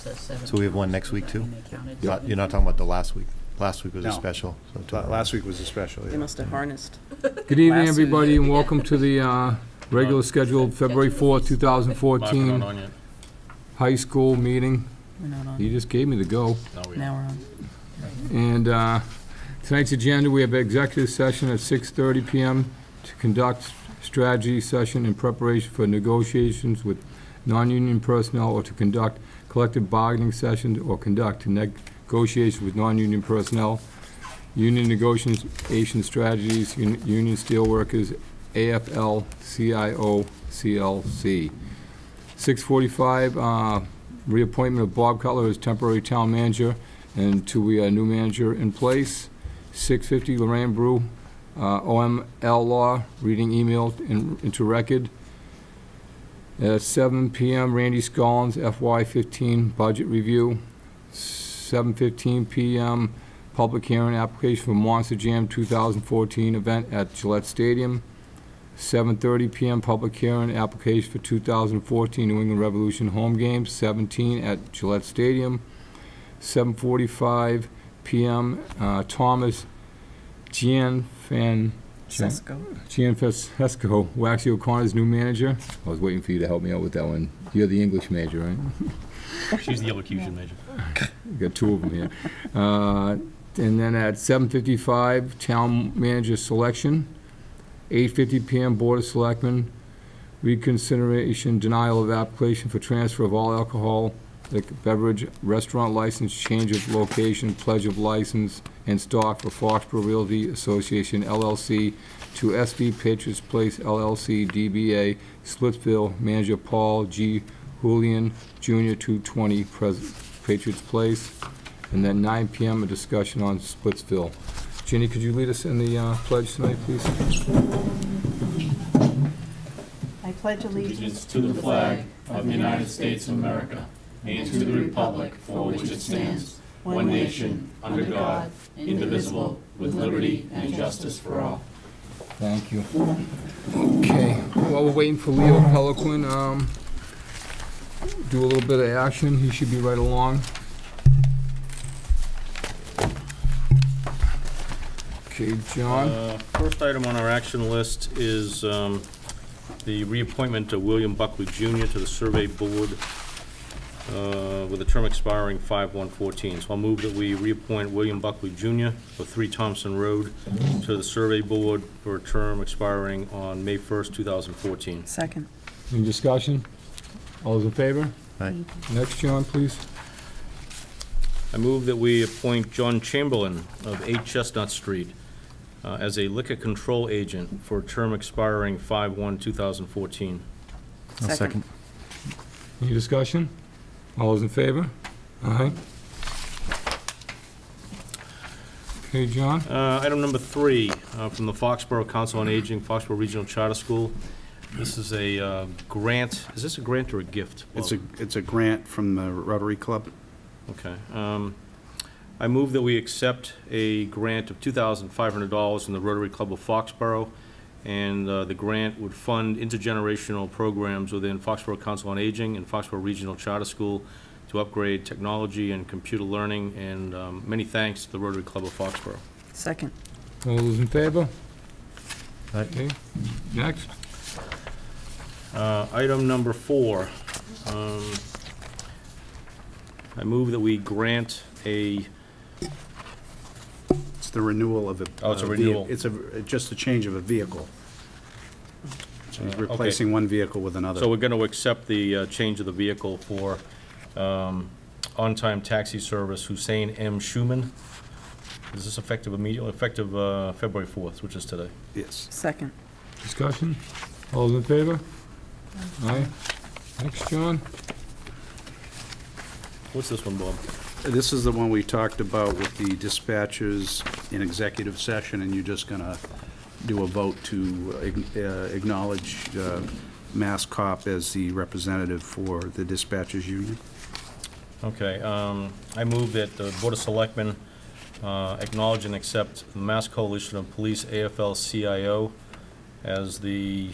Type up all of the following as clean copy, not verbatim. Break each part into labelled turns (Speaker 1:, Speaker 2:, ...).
Speaker 1: So we have one next week too?
Speaker 2: Yep.
Speaker 1: You're not talking about the last week? Last week was a
Speaker 2: No.
Speaker 1: special. So
Speaker 2: Last week was a special,
Speaker 3: They
Speaker 2: yeah.
Speaker 3: must have harnessed.
Speaker 4: Good evening,
Speaker 3: Last
Speaker 4: everybody,
Speaker 3: Tuesday.
Speaker 4: and welcome to the regular scheduled February 4th, 2014 high school meeting.
Speaker 3: We're not on.
Speaker 4: You just gave me the go.
Speaker 3: Now we're on.
Speaker 4: And tonight's agenda, we have executive session at 6:30 PM to conduct strategy session in preparation for negotiations with non-union personnel, or to conduct collective bargaining sessions, or conduct negotiations with non-union personnel, union negotiation strategies, union steelworkers, AFL-CIO, CLC. 6:45, reappointment of Bob Cutler as temporary town manager until we have a new manager in place. 6:50, Lorraine Brew, OML Law, reading email into record. At 7 PM, Randy Scollins, FY15 budget review. 7:15 PM, public hearing application for Monster Jam 2014 event at Gillette Stadium. 7:30 PM, public hearing application for 2014 New England Revolution home games, 17 at Gillette Stadium. 7:45 PM, Thomas Gianfrancesco, Waxy O'Connor's new manager. I was waiting for you to help me out with that one. You're the English major, right?
Speaker 5: She's the elocution major.
Speaker 4: You got two of them here. And then at 7:55, town manager selection. 8:50 PM, Board of Selectmen, reconsideration, denial of application for transfer of all alcohol, beverage, restaurant license, change of location, pledge of license and stock for Foxborough Realty Association LLC to SV Patriots Place LLC DBA Splitsville, manager Paul G. Julian Jr. 220 Patriots Place. And then 9 PM, a discussion on Splitsville. Ginny, could you lead us in the pledge tonight, please?
Speaker 6: I pledge allegiance
Speaker 7: to the flag of the United States of America and to the republic for which it stands, one nation, under God, indivisible, with liberty and justice for all.
Speaker 4: Thank you. Okay, while we're waiting for Leo Peliquin, do a little bit of action. He should be right along. Okay, John.
Speaker 5: First item on our action list is the reappointment of William Buckley Jr. to the Survey Board with a term expiring 5/1/14. So I'll move that we reappoint William Buckley Jr. for 3 Thompson Road to the Survey Board for a term expiring on May 1st, 2014.
Speaker 3: Second.
Speaker 4: Any discussion? All those in favor?
Speaker 1: Aye.
Speaker 4: Next, John, please.
Speaker 5: I move that we appoint John Chamberlain of 8 Chestnut Street as a liquor control agent for a term expiring 5/1/2014.
Speaker 1: I'll second.
Speaker 4: Any discussion? All those in favor? Aye. Okay, John.
Speaker 5: Item number 3 from the Foxborough Council on Aging, Foxborough Regional Charter School. This is a grant. Is this a grant or a gift?
Speaker 2: It's a grant from the Rotary Club.
Speaker 5: Okay. I move that we accept a grant of $2,500 from the Rotary Club of Foxborough, and the grant would fund intergenerational programs within Foxborough Council on Aging and Foxborough Regional Charter School to upgrade technology and computer learning, and many thanks to the Rotary Club of Foxborough.
Speaker 3: Second.
Speaker 4: All those in favor?
Speaker 1: Aye.
Speaker 4: Okay. Next.
Speaker 5: Item number 4. I move that we grant a...
Speaker 2: It's the renewal of a...
Speaker 5: Oh, it's a renewal.
Speaker 2: It's just a change of a vehicle. So he's replacing one vehicle with another.
Speaker 5: So we're going to accept the change of the vehicle for on-time taxi service Hussein M. Schuman. Is this effective immediately? Effective February 4th, which is today.
Speaker 2: Yes.
Speaker 3: Second.
Speaker 4: Discussion? All those in favor? Aye. Next, John.
Speaker 5: What's this one, Bob?
Speaker 2: This is the one we talked about with the dispatchers in executive session, and you're just going to do a vote to acknowledge Mass Cop as the representative for the dispatchers union.
Speaker 5: Okay. I move that the Board of Selectmen acknowledge and accept the Mass Coalition of Police, AFL-CIO, as the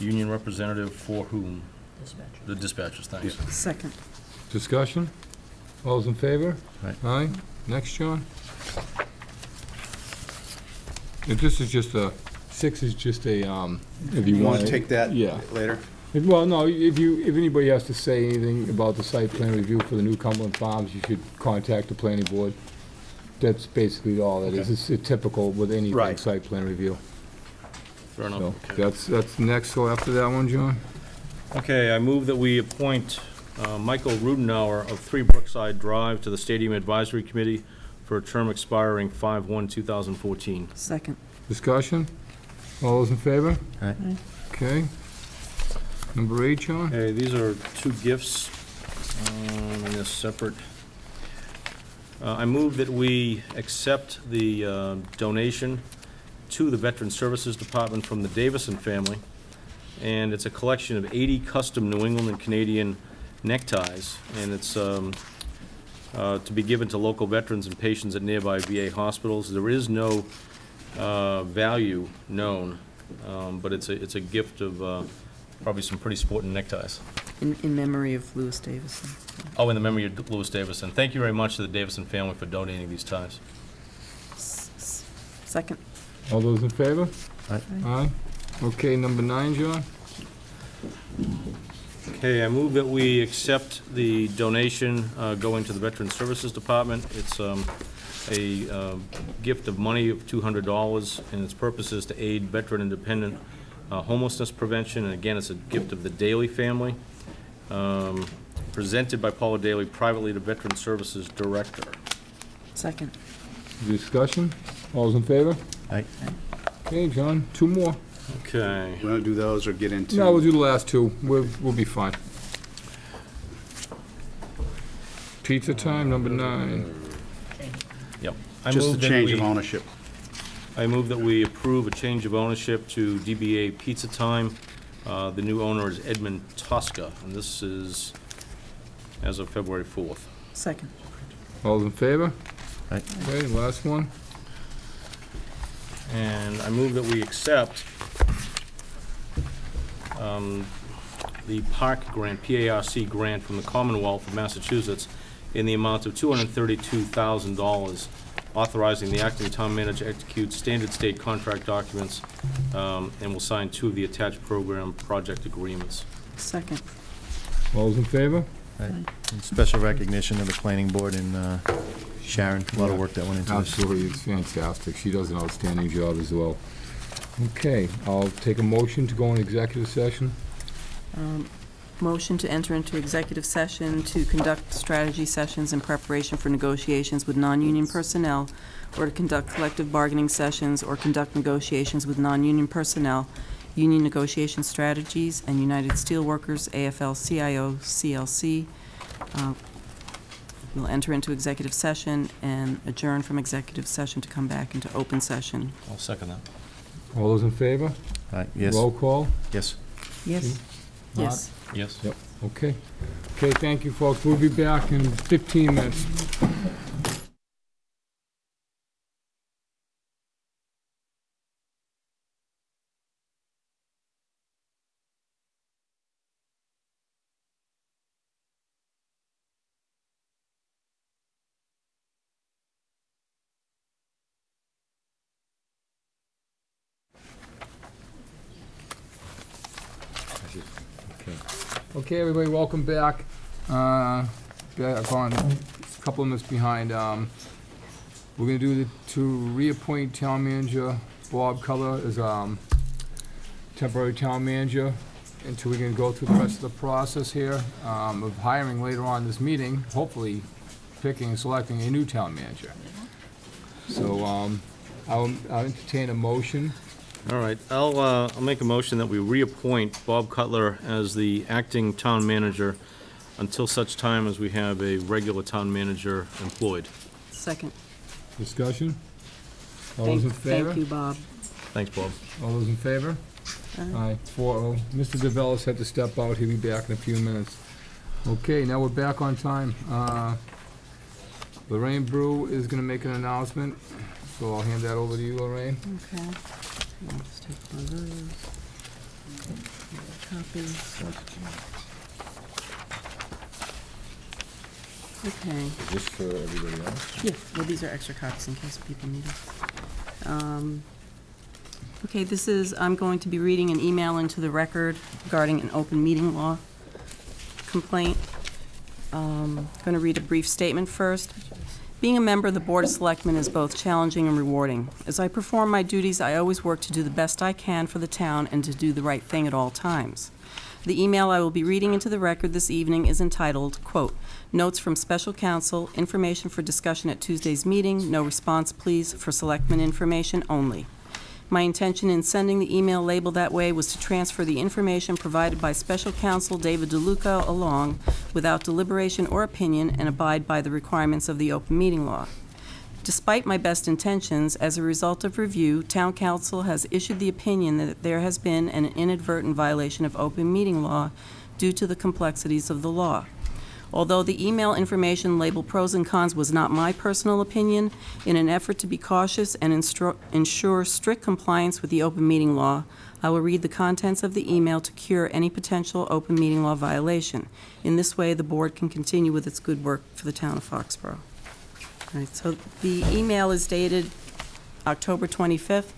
Speaker 5: union representative for whom?
Speaker 6: Dispatcher.
Speaker 5: The dispatchers, thanks.
Speaker 2: Yeah.
Speaker 3: Second.
Speaker 4: Discussion? All those in favor?
Speaker 1: Aye.
Speaker 4: Aye. Next, John? If this is just a, 6 is just a, if you
Speaker 2: You
Speaker 4: want
Speaker 2: want to take that
Speaker 4: Yeah.
Speaker 2: later?
Speaker 4: Well, no, if anybody has to say anything about the site plan review for the new Cumberland Farms, you should contact the planning board. That's basically all it is.
Speaker 2: Okay.
Speaker 4: It's typical with anything
Speaker 2: Right.
Speaker 4: site plan review.
Speaker 5: Fair enough.
Speaker 4: So
Speaker 5: Okay.
Speaker 4: that's next, so after that one, John?
Speaker 5: Okay, I move that we appoint Michael Rudenauer of 3 Brookside Drive to the Stadium Advisory Committee for a term expiring 5/1/2014.
Speaker 6: Second.
Speaker 4: Discussion? All those in favor?
Speaker 1: Aye.
Speaker 4: Okay. Number 8, John?
Speaker 5: Okay, these are 2 gifts, and they're separate. I move that we accept the donation to the Veteran Services Department from the Davison family, and it's a collection of 80 custom New England and Canadian neckties, and it's to be given to local veterans and patients at nearby VA hospitals. There is no value known, but it's a gift of probably some pretty sporting neckties.
Speaker 6: In memory of Lewis Davison.
Speaker 5: Oh, in the memory of Lewis Davison. Thank you very much to the Davison family for donating these ties.
Speaker 6: Second.
Speaker 4: All those in favor?
Speaker 1: Aye.
Speaker 4: Aye. Okay, number 9, John?
Speaker 5: Okay, I move that we accept the donation going to the Veteran Services Department. It's a gift of money of $200, and its purpose is to aid veteran-independent homelessness prevention, and again, it's a gift of the Daly family, presented by Paula Daly privately to Veteran Services Director.
Speaker 6: Second.
Speaker 4: Discussion? All those in favor?
Speaker 1: Aye.
Speaker 4: Okay, John, 2 more.
Speaker 5: Okay.
Speaker 2: You want to do those or get into?
Speaker 4: No, we'll do the last 2. We'll be fine. Pizza time, number 9.
Speaker 5: Yep.
Speaker 2: Just a change of ownership.
Speaker 5: I move that we approve a change of ownership to DBA Pizza Time. The new owner is Edmund Tosca, and this is as of February 4th.
Speaker 6: Second.
Speaker 4: All those in favor?
Speaker 1: Aye.
Speaker 4: Okay, last one.
Speaker 5: And I move that we accept the park grant, PARC grant from the Commonwealth of Massachusetts in the amount of $232,000, authorizing the acting town manager to execute standard state contract documents, and will sign 2 of the attached program project agreements.
Speaker 6: Second.
Speaker 4: All those in favor?
Speaker 1: Aye. And special recognition of the planning board and Sharon, a lot of work that went into this.
Speaker 4: Absolutely, it's fantastic. She does an outstanding job as well. Okay, I'll take a motion to go in executive session.
Speaker 6: Motion to enter into executive session to conduct strategy sessions in preparation for negotiations with non-union personnel, or to conduct collective bargaining sessions or conduct negotiations with non-union personnel, union negotiation strategies, and United Steelworkers, AFL-CIO, CLC. We'll enter into executive session and adjourn from executive session to come back into open session.
Speaker 5: I'll second that.
Speaker 4: All those in favor?
Speaker 1: Aye. Yes.
Speaker 4: Roll call?
Speaker 1: Yes.
Speaker 6: Yes. Yes.
Speaker 5: Yes?
Speaker 4: Yep. Okay. Okay, thank you, folks. We'll be back in 15 minutes. Okay, everybody, welcome back. I've gone a couple of minutes behind. We're gonna do to reappoint town manager Bob Cutler as temporary town manager until we can go through the rest of the process here of hiring later on this meeting, hopefully picking and selecting a new town manager. So I'll entertain a motion.
Speaker 5: All right, I'll make a motion that we reappoint Bob Cutler as the acting town manager until such time as we have a regular town manager employed.
Speaker 6: Second.
Speaker 4: Discussion? All those in favor?
Speaker 6: Thank you, Bob.
Speaker 5: Thanks, Bob.
Speaker 4: All those in favor? Aye, 4-0. Mr. DeVellis had to step out. He'll be back in a few minutes. Okay, now we're back on time. Lorraine Brew is gonna make an announcement, so I'll hand that over to you, Lorraine.
Speaker 6: Okay. I'll just take one of those. Copy. Okay.
Speaker 4: Is this for everybody else?
Speaker 6: Yeah, well, these are extra copies in case people need it. Okay, I'm going to be reading an email into the record regarding an open meeting law complaint. I'm going to read a brief statement first. Being a member of the Board of Selectmen is both challenging and rewarding. As I perform my duties, I always work to do the best I can for the town and to do the right thing at all times. The email I will be reading into the record this evening is entitled, quote, "Notes from Special Counsel, information for discussion at Tuesday's meeting, no response please, for Selectmen information only." My intention in sending the email labeled that way was to transfer the information provided by Special Counsel David DeLuca along without deliberation or opinion and abide by the requirements of the open meeting law. Despite my best intentions, as a result of review, Town Council has issued the opinion that there has been an inadvertent violation of open meeting law due to the complexities of the law. Although the email information labeled pros and cons was not my personal opinion, in an effort to be cautious and ensure strict compliance with the open meeting law, I will read the contents of the email to cure any potential open meeting law violation. In this way, the board can continue with its good work for the town of Foxborough. All right, so the email is dated October 25th.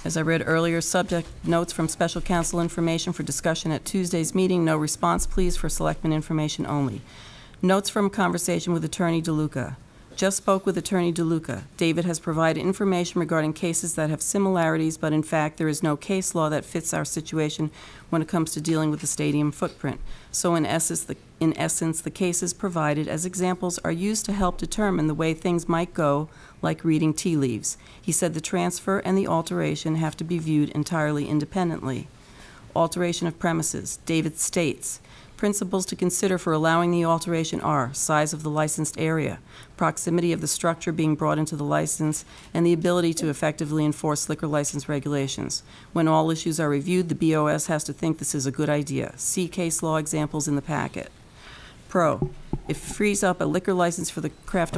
Speaker 6: As I read earlier, subject notes from Special Counsel information for discussion at Tuesday's meeting, no response please, for Selectmen information only. Notes from conversation with Attorney DeLuca. Just spoke with Attorney DeLuca. David has provided information regarding cases that have similarities, but in fact there is no case law that fits our situation when it comes to dealing with the stadium footprint. So in essence, the cases provided as examples are used to help determine the way things might go, like reading tea leaves. He said the transfer and the alteration have to be viewed entirely independently. Alteration of premises. David states, principles to consider for allowing the alteration are size of the licensed area, proximity of the structure being brought into the license, and the ability to effectively enforce liquor license regulations. When all issues are reviewed, the BOS has to think this is a good idea. See case law examples in the packet. Pro, it frees up a liquor license for the craft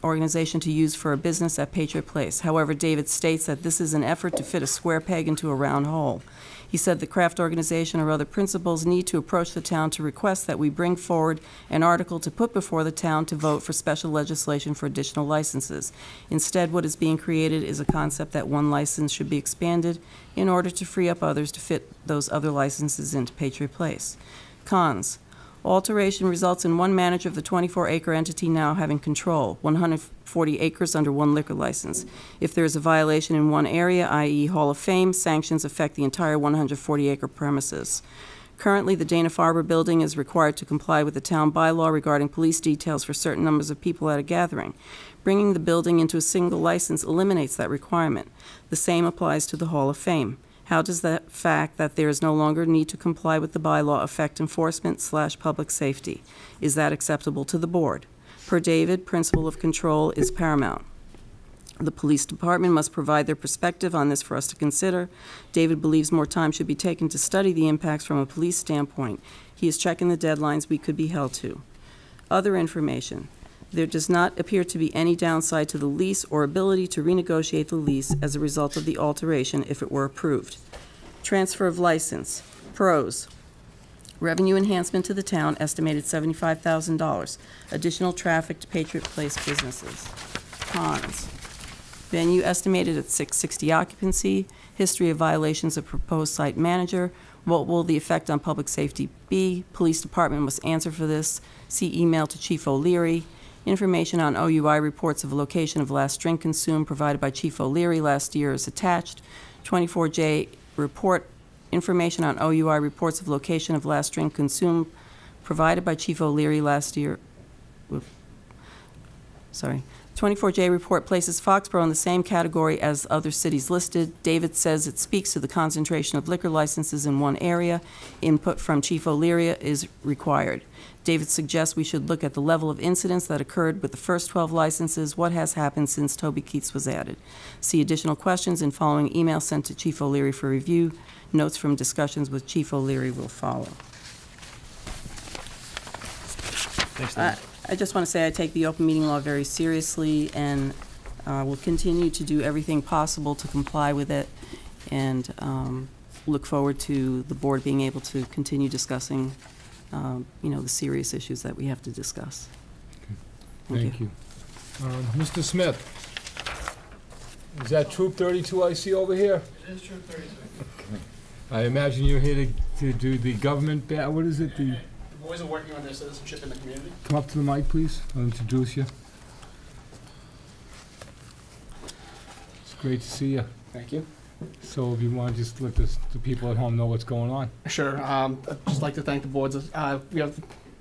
Speaker 6: organization to use for a business at Patriot Place. However, David states that this is an effort to fit a square peg into a round hole. He said the craft organization or other principals need to approach the town to request that we bring forward an article to put before the town to vote for special legislation for additional licenses. Instead, what is being created is a concept that one license should be expanded in order to free up others to fit those other licenses into Patriot Place. Cons. Alteration results in one manager of the 24-acre entity now having control, 140 acres under one liquor license. If there is a violation in one area, i.e. Hall of Fame, sanctions affect the entire 140-acre premises. Currently, the Dana-Farber building is required to comply with the town bylaw regarding police details for certain numbers of people at a gathering. Bringing the building into a single license eliminates that requirement. The same applies to the Hall of Fame. How does that fact that there is no longer need to comply with the bylaw affect enforcement/public safety? Is that acceptable to the board? Per David, principle of control is paramount. The police department must provide their perspective on this for us to consider. David believes more time should be taken to study the impacts from a police standpoint. He is checking the deadlines we could be held to. Other information. There does not appear to be any downside to the lease or ability to renegotiate the lease as a result of the alteration if it were approved. Transfer of license. Pros. Revenue enhancement to the town, estimated $75,000. Additional traffic to Patriot Place businesses. Cons. Venue estimated at 660 occupancy. History of violations of proposed site manager. What will the effect on public safety be? Police department must answer for this. See email to Chief O'Leary. Information on OUI reports of location of last drink consumed provided by Chief O'Leary last year is attached. 24J report. Information on OUI reports of location of last drink consumed provided by Chief O'Leary last year. 24J report places Foxborough in the same category as other cities listed. David says it speaks to the concentration of liquor licenses in one area. Input from Chief O'Leary is required. David suggests we should look at the level of incidents that occurred with the first 12 licenses, what has happened since Toby Keith's was added. See additional questions in following email sent to Chief O'Leary for review. Notes from discussions with Chief O'Leary will follow.
Speaker 1: Thanks, Dan.
Speaker 6: I just want to say I take the open meeting law very seriously and will continue to do everything possible to comply with it, and look forward to the board being able to continue discussing the serious issues that we have to discuss.
Speaker 4: Thank you. Mr. Smith? Is that Troop 32 I see over here?
Speaker 3: It is Troop 32.
Speaker 4: I imagine you're here to do the government, what is it,
Speaker 3: The boys are working on their citizenship in the community.
Speaker 4: come up to the mic, please, I'll introduce you. It's great to see you.
Speaker 3: Thank you.
Speaker 4: So if you want to just let the people at home know what's going on.
Speaker 3: Sure. I'd just like to thank the boards. We have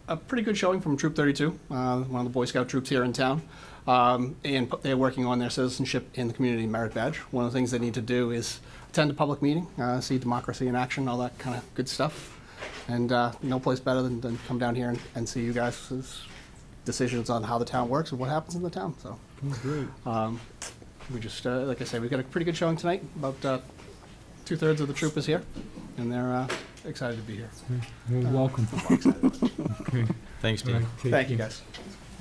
Speaker 3: a pretty good showing from Troop 32, one of the Boy Scout troops here in town. And they're working on their citizenship in the community merit badge. One of the things they need to do is attend a public meeting, see democracy in action, all that kind of good stuff. And no place better than come down here and see you guys' decisions on how the town works and what happens in the town. So,
Speaker 4: Great.
Speaker 3: we just, like I said, we've got a pretty good showing tonight. About 2/3 of the troop is here, and they're excited to be here.
Speaker 4: Well, welcome. Okay.
Speaker 5: Thanks,
Speaker 4: All
Speaker 5: Dan.
Speaker 4: right, take
Speaker 3: Thank you,
Speaker 4: care.
Speaker 3: guys.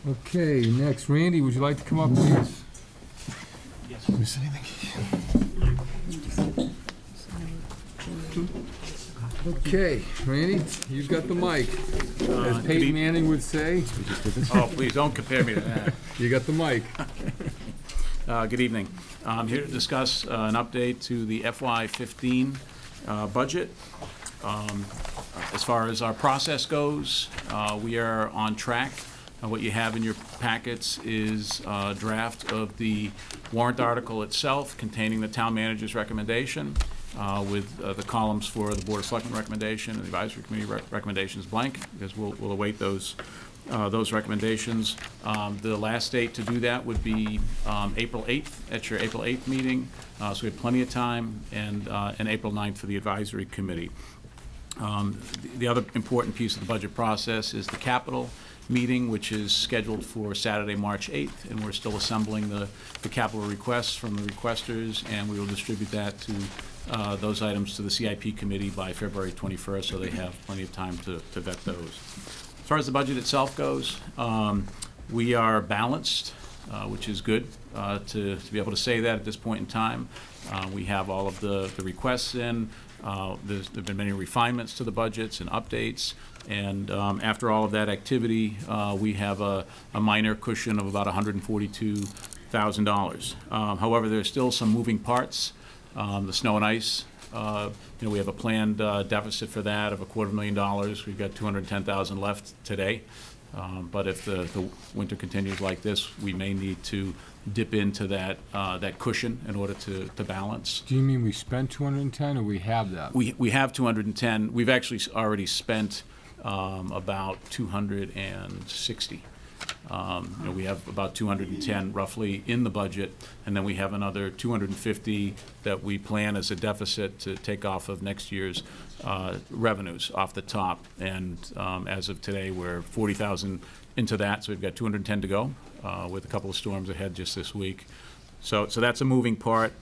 Speaker 4: Okay, next, Randy, would you like to come up, please?
Speaker 1: Miss anything?
Speaker 4: Okay, Randy, you've got the mic. As Peyton Manning would say,
Speaker 8: Oh, please, don't compare me to that.
Speaker 4: you got the mic.
Speaker 8: Good evening. I'm here to discuss an update to the FY15 budget. As far as our process goes, we are on track. What you have in your packets is a draft of the warrant article itself containing the town manager's recommendation with the columns for the Board of Selectmen recommendation and the Advisory Committee recommendations blank, because we'll await those recommendations. The last date to do that would be April 8th, at your April 8th meeting, so we have plenty of time, and April 9th for the Advisory Committee. The other important piece of the budget process is the capital meeting, which is scheduled for Saturday, March 8th, and we're still assembling the capital requests from the requesters, and we will distribute that to those items to the CIP committee by February 21st, so they have plenty of time to vet those. As far as the budget itself goes, we are balanced, which is good to be able to say that at this point in time. We have all of the requests in. There have been many refinements to the budgets and updates, and after all of that activity, we have a minor cushion of about $142,000. However, there's still some moving parts. The snow and ice, we have a planned deficit for that of $250,000. We've got $210,000 left today. But if the winter continues like this, we may need to dip into that cushion in order to balance.
Speaker 4: Do you mean we spent 210, or we have that?
Speaker 8: We have 210. We've actually already spent about 260. We have about 210 roughly in the budget, and then we have another 250 that we plan as a deficit to take off of next year's revenues off the top. And as of today, we're 40,000 into that, so we've got 210 to go, with a couple of storms ahead just this week. So that's a moving part.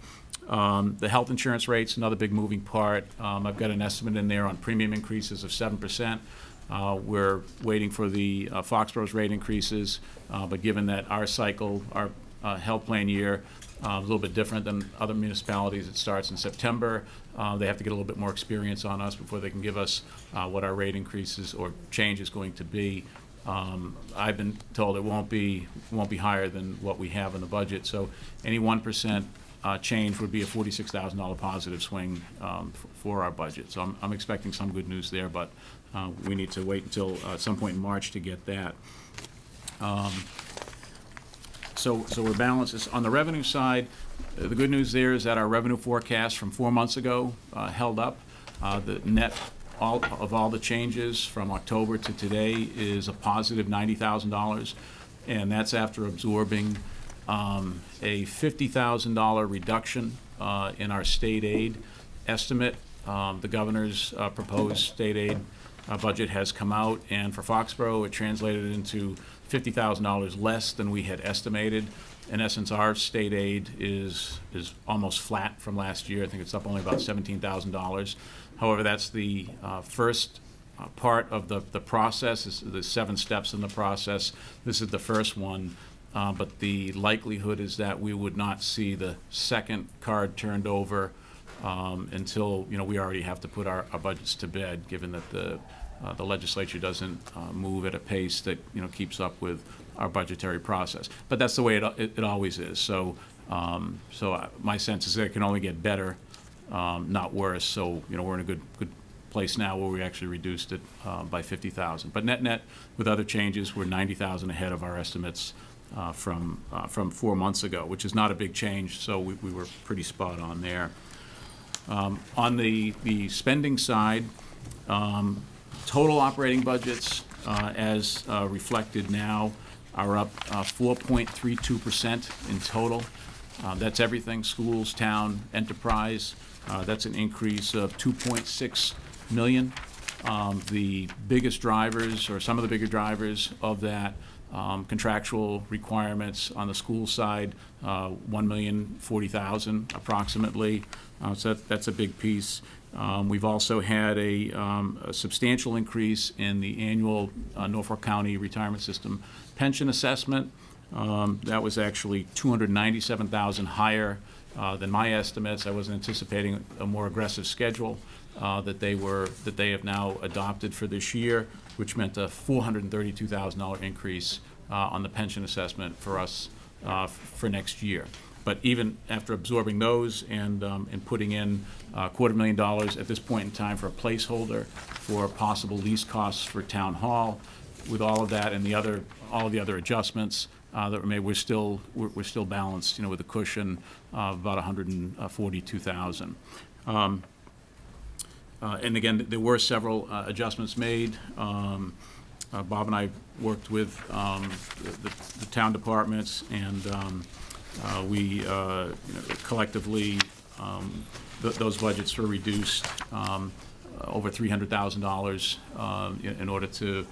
Speaker 8: The health insurance rate's another big moving part. I've got an estimate in there on premium increases of 7%. We're waiting for the Foxborough's rate increases, but given that our cycle, our health plan year, a little bit different than other municipalities, it starts in September. They have to get a little bit more experience on us before they can give us what our rate increases or change is going to be. I've been told it won't be higher than what we have in the budget. So any 1% change would be a $46,000 positive swing for our budget. So I'm expecting some good news there, but we need to wait until some point in March to get that. So we're balanced. On the revenue side, the good news there is that our revenue forecast from 4 months ago held up. The net of all the changes from October to today is a positive $90,000, and that's after absorbing a $50,000 reduction in our state aid estimate. The governor's proposed state aid budget has come out, and for Foxborough, it translated into $50,000 less than we had estimated. In essence, our state aid is almost flat from last year. I think it's up only about $17,000. However, that's the first part of the process. There's 7 steps in the process. This is the first one, but the likelihood is that we would not see the second card turned over until, we already have to put our budgets to bed, given that the legislature doesn't move at a pace that, keeps up with our budgetary process. But that's the way it always is. So, my sense is that it can only get better, not worse. So, we're in a good place now where we actually reduced it by 50,000. But net, with other changes, we're 90,000 ahead of our estimates from 4 months ago, which is not a big change. So we were pretty spot on there. On the spending side, total operating budgets, as reflected now, are up 4.32% in total. That's everything: schools, town, enterprise. That's an increase of 2.6 million. The biggest drivers, or some of the bigger drivers of that, contractual requirements on the school side, 1,040,000 approximately. So that's a big piece. We've also had a substantial increase in the annual Norfolk County Retirement System pension assessment. That was actually 297,000 higher than my estimates. I was anticipating a more aggressive schedule that they have now adopted for this year, which meant a $432,000 increase on the pension assessment for us for next year. But even after absorbing those and putting in $250,000 at this point in time for a placeholder for possible lease costs for town hall, with all of that and all of the other adjustments that were made, we're still balanced, with a cushion of about $142,000. And again, there were several adjustments made. Bob and I worked with the town departments, and we collectively, those budgets were reduced over $300,000 in order to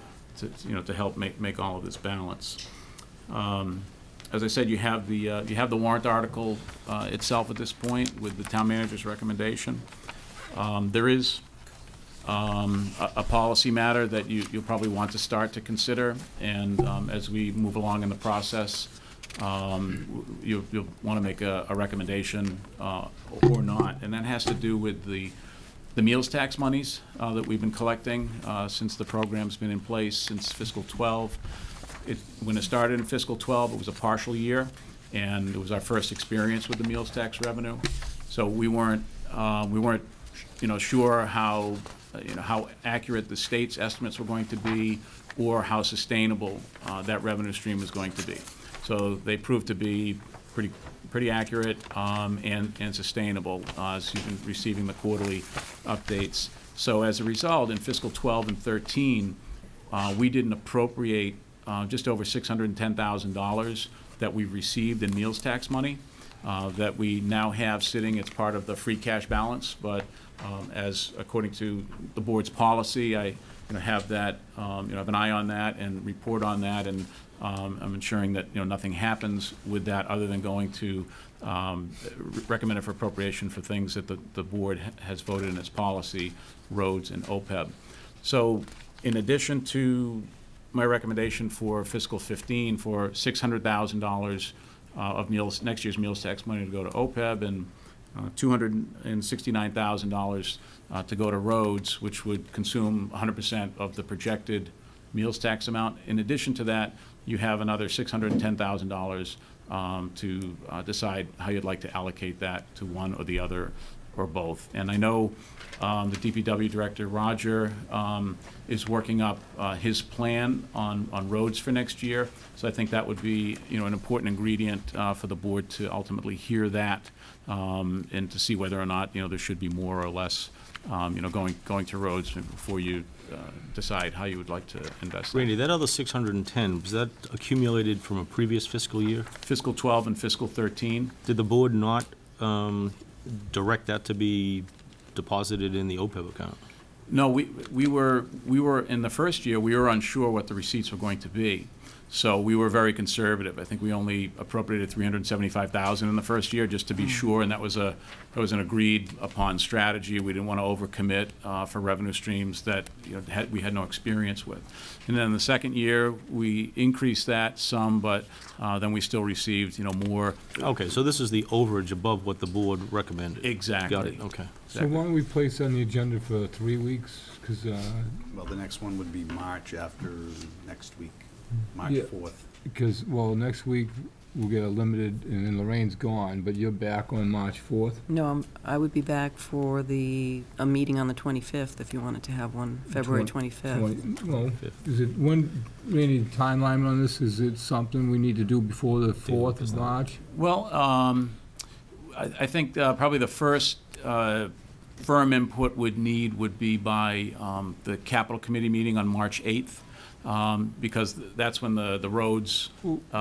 Speaker 8: help make all of this balance. As I said, you have the warrant article itself at this point with the town manager's recommendation. There is a policy matter that you'll probably want to start to consider, and as we move along in the process, you'll want to make a recommendation or not, and that has to do with the meals tax monies that we've been collecting since the program's been in place since fiscal 12. When it started in fiscal 12, it was a partial year, and it was our first experience with the meals tax revenue. So we weren't sure how accurate the state's estimates were going to be, or how sustainable that revenue stream was going to be. So they proved to be pretty accurate and sustainable as you've been receiving the quarterly updates. So as a result, in fiscal 12 and 13, we didn't appropriate just over $610,000 that we've received in meals tax money that we now have sitting. It's part of the free cash balance, but as according to the board's policy, I have that have an eye on that and report on that, and I'm ensuring that nothing happens with that other than going to recommend it for appropriation for things that the board has voted in its policy, roads and OPEB. So in addition to my recommendation for fiscal 15 for $600,000 of next year's meals tax money to go to OPEB, and $269,000 to go to roads, which would consume 100% of the projected meals tax amount. In addition to that, you have another $610,000 to decide how you'd like to allocate that to one or the other or both. And I know the DPW director, Roger, is working up his plan on roads for next year. So I think that would be an important ingredient for the board to ultimately hear that and to see whether or not there should be more or less going to roads before you decide how you would like to invest.
Speaker 5: Randy, that other 610, was that accumulated from a previous fiscal year?
Speaker 8: Fiscal 12 and fiscal 13.
Speaker 5: Did the board not direct that to be deposited in the OPEB account?
Speaker 8: No, we were in the first year, we were unsure what the receipts were going to be. So we were very conservative. I think we only appropriated $375,000 in the first year, just to be sure, and that was an agreed upon strategy. We didn't want to overcommit for revenue streams that we had no experience with. And then the second year, we increased that some, but then we still received more.
Speaker 5: Okay, so this is the overage above what the board recommended.
Speaker 8: Exactly.
Speaker 5: Got it, okay.
Speaker 4: So why don't we place on the agenda for 3 weeks? Because
Speaker 2: Well, the next one would be March after next week, March
Speaker 4: Yeah.
Speaker 2: 4th.
Speaker 4: well, next week we'll get a limited, and then Lorraine's gone, but you're back on March 4th?
Speaker 6: No, I would be back for a meeting on the 25th, if you wanted to have one, February 25th.
Speaker 4: Well, is it, Randy, timeline on this, is it something we need to do before the 4th of March?
Speaker 8: Well, I think probably the first firm input would be by the capital committee meeting on March 8th, because that's when the roads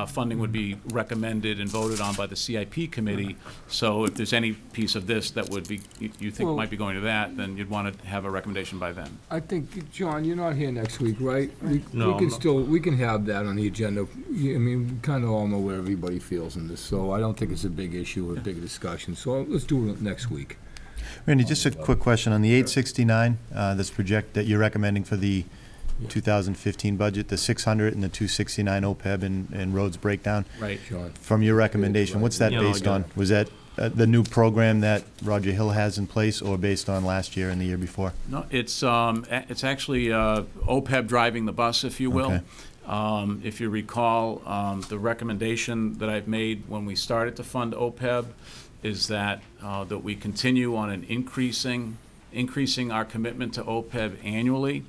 Speaker 8: funding would be recommended and voted on by the CIP committee. So if there's any piece of this that would be, you think
Speaker 4: Well,
Speaker 8: might be going to that, then you'd want to have a recommendation by then.
Speaker 4: I think, John, you're not here next week, right?
Speaker 5: No, I'm not.
Speaker 4: We can have that on the agenda. I mean, we kind of all know where everybody feels in this, so I don't think it's a big issue or a big discussion. So let's do it next week.
Speaker 1: Randy, just a quick question on the 869, that you're recommending for the 2015 budget, the 600 and the 269 OPEB and roads breakdown.
Speaker 8: Right.
Speaker 4: John.
Speaker 1: From your recommendation, what's that
Speaker 5: Yeah, no, I
Speaker 1: based
Speaker 5: got
Speaker 1: on?
Speaker 5: it.
Speaker 1: Was that the new program that Roger Hill has in place, or based on last year and the year before?
Speaker 8: No, it's actually OPEB driving the bus, if you will.
Speaker 1: Okay.
Speaker 8: If you recall, the recommendation that I've made when we started to fund OPEB is that we continue on an increasing our commitment to OPEB annually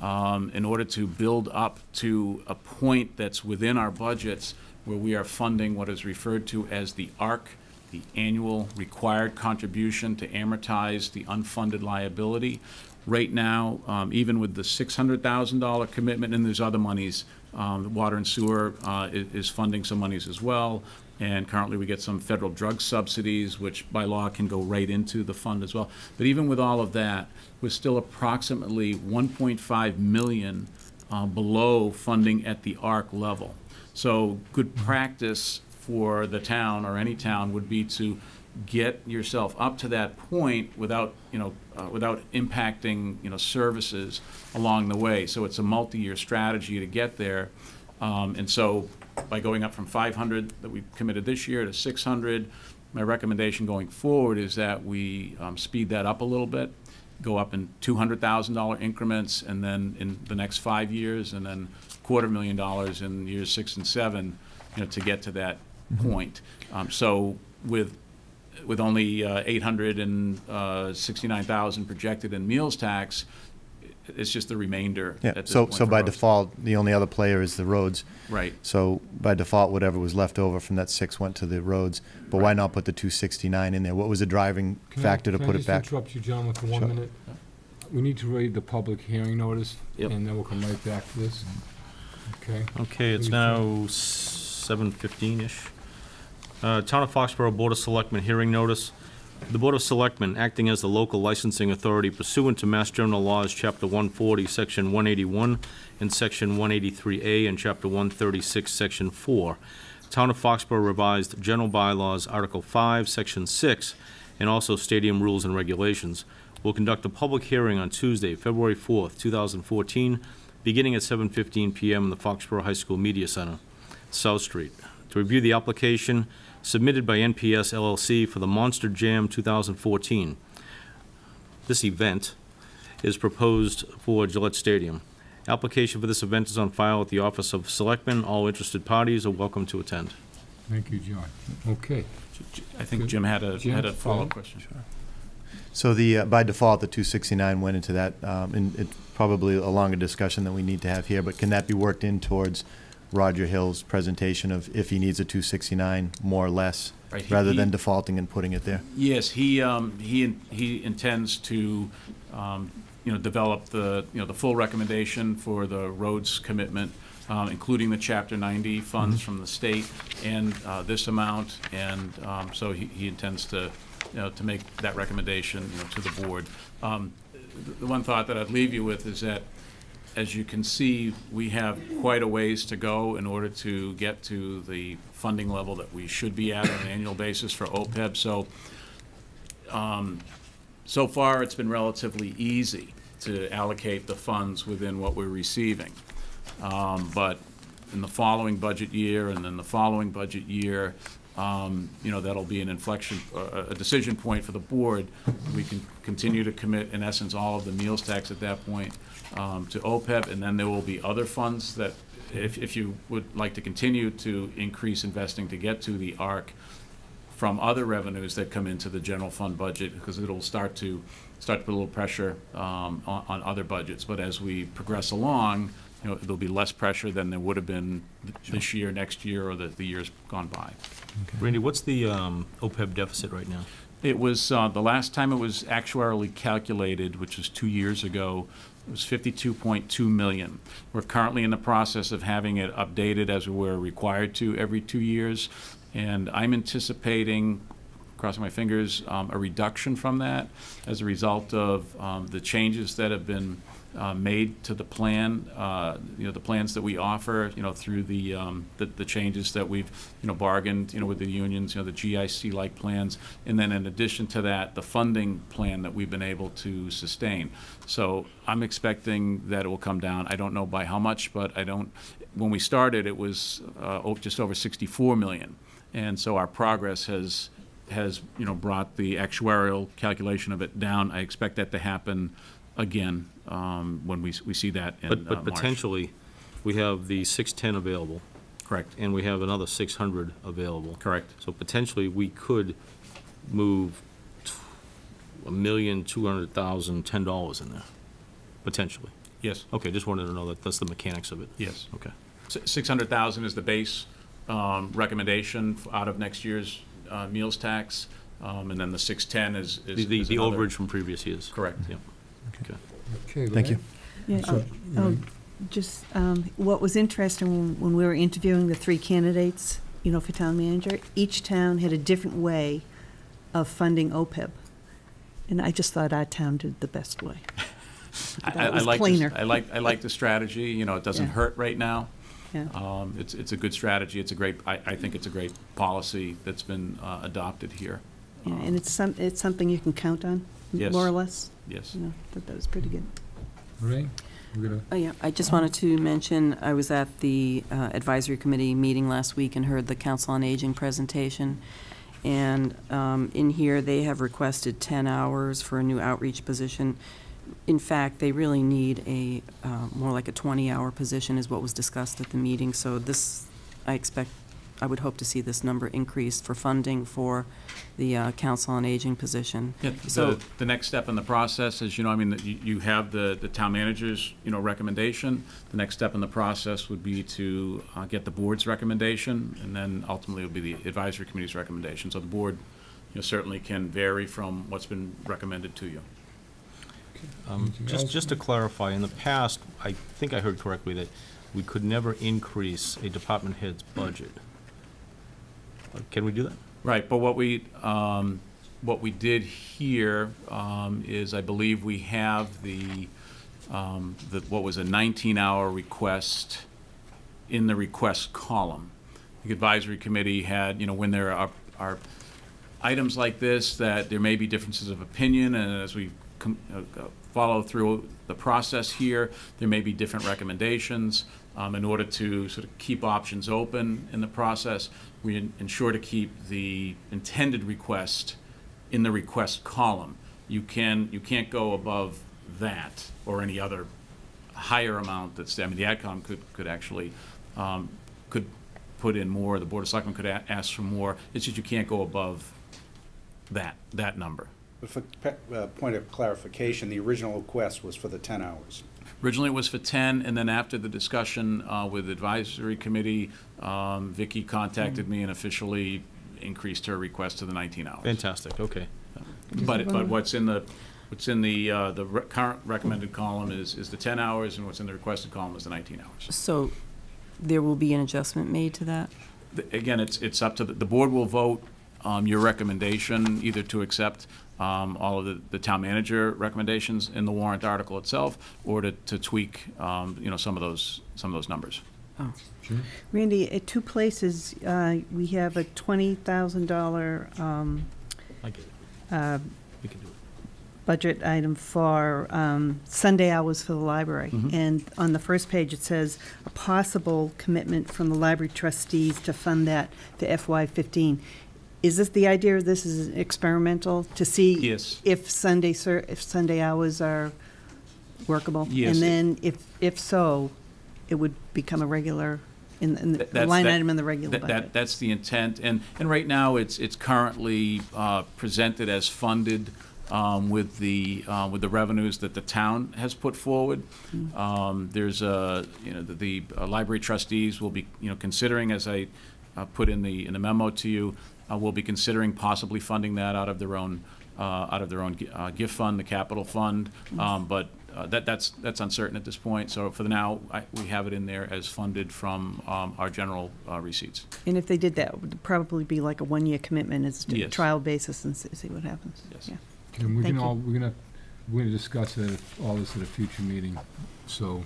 Speaker 8: in order to build up to a point that's within our budgets where we are funding what is referred to as the ARC, the annual required contribution to amortize the unfunded liability. Right now, even with the $600,000 commitment, and there's other monies, water and sewer is funding some monies as well. And currently we get some federal drug subsidies, which by law can go right into the fund as well. But even with all of that, we're still approximately 1.5 million below funding at the ARC level. So good practice for the town or any town would be to get yourself up to that point without impacting services along the way. So it's a multi-year strategy to get there. And so by going up from 500 that we committed this year to 600, my recommendation going forward is that we speed that up a little bit, go up in $200,000 increments, and then in the next 5 years, and then $250,000 in years 6 and 7, to get to that point. So with only 869,000 projected in meals tax, it's just the remainder.
Speaker 1: Yeah,
Speaker 8: at this
Speaker 1: so
Speaker 8: point
Speaker 1: so
Speaker 8: for
Speaker 1: by
Speaker 8: roads.
Speaker 1: default, the only other player is the roads.
Speaker 8: Right.
Speaker 1: So by default, whatever was left over from that 6 went to the roads. But why not put the 269 in there? What was the driving factor to put it back?
Speaker 4: Can I just interrupt you, gentlemen, for 1
Speaker 1: Sure.
Speaker 4: minute? We need to read the public hearing notice,
Speaker 5: Yep.
Speaker 4: and then we'll come right back to this. Okay?
Speaker 5: Okay, it's
Speaker 4: Please,
Speaker 5: now 7:15-ish. Town of Foxborough Board of Selectmen hearing notice. The Board of Selectmen, acting as the local licensing authority pursuant to Mass General Laws, Chapter 140, Section 181, and Section 183A, and Chapter 136, Section 4. Town of Foxborough Revised General Bylaws, Article 5, Section 6, and also Stadium Rules and Regulations, will conduct a public hearing on Tuesday, February 4th, 2014, beginning at 7:15 p.m. in the Foxborough High School Media Center, South Street, to review the application submitted by NPS LLC for the Monster Jam 2014. This event is proposed for Gillette Stadium. Application for this event is on file at the Office of Selectmen. All interested parties are welcome to attend.
Speaker 4: Thank you, John. Okay.
Speaker 8: I think Jim had a
Speaker 4: Jim,
Speaker 8: follow-up
Speaker 4: go
Speaker 8: question.
Speaker 1: So the, by default, the 269 went into that, and it's probably a longer discussion than we need to have here, but can that be worked in towards Roger Hill's presentation of if he needs a 269, more or less,
Speaker 8: Right,
Speaker 1: rather than defaulting and putting it there?
Speaker 8: Yes, he intends to, develop the full recommendation for the roads commitment, including the Chapter 90 funds from the state and this amount, and so he intends to make that recommendation to the board. The one thought that I'd leave you with is that as you can see, we have quite a ways to go in order to get to the funding level that we should be at on an annual basis for OPEB. So, so far, it's been relatively easy to allocate the funds within what we're receiving. But in the following budget year and then the following budget year, you know, that'll be an inflection, a decision point for the board. We can continue to commit, in essence, all of the meals tax at that point to OPEB, and then there will be other funds that, if you would like to continue to increase investing to get to the ARC from other revenues that come into the general fund budget, because it'll start to put a little pressure on other budgets. But as we progress along, you know, there'll be less pressure than there would have been this year, next year, or the years gone by.
Speaker 5: Randy, what's the OPEB deficit right now?
Speaker 8: It was, the last time it was actuarially calculated, which was 2 years ago, it was $52.2 million. We're currently in the process of having it updated as we're required to every 2 years, and I'm anticipating, crossing my fingers, a reduction from that as a result of the changes that have been made to the plan, you know, the plans that we offer, you know, through the changes that we've, you know, bargained, you know, with the unions, you know, the GIC-like plans, and then in addition to that, the funding plan that we've been able to sustain. So I'm expecting that it will come down. I don't know by how much, but when we started, it was just over 64 million, and so our progress has you know, brought the actuarial calculation of it down. I expect that to happen again when we see that in
Speaker 5: But
Speaker 8: March.
Speaker 5: potentially, we have the 610 available.
Speaker 8: Correct.
Speaker 5: And we have another 600 available.
Speaker 8: Correct.
Speaker 5: So potentially, we could move $1,200,000 $10 in there, potentially.
Speaker 8: Yes.
Speaker 5: Okay, just wanted to know that that's the mechanics of it.
Speaker 8: Yes.
Speaker 5: Okay.
Speaker 8: 600,000 is the base recommendation out of next year's meals tax, and then the 610 is
Speaker 5: The
Speaker 8: another-
Speaker 5: overage from previous years.
Speaker 8: Correct.
Speaker 5: Yep. Okay.
Speaker 4: Okay, go
Speaker 1: Thank you.
Speaker 4: ahead.
Speaker 9: Yeah,
Speaker 4: So,
Speaker 9: just what was interesting when we were interviewing the 3 candidates, you know, for town manager, each town had a different way of funding OPEB. And I just thought our town did the best way. That was cleaner.
Speaker 8: I like the strategy. You know, it doesn't
Speaker 9: Yeah.
Speaker 8: hurt right now.
Speaker 9: Yeah.
Speaker 8: It's a good strategy. It's a great. I think it's a great policy that's been adopted here.
Speaker 9: Yeah, and it's something you can count on,
Speaker 8: Yes.
Speaker 9: more or less.
Speaker 8: Yes.
Speaker 9: You know, that was pretty good.
Speaker 4: Ray, we're gonna,
Speaker 6: Oh, yeah, I just wanted to mention, I was at the advisory committee meeting last week and heard the Council on Aging presentation. And in here, they have requested 10 hours for a new outreach position. In fact, they really need a more like a 20-hour position is what was discussed at the meeting. So this, I would hope to see this number increased for funding for the Council on Aging position.
Speaker 8: Yeah,
Speaker 6: So-
Speaker 8: the next step in the process is, you know, I mean, you have the town manager's, you know, recommendation. The next step in the process would be to get the board's recommendation, and then ultimately it would be the advisory committee's recommendation. So the board, you know, certainly can vary from what's been recommended to you.
Speaker 4: anything else?
Speaker 5: Just to clarify, in the past, I think I heard correctly that we could never increase a department head's budget. Can we do that?
Speaker 8: Right, but what we did here is, I believe we have the what was a 19-hour request in the request column. The advisory committee had, you know, when there are items like this that there may be differences of opinion, and as we follow through the process here, there may be different recommendations. In order to sort of keep options open in the process, we ensure to keep the intended request in the request column. You can't go above that or any other higher amount that's there. I mean, the AdCom could actually could put in more. The Board of Selectmen could ask for more. It's just you can't go above that number.
Speaker 2: But for point of clarification, the original request was for the 10 hours.
Speaker 8: Originally, it was for 10, and then after the discussion with the advisory committee, Vicki contacted me and officially increased her request to the 19 hours.
Speaker 5: Fantastic, okay.
Speaker 8: But what's in the current recommended column is the 10 hours, and what's in the requested column is the 19 hours.
Speaker 6: So there will be an adjustment made to that?
Speaker 8: Again, it's up to the board will vote your recommendation, either to accept all of the town manager recommendations in the warrant article itself, or to tweak, some of those numbers.
Speaker 6: Oh.
Speaker 9: Randy, at two places, we have a $20,000
Speaker 5: I get it. We can do it.
Speaker 9: budget item for Sunday hours for the library.
Speaker 8: Mhm.
Speaker 9: And on the first page, it says a possible commitment from the library trustees to fund that for FY15. Is this, the idea of this is experimental to see
Speaker 8: Yes.
Speaker 9: if Sunday hours are workable?
Speaker 8: Yes.
Speaker 9: And then if so, it would become a regular, in the
Speaker 8: That's-
Speaker 9: line
Speaker 8: that-
Speaker 9: item in the regular budget?
Speaker 8: That's the intent, and right now, it's currently presented as funded with the revenues that the town has put forward. There's the library trustees will be, considering, as I put in the memo to you, will be considering possibly funding that out of their own gift fund, the capital fund, but that's uncertain at this point. So for the now, we have it in there as funded from our general receipts.
Speaker 9: And if they did that, it would probably be like a one-year commitment as a
Speaker 8: Yes.
Speaker 9: trial basis and see what happens?
Speaker 8: Yes.
Speaker 9: Yeah.
Speaker 4: And we're
Speaker 9: Thank
Speaker 4: gonna discuss all this at a future meeting, so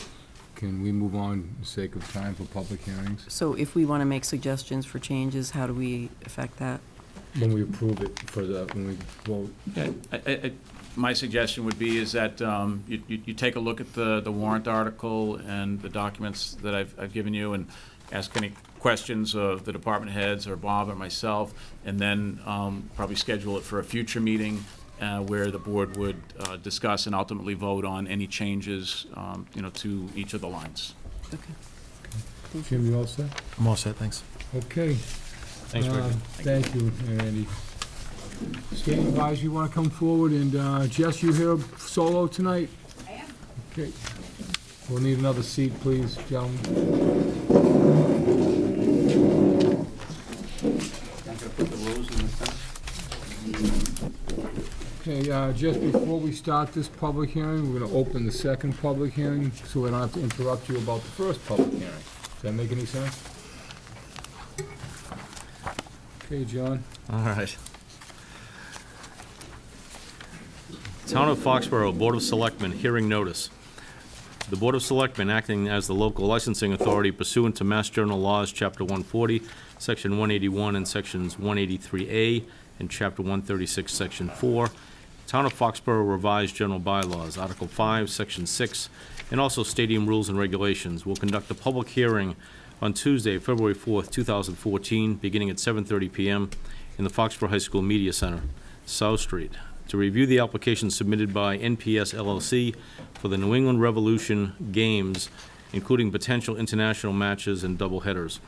Speaker 4: can we move on for the sake of time for public hearings?
Speaker 6: So if we want to make suggestions for changes, how do we affect that?
Speaker 4: When we approve it when we vote.
Speaker 8: Yeah, my suggestion would be is that you take a look at the warrant article and the documents that I've given you, and ask any questions of the department heads or Bob or myself, and then probably schedule it for a future meeting where the board would discuss and ultimately vote on any changes, to each of the lines.
Speaker 6: Okay.
Speaker 4: Jim, you all set?
Speaker 1: I'm all set, thanks.
Speaker 4: Okay.
Speaker 5: Thanks, Rick.
Speaker 4: Thank you, Andy. Standing advisor, you want to come forward, and Jess, you here solo tonight?
Speaker 10: I am.
Speaker 4: Okay. We'll need another seat, please, gentlemen. Okay, just before we start this public hearing, we're going to open the second public hearing, so we don't have to interrupt you about the first public hearing. Does that make any sense? Okay, John.
Speaker 5: All right. Town of Foxborough Board of Selectmen hearing notice. The Board of Selectmen, acting as the local licensing authority pursuant to Mass General Laws, Chapter 140, Section 181, and Sections 183A, and Chapter 136, Section 4, Town of Foxborough Revised General Bylaws, Article 5, Section 6, and also Stadium Rules and Regulations, will conduct a public hearing on Tuesday, February 4th, 2014, beginning at 7:30 p.m. in the Foxborough High School Media Center, South Street, to review the application submitted by NPS LLC for the New England Revolution Games, including potential international matches and doubleheaders.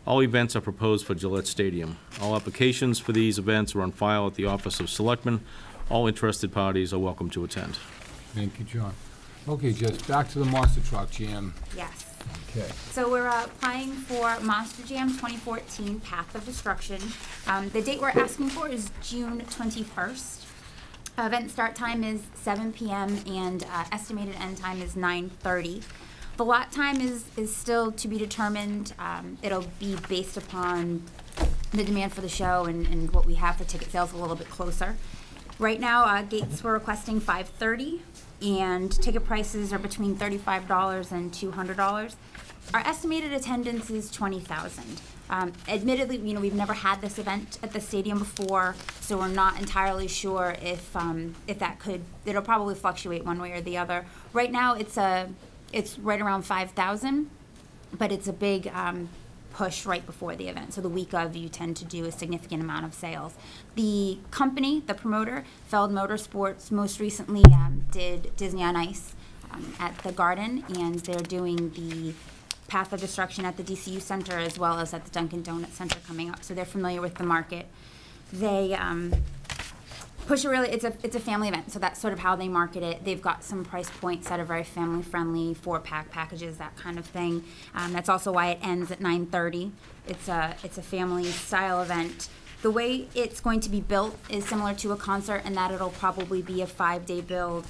Speaker 5: All events are proposed for Gillette Stadium. All applications for these events are on file at the Office of Selectmen. All interested parties are welcome to attend.
Speaker 4: Thank you, John. Okay, Jess, back to the Monster Truck Jam.
Speaker 10: Yes.
Speaker 4: Okay.
Speaker 10: So we're applying for Monster Jam 2014 Path of Destruction. The date we're asking for is June 21st. Event start time is 7 p.m. and estimated end time is 9:30. The lot time is still to be determined. It'll be based upon the demand for the show and what we have for ticket sales a little bit closer. Right now, gates we're requesting 5:30, and ticket prices are between $35 and $200. Our estimated attendance is 20,000. Admittedly, we've never had this event at the stadium before, so we're not entirely sure if that it'll probably fluctuate one way or the other. Right now, it's right around 5,000, but it's a big push right before the event. So the week of, you tend to do a significant amount of sales. The company, the promoter, Feld Motorsports, most recently did Disney on Ice at the Garden, and they're doing the Path of Destruction at the DCU Center as well as at the Dunkin' Donuts Center coming up. So they're familiar with the market. They push it's a family event, so that's sort of how they market it. They've got some price points that are very family friendly, 4-pack packages, that kind of thing. That's also why it ends at 9:30. It's a family style event. The way it's going to be built is similar to a concert in that it'll probably be a 5-day build.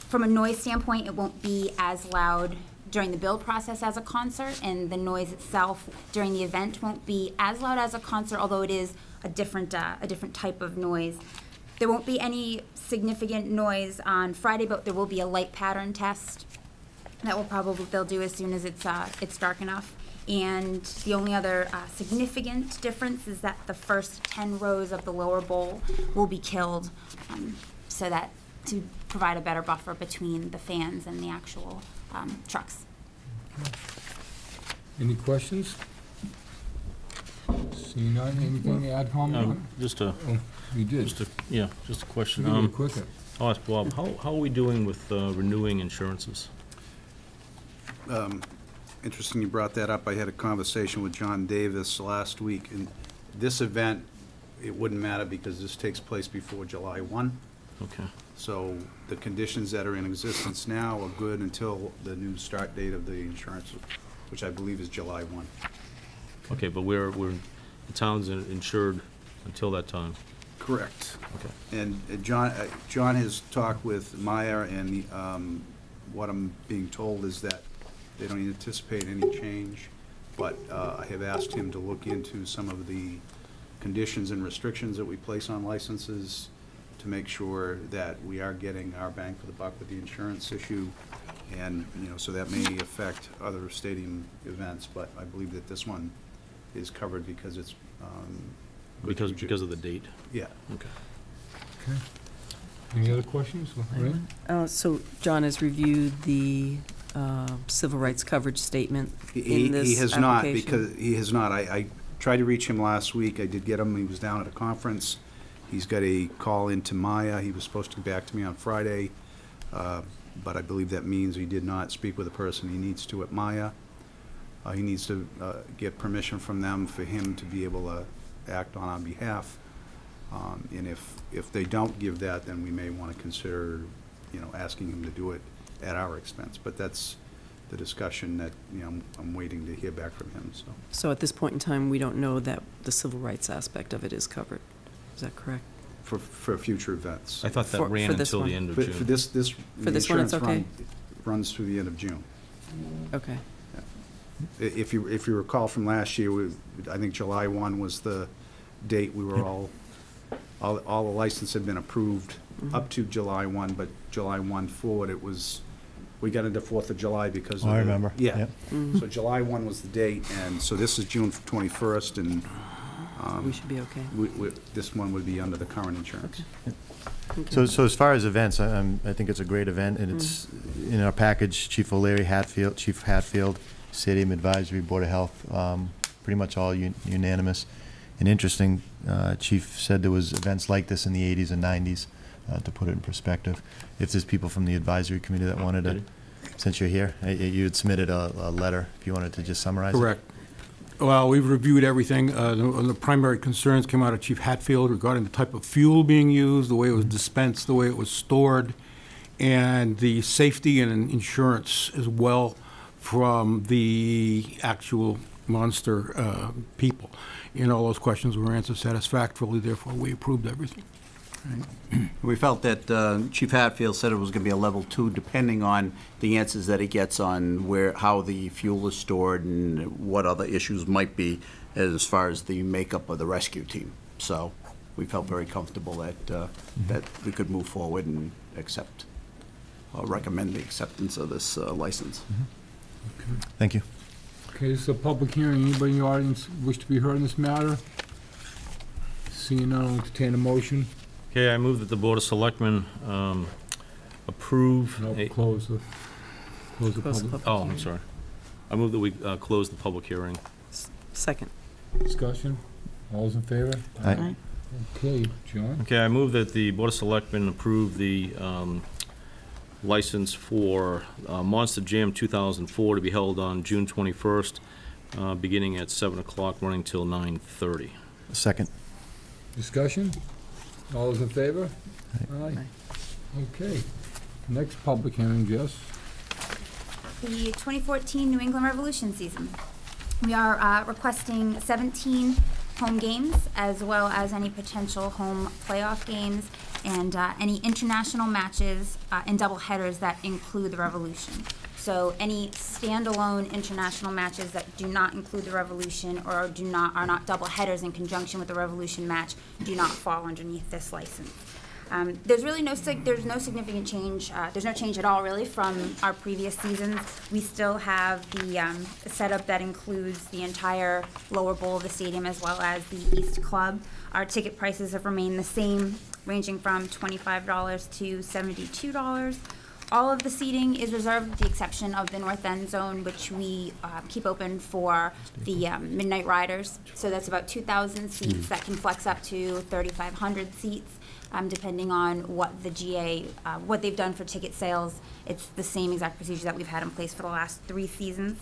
Speaker 10: From a noise standpoint, it won't be as loud during the build process as a concert, and the noise itself during the event won't be as loud as a concert, although it is a different type of noise. There won't be any significant noise on Friday, but there will be a light pattern test that they'll do as soon as it's dark enough. And the only other significant difference is that the first 10 rows of the lower bowl will be killed, so that to provide a better buffer between the fans and the actual trucks.
Speaker 4: Any questions? Seeing none, anything to add, comment?
Speaker 5: Just a,
Speaker 4: Oh, you did.
Speaker 5: just a question.
Speaker 4: You did it quicker.
Speaker 5: I'll ask Bob, how are we doing with renewing insurances?
Speaker 2: Interesting you brought that up. I had a conversation with John Davis last week, and this event, it wouldn't matter because this takes place before July 1.
Speaker 5: Okay.
Speaker 2: So the conditions that are in existence now are good until the new start date of the insurance, which I believe is July 1.
Speaker 5: Okay, but the town's insured until that time.
Speaker 2: Correct.
Speaker 5: Okay.
Speaker 2: And John has talked with Maya, and what I'm being told is that they don't anticipate any change, but I have asked him to look into some of the conditions and restrictions that we place on licenses to make sure that we are getting our bang for the buck with the insurance issue, and so that may affect other stadium events, but I believe that this one is covered because it's
Speaker 5: Because of the date?
Speaker 2: Yeah.
Speaker 5: Okay.
Speaker 4: Okay. Any other questions? Lorraine?
Speaker 6: So John has reviewed the civil rights coverage statement in this
Speaker 2: He has not,
Speaker 6: application?
Speaker 2: because he has not. I tried to reach him last week. I did get him. He was down at a conference. He's got a call into Maya. He was supposed to get back to me on Friday, but I believe that means he did not speak with the person he needs to at Maya. He needs to get permission from them for him to be able to act on our behalf. And if they don't give that, then we may want to consider, asking him to do it at our expense. But that's the discussion that, I'm waiting to hear back from him, so.
Speaker 6: So at this point in time, we don't know that the civil rights aspect of it is covered. Is that correct?
Speaker 2: For future events.
Speaker 5: I thought that
Speaker 6: For
Speaker 5: ran
Speaker 6: this
Speaker 5: until
Speaker 6: one.
Speaker 5: the end of
Speaker 2: For
Speaker 5: June.
Speaker 2: this,
Speaker 6: For this one, it's okay?
Speaker 2: runs through the end of June.
Speaker 6: Okay.
Speaker 2: If you recall from last year, I think July 1 was the date we were all the license had been approved up to July 1, but July 1 forward, we got into 4th of July because of
Speaker 1: I remember.
Speaker 2: Yeah.
Speaker 1: Yep.
Speaker 2: So July 1 was the date, and so this is June 21st, and
Speaker 6: We should be okay.
Speaker 2: this one would be under the current insurance.
Speaker 1: So as far as events, I think it's a great event, and it's in our package, Chief O'Leary, Chief Hatfield, Stadium Advisory, Board of Health, pretty much all unanimous. And interesting, Chief said there was events like this in the 80s and 90s, to put it in perspective. If there's people from the advisory committee that wanted to, since you're here, you had submitted a letter, if you wanted to just summarize it.
Speaker 11: Correct. Well, we've reviewed everything. The primary concerns came out of Chief Hatfield regarding the type of fuel being used, the way it was dispensed, the way it was stored, and the safety and insurance as well from the actual monster people. And all those questions were answered satisfactorily, therefore we approved everything.
Speaker 12: We felt that Chief Hatfield said it was going to be a level 2, depending on the answers that he gets on how the fuel is stored and what other issues might be as far as the makeup of the rescue team. So we felt very comfortable that that we could move forward and recommend the acceptance of this license.
Speaker 1: Okay. Thank you.
Speaker 4: Okay, this is a public hearing. Anybody in the audience wish to be heard in this matter? Seeing none, I'll entertain a motion.
Speaker 5: Okay, I move that the Board of Selectmen approve.
Speaker 4: No, close the public.
Speaker 5: Oh, I'm sorry. I move that we close the public hearing.
Speaker 6: Second.
Speaker 4: Discussion. All those in favor?
Speaker 1: Aye.
Speaker 4: Okay, John.
Speaker 5: Okay, I move that the Board of Selectmen approve the license for Monster Jam 2004 to be held on June 21st, beginning at 7 o'clock, running till 9:30.
Speaker 1: Second.
Speaker 4: Discussion. All those in favor? Aye. Okay. Next public hearing, Jess.
Speaker 10: The 2014 New England Revolution season. We are requesting 17 home games, as well as any potential home playoff games, and any international matches and double headers that include the Revolution. So any standalone international matches that do not include the Revolution or are not double headers in conjunction with the Revolution match do not fall underneath this license. There's really no significant change. There's no change at all, really, from our previous seasons. We still have the setup that includes the entire lower bowl of the stadium as well as the East Club. Our ticket prices have remained the same, ranging from $25 to $72. All of the seating is reserved with the exception of the North End zone, which we keep open for the Midnight Riders. So that's about 2,000 seats that can flex up to 3,500 seats. Depending on what the GA, what they've done for ticket sales. It's the same exact procedure that we've had in place for the last 3 seasons.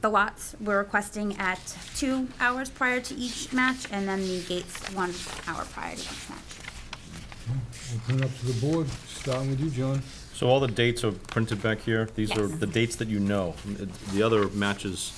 Speaker 10: The lots we're requesting at 2 hours prior to each match, and then the gates 1 hour prior to each match.
Speaker 4: Open it up to the board, starting with you, John.
Speaker 5: So all the dates are printed back here. These are the dates that you know. The other matches,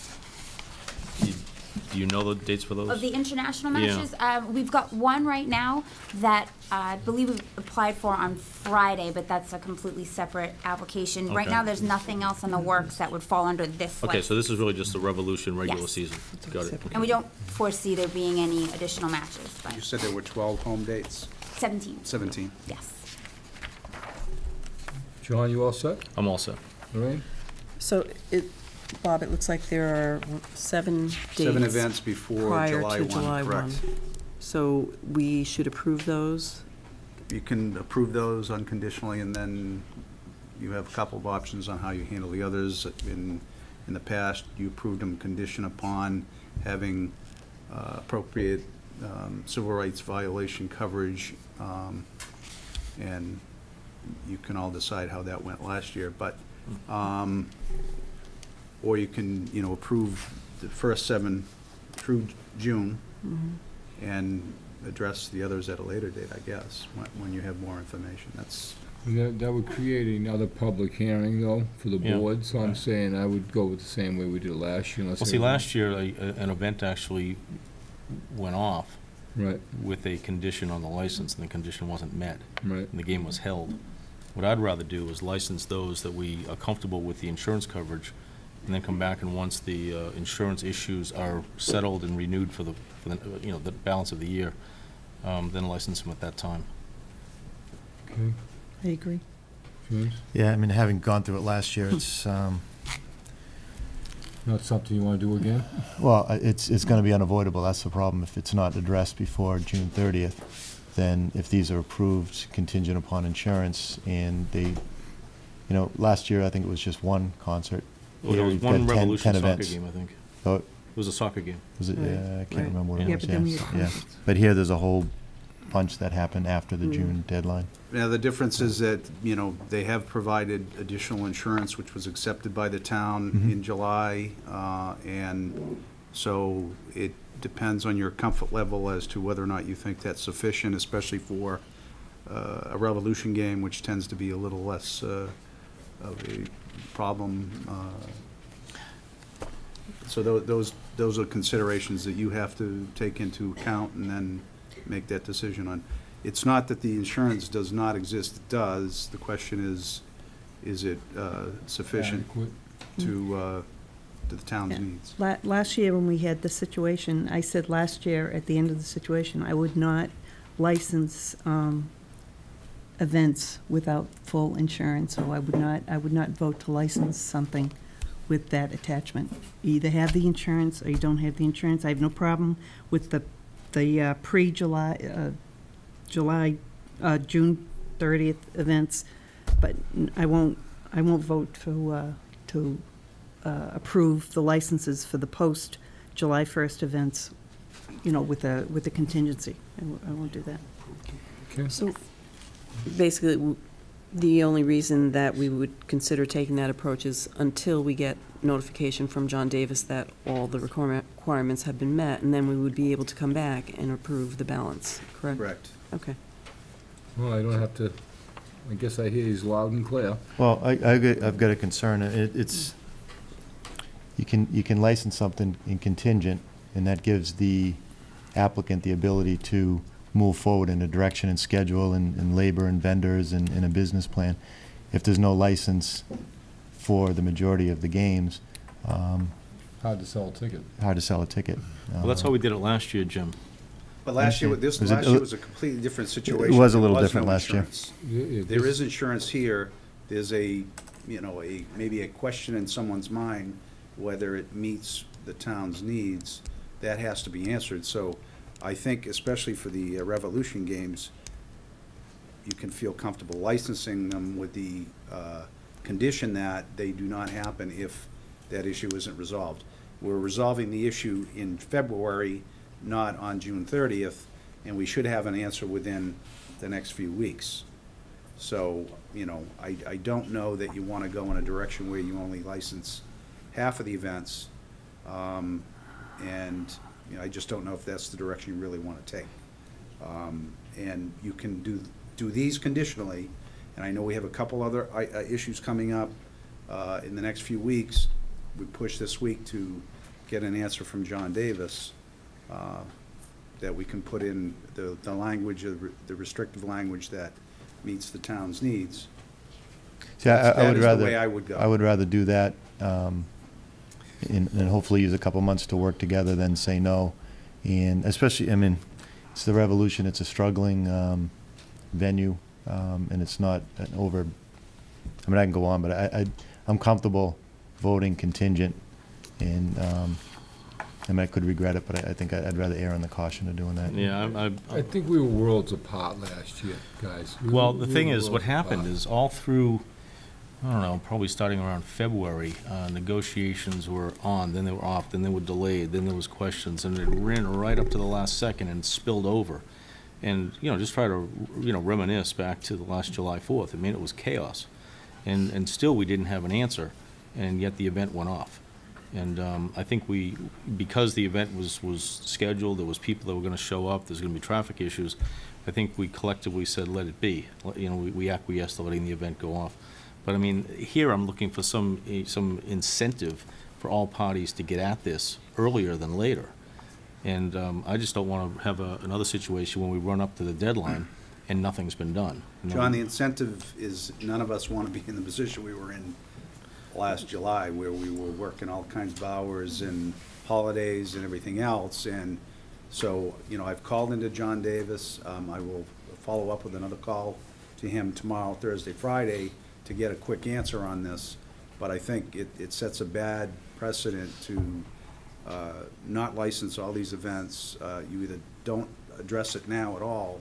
Speaker 5: do you know the dates for those?
Speaker 10: Of the international matches, we've got one right now that I believe we applied for on Friday, but that's a completely separate application.
Speaker 5: Okay.
Speaker 10: Right now, there's nothing else in the works that would fall under this
Speaker 5: Okay,
Speaker 10: list.
Speaker 5: so this is really just the Revolution regular
Speaker 10: Yes.
Speaker 5: season. Got it.
Speaker 10: And we don't foresee there being any additional matches, but
Speaker 2: You said there were 12 home dates?
Speaker 10: 17,
Speaker 2: 17.
Speaker 10: yes.
Speaker 4: John, you all set?
Speaker 5: I'm all set.
Speaker 4: Lorraine?
Speaker 6: So, Bob, it looks like there are 7 dates.
Speaker 2: 7 events before
Speaker 6: prior
Speaker 2: July
Speaker 6: to
Speaker 2: 1,
Speaker 6: July
Speaker 2: correct.
Speaker 6: 1. So we should approve those?
Speaker 2: You can approve those unconditionally, and then you have a couple of options on how you handle the others. In the past, you approved them condition upon having appropriate civil rights violation coverage, and you can all decide how that went last year. But or you can, approve the first 7 through June, and address the others at a later date, I guess, when you have more information. That's
Speaker 4: That would create another public hearing, though, for the
Speaker 5: Yeah.
Speaker 4: board, so I'm saying I would go with the same way we did last year. unless
Speaker 5: Well, see,
Speaker 4: anyone-
Speaker 5: last year, an event actually went off
Speaker 4: Right,
Speaker 5: with a condition on the license, and the condition wasn't met,
Speaker 4: right.
Speaker 5: and the game was held. What I'd rather do is license those that we are comfortable with the insurance coverage, and then come back, and once the insurance issues are settled and renewed for the the balance of the year, then license them at that time.
Speaker 4: Okay,
Speaker 9: I agree.
Speaker 4: James?
Speaker 1: Yeah, I mean, having gone through it last year, it's,
Speaker 4: Not something you want to do again?
Speaker 1: well, it's going to be unavoidable. That's the problem. If it's not addressed before June 30th, then if these are approved contingent upon insurance, and they, last year I think it was just 1 concert.
Speaker 5: Well,
Speaker 1: Here
Speaker 5: there was
Speaker 1: we've
Speaker 5: one
Speaker 1: got 10
Speaker 5: Revolution soccer
Speaker 1: events.
Speaker 5: game, I think.
Speaker 1: Oh,
Speaker 5: It was a soccer game.
Speaker 1: was it?
Speaker 9: Right.
Speaker 1: Yeah, I can't
Speaker 9: Right.
Speaker 1: remember what
Speaker 9: Yeah,
Speaker 1: it was.
Speaker 9: but then we had
Speaker 1: Yeah.
Speaker 9: concerts.
Speaker 1: But here, there's a whole bunch that happened after the June deadline.
Speaker 2: Now, the difference is that, they have provided additional insurance, which was accepted by the town in July, and so it depends on your comfort level as to whether or not you think that's sufficient, especially for a Revolution game, which tends to be a little less of a problem. So those are considerations that you have to take into account and then make that decision on. It's not that the insurance does not exist, it does. The question is it sufficient
Speaker 4: Adequate.
Speaker 2: to the town's
Speaker 9: Yeah.
Speaker 2: needs?
Speaker 9: Last year, when we had the situation, I said last year, at the end of the situation, I would not license events without full insurance, so I would not vote to license something with that attachment. You either have the insurance or you don't have the insurance. I have no problem with the pre-July, June 30th events, but I won't vote to approve the licenses for the post-July 1st events, with a contingency. I won't do that.
Speaker 4: Okay.
Speaker 6: So basically, the only reason that we would consider taking that approach is until we get notification from John Davis that all the requirements have been met, and then we would be able to come back and approve the balance, correct?
Speaker 2: Correct.
Speaker 6: Okay.
Speaker 4: Well, I don't have to, I guess I hear he's loud and clear.
Speaker 1: Well, I've got a concern. It's, you can license something in contingent, and that gives the applicant the ability to move forward in a direction and schedule and labor and vendors and a business plan. If there's no license for the majority of the games,
Speaker 4: Hard to sell a ticket.
Speaker 1: hard to sell a ticket.
Speaker 5: Well, that's how we did it last year, Jim.
Speaker 2: But last year,
Speaker 1: Was it-
Speaker 2: last year was a completely different situation.
Speaker 1: was a
Speaker 2: There
Speaker 1: little
Speaker 2: was
Speaker 1: different
Speaker 2: no
Speaker 1: last year.
Speaker 2: insurance. There is insurance here. There's maybe a question in someone's mind whether it meets the town's needs. That has to be answered. So I think especially for the Revolution games, you can feel comfortable licensing them with the condition that they do not happen if that issue isn't resolved. We're resolving the issue in February, not on June 30th, and we should have an answer within the next few weeks. So, I don't know that you want to go in a direction where you only license half of the events. And I just don't know if that's the direction you really want to take. And you can do these conditionally, and I know we have a couple other issues coming up in the next few weeks. We pushed this week to get an answer from John Davis that we can put in the language, the restrictive language that meets the town's needs.
Speaker 1: See, I would
Speaker 2: That is
Speaker 1: rather,
Speaker 2: the way I would go.
Speaker 1: I would rather do that, and hopefully use a couple months to work together than say no. And especially, I mean, it's the Revolution, it's a struggling venue, and it's not an over, I mean, I can go on, but I'm comfortable voting contingent, and I mean, I could regret it, but I think I'd rather err on the caution of doing that.
Speaker 5: Yeah,
Speaker 4: I think we were worlds apart last year, guys.
Speaker 5: Well, the thing
Speaker 4: were
Speaker 5: is, what
Speaker 4: worlds
Speaker 5: happened
Speaker 4: apart.
Speaker 5: is all through, I don't know, probably starting around February, negotiations were on, then they were off, then they were delayed, then there was questions, and it ran right up to the last second and spilled over. And, just try to, reminisce back to the last July 4th. I mean, it was chaos. And still we didn't have an answer, and yet the event went off. And I think because the event was scheduled, there was people that were going to show up, there's going to be traffic issues, I think we collectively said, let it be. We acquiesced to letting the event go off. But I mean, here I'm looking for some incentive for all parties to get at this earlier than later. And I just don't want to have another situation when we run up to the deadline and nothing's been done.
Speaker 2: John, the incentive is none of us want to be in the position we were in last July, where we were working all kinds of hours and holidays and everything else. And so, I've called into John Davis. I will follow up with another call to him tomorrow, Thursday, Friday, to get a quick answer on this. But I think it sets a bad precedent to not license all these events. You either don't address it now at all,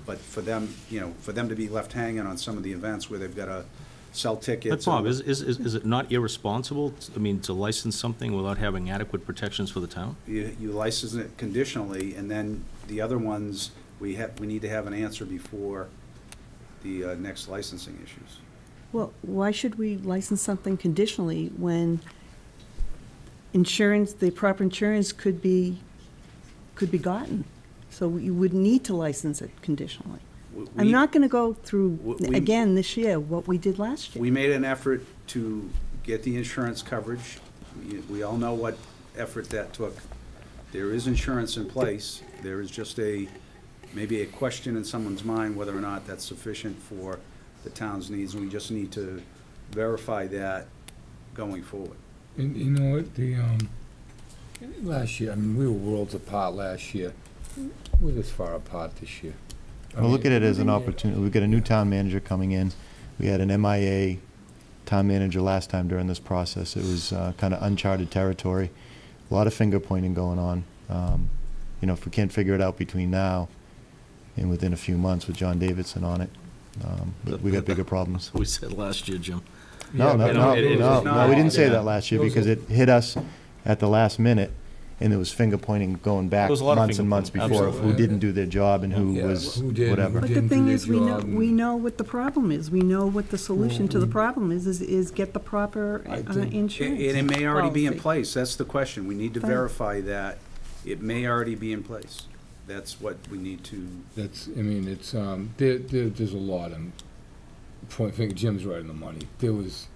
Speaker 2: but for them to be left hanging on some of the events where they've got to sell tickets.
Speaker 5: But Bob, is it not irresponsible, to license something without having adequate protections for the town?
Speaker 2: You license it conditionally, and then the other ones, we need to have an answer before the next licensing issues.
Speaker 9: Well, why should we license something conditionally when insurance, the proper insurance could be gotten? So you would need to license it conditionally. I'm not going to go through again this year what we did last year.
Speaker 2: We made an effort to get the insurance coverage. We all know what effort that took. There is insurance in place. There is just maybe a question in someone's mind whether or not that's sufficient for the town's needs, and we just need to verify that going forward.
Speaker 4: And you know what, last year, I mean, we were worlds apart last year. We're this far apart this year.
Speaker 1: Well, look at it as an opportunity. We've got a new town manager coming in. We had an MIA town manager last time during this process. It was kind of uncharted territory. A lot of finger pointing going on. If we can't figure it out between now and within a few months with John Davidson on it, we got bigger problems.
Speaker 5: We said last year, Jim.
Speaker 1: No, we didn't say that last year because it hit us at the last minute. And there was finger pointing going back months and months before of who didn't do their job and who was whatever.
Speaker 9: But the thing is, we know what the problem is. We know what the solution to the problem is get the proper insurance.
Speaker 2: And it may already be in
Speaker 9: policy.
Speaker 2: place. That's the question. We need to
Speaker 9: Fine.
Speaker 2: verify that it may already be in place. That's what we need to.
Speaker 4: It's, there's a lot, and point finger, Jim's right on the money. There was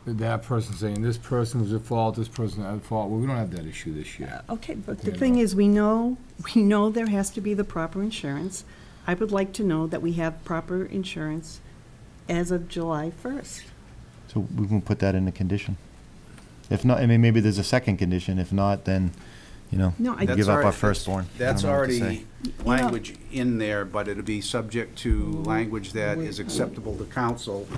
Speaker 4: that person saying, this person was at fault, this person at fault. Well, we don't have that issue this year.
Speaker 9: Okay, but the
Speaker 4: You
Speaker 9: thing
Speaker 4: know.
Speaker 9: is, we know there has to be the proper insurance. I would like to know that we have proper insurance as of July 1st.
Speaker 1: So we can put that in the condition. If not, I mean, maybe there's a second condition. If not, then, you know,
Speaker 9: No, I-
Speaker 1: we
Speaker 2: That's
Speaker 1: give up our
Speaker 2: already-
Speaker 1: firstborn. I
Speaker 2: That's
Speaker 1: don't know what to say.
Speaker 2: already language in there, but it'll be subject to language that is acceptable to council,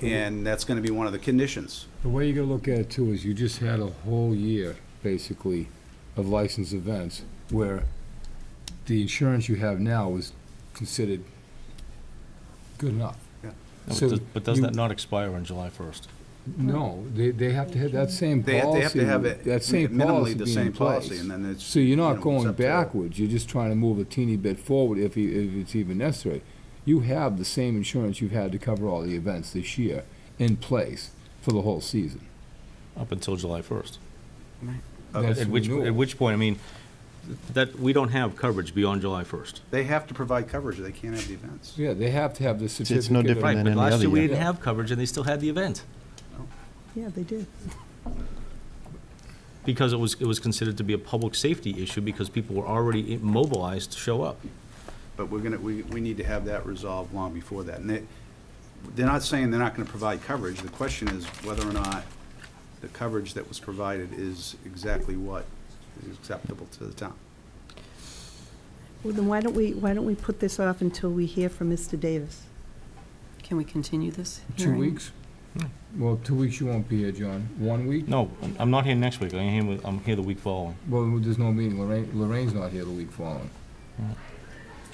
Speaker 2: and that's gonna be one of the conditions.
Speaker 4: The way you gotta look at it too is you just had a whole year, basically, of licensed events where the insurance you have now is considered good enough.
Speaker 5: No,
Speaker 4: So
Speaker 5: but does
Speaker 4: you-
Speaker 5: that not expire on July 1st?
Speaker 4: No, they have to have that same
Speaker 2: They
Speaker 4: policy.
Speaker 2: have to have it,
Speaker 4: That same policy
Speaker 2: minimally the
Speaker 4: being in
Speaker 2: same policy,
Speaker 4: place.
Speaker 2: and then it's.
Speaker 4: So you're not
Speaker 2: you know, it's
Speaker 4: going
Speaker 2: up to-
Speaker 4: backwards, you're just trying to move a teeny bit forward if it's even necessary. You have the same insurance you've had to cover all the events this year in place for the whole season.
Speaker 5: Up until July 1st.
Speaker 4: That's
Speaker 5: At
Speaker 4: renewal.
Speaker 5: which point, I mean, that, we don't have coverage beyond July 1st.
Speaker 2: They have to provide coverage, or they can't have the events.
Speaker 4: Yeah, they have to have the certificate.
Speaker 1: no
Speaker 4: of-
Speaker 1: different
Speaker 5: Right,
Speaker 1: than
Speaker 5: but
Speaker 1: any
Speaker 5: last
Speaker 1: other
Speaker 5: year we
Speaker 1: year.
Speaker 5: didn't have coverage and they still had the event.
Speaker 9: Yeah, they did.
Speaker 5: Because it was considered to be a public safety issue because people were already mobilized to show up.
Speaker 2: But we need to have that resolved long before that. And they're not saying they're not gonna provide coverage. The question is whether or not the coverage that was provided is exactly what is acceptable to the town.
Speaker 9: Well, then why don't we put this off until we hear from Mr. Davis?
Speaker 6: Can we continue this
Speaker 4: 2
Speaker 6: hearing?
Speaker 4: weeks? Well, 2 weeks you won't be here, John. 1 week?
Speaker 5: No, I'm not here next week. I'm here the week following.
Speaker 4: Well, there's no meeting. Lorraine's not here the week following.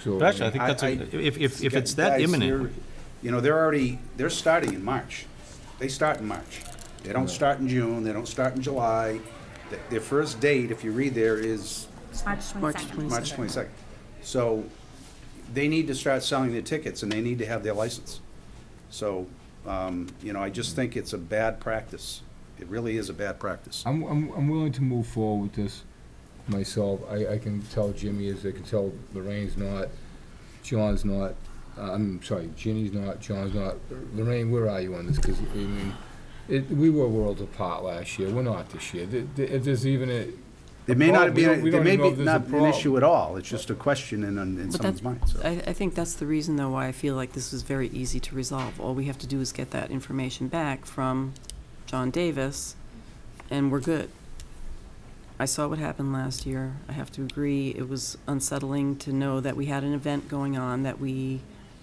Speaker 4: So.
Speaker 5: But actually, I think that's, if it's that
Speaker 2: Guys,
Speaker 5: imminent,
Speaker 2: you know, they're starting in March. They start in March. They don't start in June, they don't start in July. Their first date, if you read there, is
Speaker 10: March
Speaker 6: March
Speaker 10: 22nd.
Speaker 2: March 22nd. So they need to start selling their tickets, and they need to have their license. So, you know, I just think it's a bad practice. It really is a bad practice.
Speaker 4: I'm willing to move forward with this myself. I can tell Jimmy is, I can tell Lorraine's not, John's not, I'm sorry, Ginny's not, John's not. Lorraine, where are you on this? Because, I mean, we were worlds apart last year. We're not this year. If there's even a.
Speaker 2: There may not be,
Speaker 4: We
Speaker 2: there
Speaker 4: don't
Speaker 2: may
Speaker 4: even know
Speaker 2: be
Speaker 4: if there's a
Speaker 2: not an
Speaker 4: problem.
Speaker 2: issue at all. It's just a question in
Speaker 6: But
Speaker 2: someone's mind, so.
Speaker 6: I think that's the reason, though, why I feel like this was very easy to resolve. All we have to do is get that information back from John Davis, and we're good. I saw what happened last year. I have to agree, it was unsettling to know that we had an event going on that we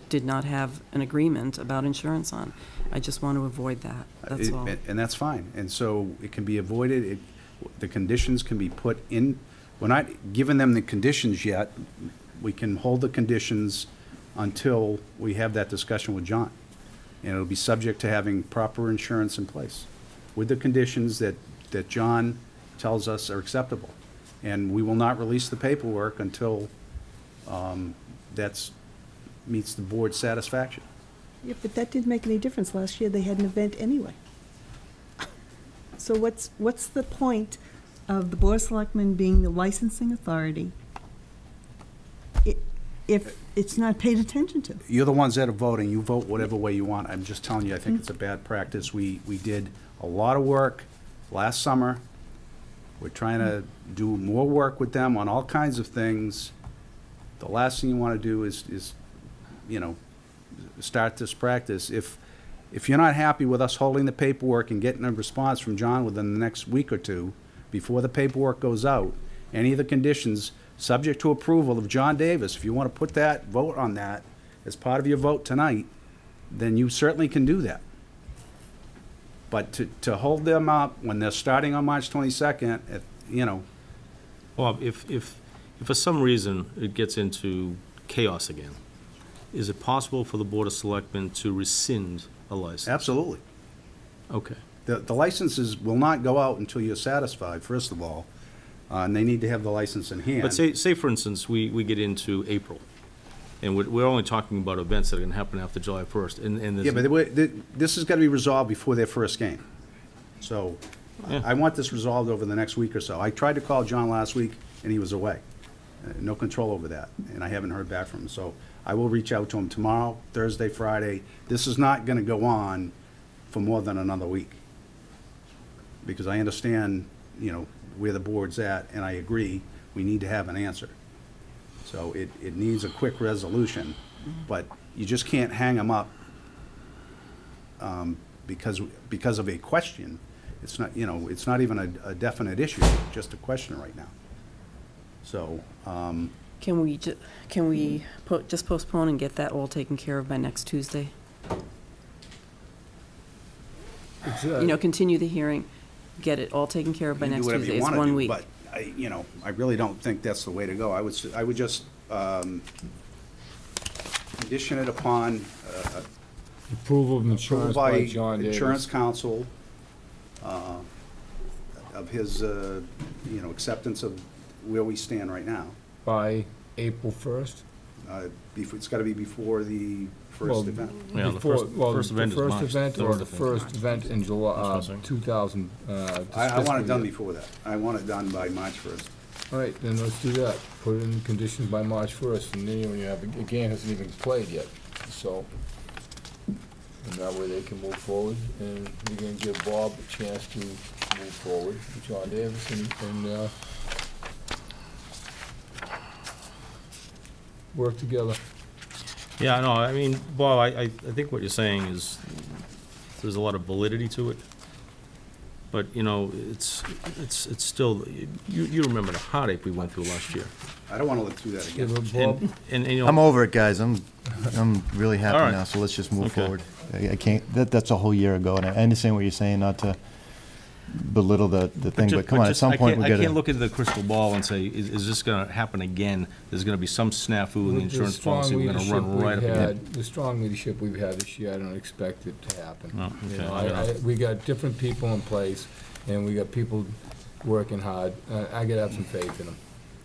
Speaker 6: did not have an agreement about insurance on. I just want to avoid that, that's all.
Speaker 2: And that's fine. And so it can be avoided. The conditions can be put in. We're not giving them the conditions yet. We can hold the conditions until we have that discussion with John. And it'll be subject to having proper insurance in place with the conditions that John tells us are acceptable. And we will not release the paperwork until that's meets the board's satisfaction.
Speaker 9: Yeah, but that didn't make any difference. Last year, they had an event anyway. So what's the point of the Board of Selectmen being the licensing authority if it's not paid attention to?
Speaker 2: You're the ones that are voting. You vote whatever way you want. I'm just telling you, I think it's a bad practice. We did a lot of work last summer. We're trying to do more work with them on all kinds of things. The last thing you want to do is, you know, start this practice. If you're not happy with us holding the paperwork and getting a response from John within the next week or two, before the paperwork goes out, any of the conditions, subject to approval of John Davis, if you want to put that, vote on that as part of your vote tonight, then you certainly can do that. But to hold them up when they're starting on March 22nd, you know.
Speaker 5: Bob, if for some reason it gets into chaos again, is it possible for the Board of Selectmen to rescind a license?
Speaker 2: Absolutely.
Speaker 5: Okay.
Speaker 2: The licenses will not go out until you're satisfied, first of all, and they need to have the license in hand.
Speaker 5: But say for instance, we get into April, and we're only talking about events that are going to happen after July 1st, and
Speaker 2: Yeah,
Speaker 5: there's,
Speaker 2: but this has got to be resolved before their first game. So
Speaker 5: Yeah.
Speaker 2: I want this resolved over the next week or so. I tried to call John last week, and he was away. No control over that, and I haven't heard back from him. So I will reach out to him tomorrow, Thursday, Friday. This is not going to go on for more than another week. Because I understand, you know, where the board's at, and I agree, we need to have an answer. So it needs a quick resolution, but you just can't hang them up because of a question. It's not, you know, it's not even a definite issue, just a question right now. So,
Speaker 6: Can we just postpone and get that all taken care of by next Tuesday? You know, continue the hearing, get it all taken care of by
Speaker 2: you can
Speaker 6: next
Speaker 2: do whatever
Speaker 6: Tuesday.
Speaker 2: you
Speaker 6: It's
Speaker 2: wanna
Speaker 6: 1
Speaker 2: do,
Speaker 6: week.
Speaker 2: but I really don't think that's the way to go. I would just condition it upon
Speaker 4: Approval of
Speaker 2: approval
Speaker 4: insurance
Speaker 2: by
Speaker 4: by John Davis.
Speaker 2: insurance counsel of his, acceptance of where we stand right now.
Speaker 4: By April 1st?
Speaker 2: It's got to be before the
Speaker 4: Well,
Speaker 2: first event.
Speaker 5: Yeah, the
Speaker 4: Before-
Speaker 5: first-
Speaker 4: well,
Speaker 5: first event is March,
Speaker 4: The first event or
Speaker 5: third
Speaker 4: the
Speaker 5: event.
Speaker 4: first event in July,
Speaker 5: That's what I'm saying.
Speaker 4: 2000.
Speaker 2: I want it done before that. I want it done by March 1st.
Speaker 4: All right, then let's do that. Put it in conditions by March 1st, and then when you have, the game hasn't even played yet, so. And that way they can move forward, and we're gonna give Bob a chance to move forward with John Davis and work together.
Speaker 5: Yeah, no, I mean, Bob, I think what you're saying is, there's a lot of validity to it. But, you know, it's still, you remember the heartache we went through last year.
Speaker 2: I don't want to live through that again.
Speaker 4: Bob,
Speaker 5: And, you know.
Speaker 1: I'm over it, guys. I'm really
Speaker 5: All
Speaker 1: happy
Speaker 5: right.
Speaker 1: now, so let's just move
Speaker 5: Okay.
Speaker 1: forward. I can't, that's a whole year ago, and I understand what you're saying, not to belittle the thing, but come on, at some point, we
Speaker 5: I can't
Speaker 1: gotta,
Speaker 5: look into the crystal ball and say, is this gonna happen again? There's gonna be some snafu in the insurance policy, we're gonna run right up against.
Speaker 4: The strong leadership we've had this year, I don't expect it to happen.
Speaker 5: Oh,
Speaker 4: You
Speaker 5: okay.
Speaker 4: know, we got different people in place, and we got people working hard. I gotta have some faith in them,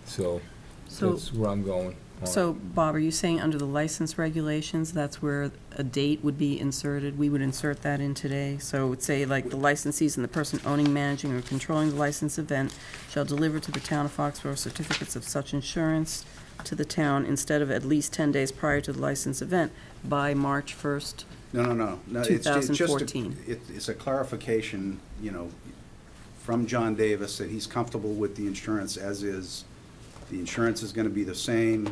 Speaker 4: so
Speaker 6: So-
Speaker 4: that's where I'm going. on it.
Speaker 6: So, Bob, are you saying under the license regulations, that's where a date would be inserted? We would insert that in today? So it would say, like, the licensees and the person owning, managing, or controlling the licensed event shall deliver to the town of Foxborough certificates of such insurance to the town instead of at least 10 days prior to the licensed event by March 1st.
Speaker 2: No. It's just
Speaker 6: 2014.
Speaker 2: it's a clarification, from John Davis that he's comfortable with the insurance as is. The insurance is going to be the same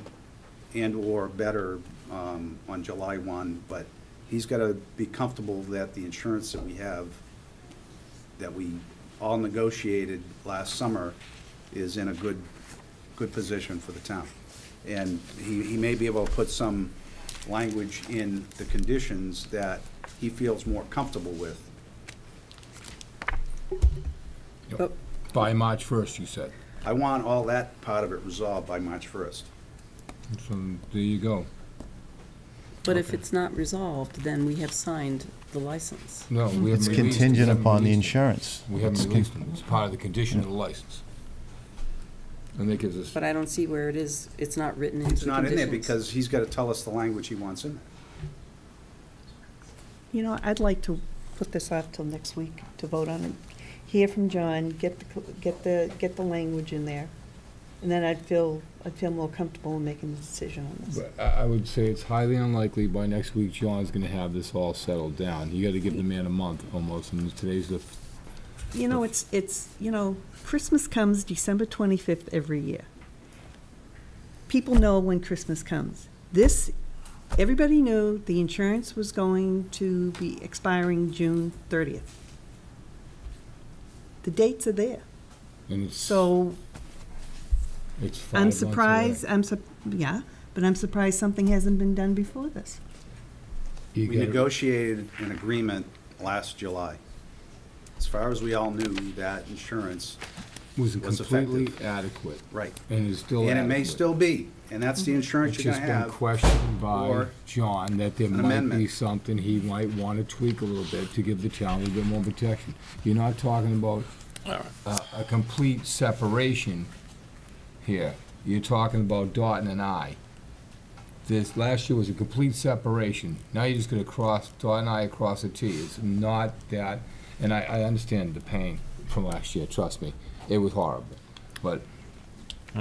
Speaker 2: and/or better on July 1, but he's got to be comfortable that the insurance that we have, that we all negotiated last summer, is in a good position for the town. And he may be able to put some language in the conditions that he feels more comfortable with.
Speaker 6: But
Speaker 4: By March 1st, you said.
Speaker 2: I want all that part of it resolved by March 1st.
Speaker 4: So there you go.
Speaker 6: But if it's not resolved, then we have signed the license.
Speaker 4: No, we haven't
Speaker 1: it's
Speaker 4: released it. We
Speaker 1: contingent
Speaker 4: haven't
Speaker 1: upon the
Speaker 4: released it.
Speaker 1: insurance.
Speaker 4: We haven't
Speaker 1: It's con-
Speaker 4: released them. It's part of the condition of the license. And that gives us,
Speaker 6: But I don't see where it is, it's not written into
Speaker 2: It's
Speaker 6: the
Speaker 2: not in there
Speaker 6: conditions.
Speaker 2: because he's got to tell us the language he wants in there.
Speaker 9: You know, I'd like to put this off till next week to vote on it. Hear from John, get the language in there, and then I'd feel more comfortable in making the decision on this.
Speaker 4: but I would say it's highly unlikely by next week John's gonna have this all settled down. You gotta give the man a month almost, and today's the,
Speaker 9: You know, Christmas comes December 25th every year. People know when Christmas comes. Everybody knew the insurance was going to be expiring June 30th. The dates are there.
Speaker 4: and it's,
Speaker 9: So
Speaker 4: it's 5
Speaker 9: I'm
Speaker 4: months away.
Speaker 9: surprised, but I'm surprised something hasn't been done before this.
Speaker 4: You
Speaker 2: We
Speaker 4: gotta-
Speaker 2: negotiated an agreement last July. As far as we all knew, that insurance,
Speaker 4: Was
Speaker 2: was
Speaker 4: completely
Speaker 2: effective.
Speaker 4: adequate,
Speaker 2: right.
Speaker 4: and is still adequate.
Speaker 2: And it may still be, and that's the insurance
Speaker 4: It's
Speaker 2: you're
Speaker 4: just
Speaker 2: going to
Speaker 4: been
Speaker 2: have.
Speaker 4: questioned by
Speaker 2: or
Speaker 4: John that there
Speaker 2: an
Speaker 4: might be
Speaker 2: amendment.
Speaker 4: something he might want to tweak a little bit to give the town a little bit more protection. You're not talking about a complete separation here. You're talking about dotting an I. This last year was a complete separation. Now you're just gonna dot an I across a T. It's not that, and I understand the pain from last year, trust me. It was horrible. But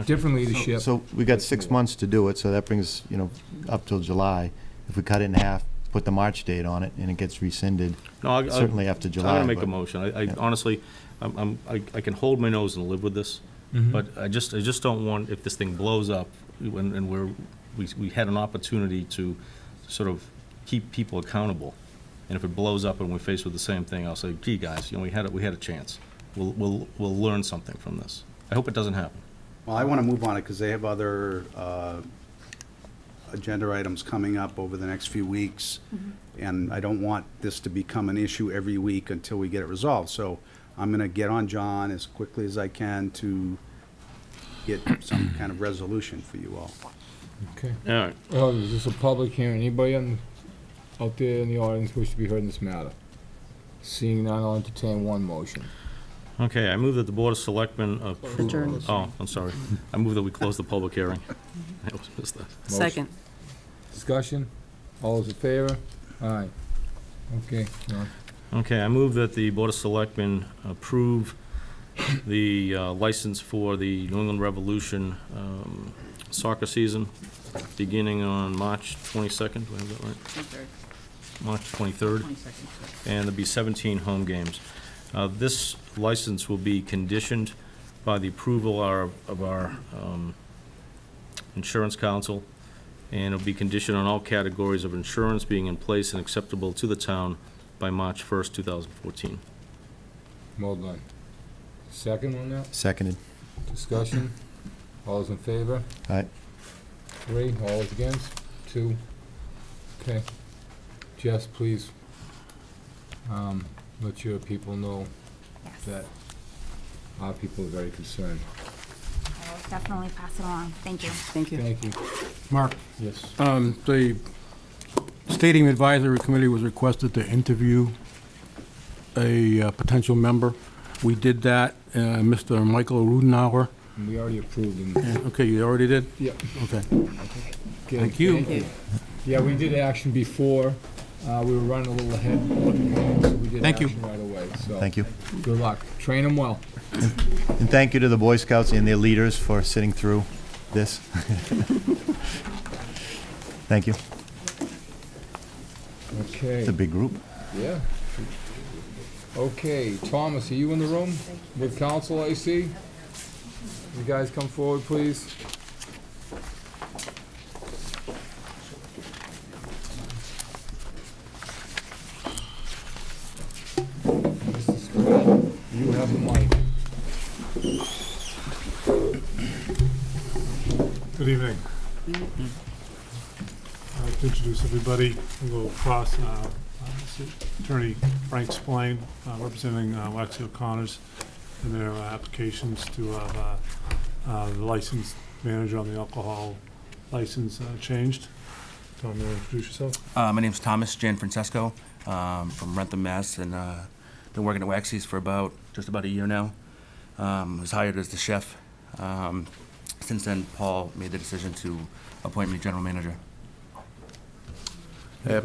Speaker 4: different leadership.
Speaker 1: So we got 6 months to do it, so that brings, up till July. If we cut it in half, put the March date on it and it gets rescinded,
Speaker 5: No,
Speaker 1: certainly after July.
Speaker 5: I'm gonna make a
Speaker 1: but-
Speaker 5: motion. I
Speaker 1: Yeah.
Speaker 5: honestly, I can hold my nose and live with this, but I just don't want, if this thing blows up, and we had an opportunity to sort of keep people accountable, and if it blows up and we're faced with the same thing, I'll say, gee, guys, we had a chance. We'll learn something from this. I hope it doesn't happen.
Speaker 2: Well, I want to move on it because they have other agenda items coming up over the next few weeks, and I don't want this to become an issue every week until we get it resolved. So I'm going to get on John as quickly as I can to get some kind of resolution for you all.
Speaker 4: Okay.
Speaker 5: All right.
Speaker 4: Oh, is this a public hearing? Anybody out there in the audience wish to be heard in this matter? Seeing none, I'll entertain one motion.
Speaker 5: Okay, I move that the Board of Selectmen approve.
Speaker 6: Adjourn.
Speaker 5: Oh, I'm sorry. I move that we close the public hearing. I always miss that.
Speaker 6: Second.
Speaker 4: Discussion? All those in favor? Aye. Okay, John.
Speaker 5: Okay, I move that the Board of Selectmen approve the license for the New England Revolution soccer season, beginning on March 22nd, do I have that right? March 23rd. And there'll be 17 home games. This license will be conditioned by the approval of our insurance council, and it'll be conditioned on all categories of insurance being in place and acceptable to the town by March 1st, 2014.
Speaker 4: Well done. Second on that?
Speaker 1: Seconded.
Speaker 4: Discussion? All those in favor?
Speaker 1: Aye.
Speaker 4: 3, all those against? 2. Okay. Jess, please, let your people know
Speaker 10: Yes.
Speaker 4: that our people are very concerned.
Speaker 10: I will definitely pass it along. Thank you.
Speaker 6: Thank you.
Speaker 4: Thank you.
Speaker 11: Mark,
Speaker 4: Yes.
Speaker 11: the Stadium Advisory Committee was requested to interview a potential member. We did that, Mr. Michael Rudenauer.
Speaker 4: We already approved him.
Speaker 11: Okay, you already did?
Speaker 4: Yep.
Speaker 11: Okay.
Speaker 4: Good.
Speaker 11: Thank you.
Speaker 6: Thank you.
Speaker 4: Yeah, we did action before. We were running a little ahead, so we did
Speaker 11: Thank you.
Speaker 4: action right away. So
Speaker 1: Thank you.
Speaker 4: good luck. Train them well.
Speaker 1: And thank you to the Boy Scouts and their leaders for sitting through this. Thank you.
Speaker 4: Okay.
Speaker 1: It's a big group.
Speaker 4: Yeah. Okay, Thomas, are you in the room with council, I see? You guys come forward, please. Mr. Scott, you have the mic.
Speaker 13: Good evening. I'd like to introduce everybody. We'll go across. Attorney Frank Spillane, representing Waxy O'Connor's in their applications to have the licensed manager on the alcohol license changed. Tom, you want to introduce yourself?
Speaker 14: My name's Thomas Gianfrancesco, from Rentham, Mass, and been working at Waxy's for just about a year now. Was hired as the chef. Since then, Paul made the decision to appoint me general manager.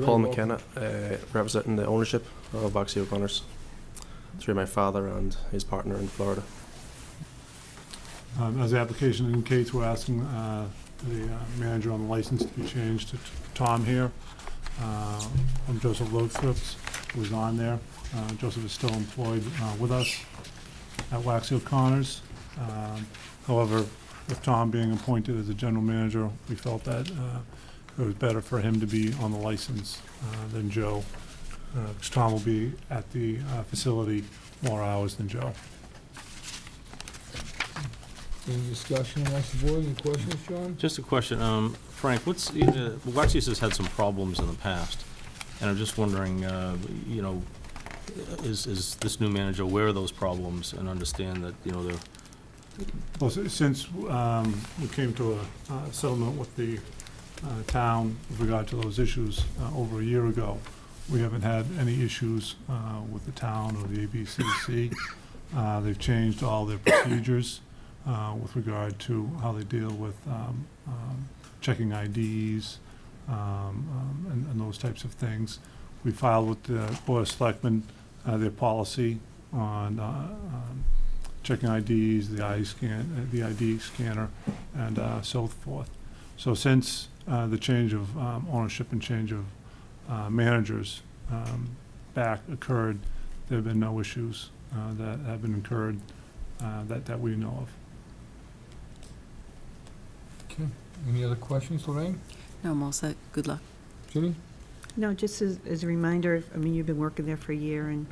Speaker 15: Paul McKenna, representing the ownership of Waxy O'Connor's through my father and his partner in Florida.
Speaker 13: As the application indicates, we're asking the manager on the license to be changed to Tom here. I'm Joseph Lothrips, who's on there. Joseph is still employed with us at Waxy O'Connor's. However, with Tom being appointed as the general manager, we felt that it was better for him to be on the license than Joe, because Tom will be at the facility more hours than Joe.
Speaker 4: Any discussion amongst the board? Any questions, John?
Speaker 5: Just a question, Frank, Waxy's has had some problems in the past, and I'm just wondering, is this new manager aware of those problems and understand that, they're...
Speaker 13: Well, since we came to a settlement with the town with regard to those issues over a year ago, we haven't had any issues with the town or the ABCC. They've changed all their procedures with regard to how they deal with checking IDs and those types of things. We filed with the Board of Selectmen their policy on checking IDs, the ID scanner, and so forth. So since the change of ownership and change of managers back occurred, there have been no issues that have been incurred that we know of.
Speaker 4: Okay. Any other questions, Lorraine?
Speaker 6: No, I'm all set. Good luck.
Speaker 4: Ginny?
Speaker 9: No, just as a reminder, I mean, you've been working there for a year, and,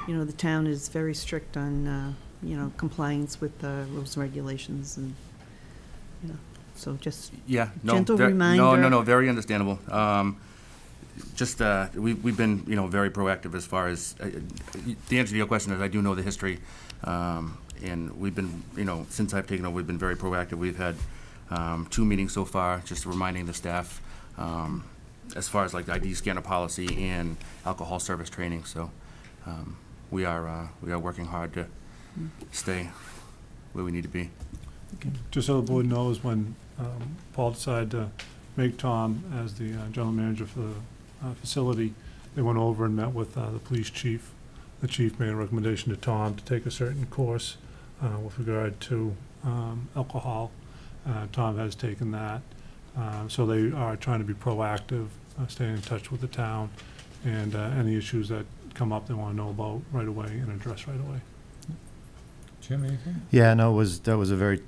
Speaker 9: you know, the town is very strict on, you know, compliance with the rules and regulations, and, you know, so just
Speaker 14: Yeah, no,
Speaker 9: gentle reminder.
Speaker 14: No, very understandable. We've been, you know, very proactive as far as, the answer to your question is I do know the history, and we've been, you know, since I've taken over, we've been very proactive. We've had 2 meetings so far, just reminding the staff, as far as like the ID scanner policy and alcohol service training. So we are working hard to stay where we need to be.
Speaker 13: Just so the board knows, when Paul decided to make Tom as the general manager for the facility, they went over and met with the police chief. The chief made a recommendation to Tom to take a certain course with regard to alcohol. Tom has taken that. So they are trying to be proactive, staying in touch with the town, and any issues that come up they want to know about right away and address right away.
Speaker 4: Jim, anything?
Speaker 1: Yeah, no, that was a very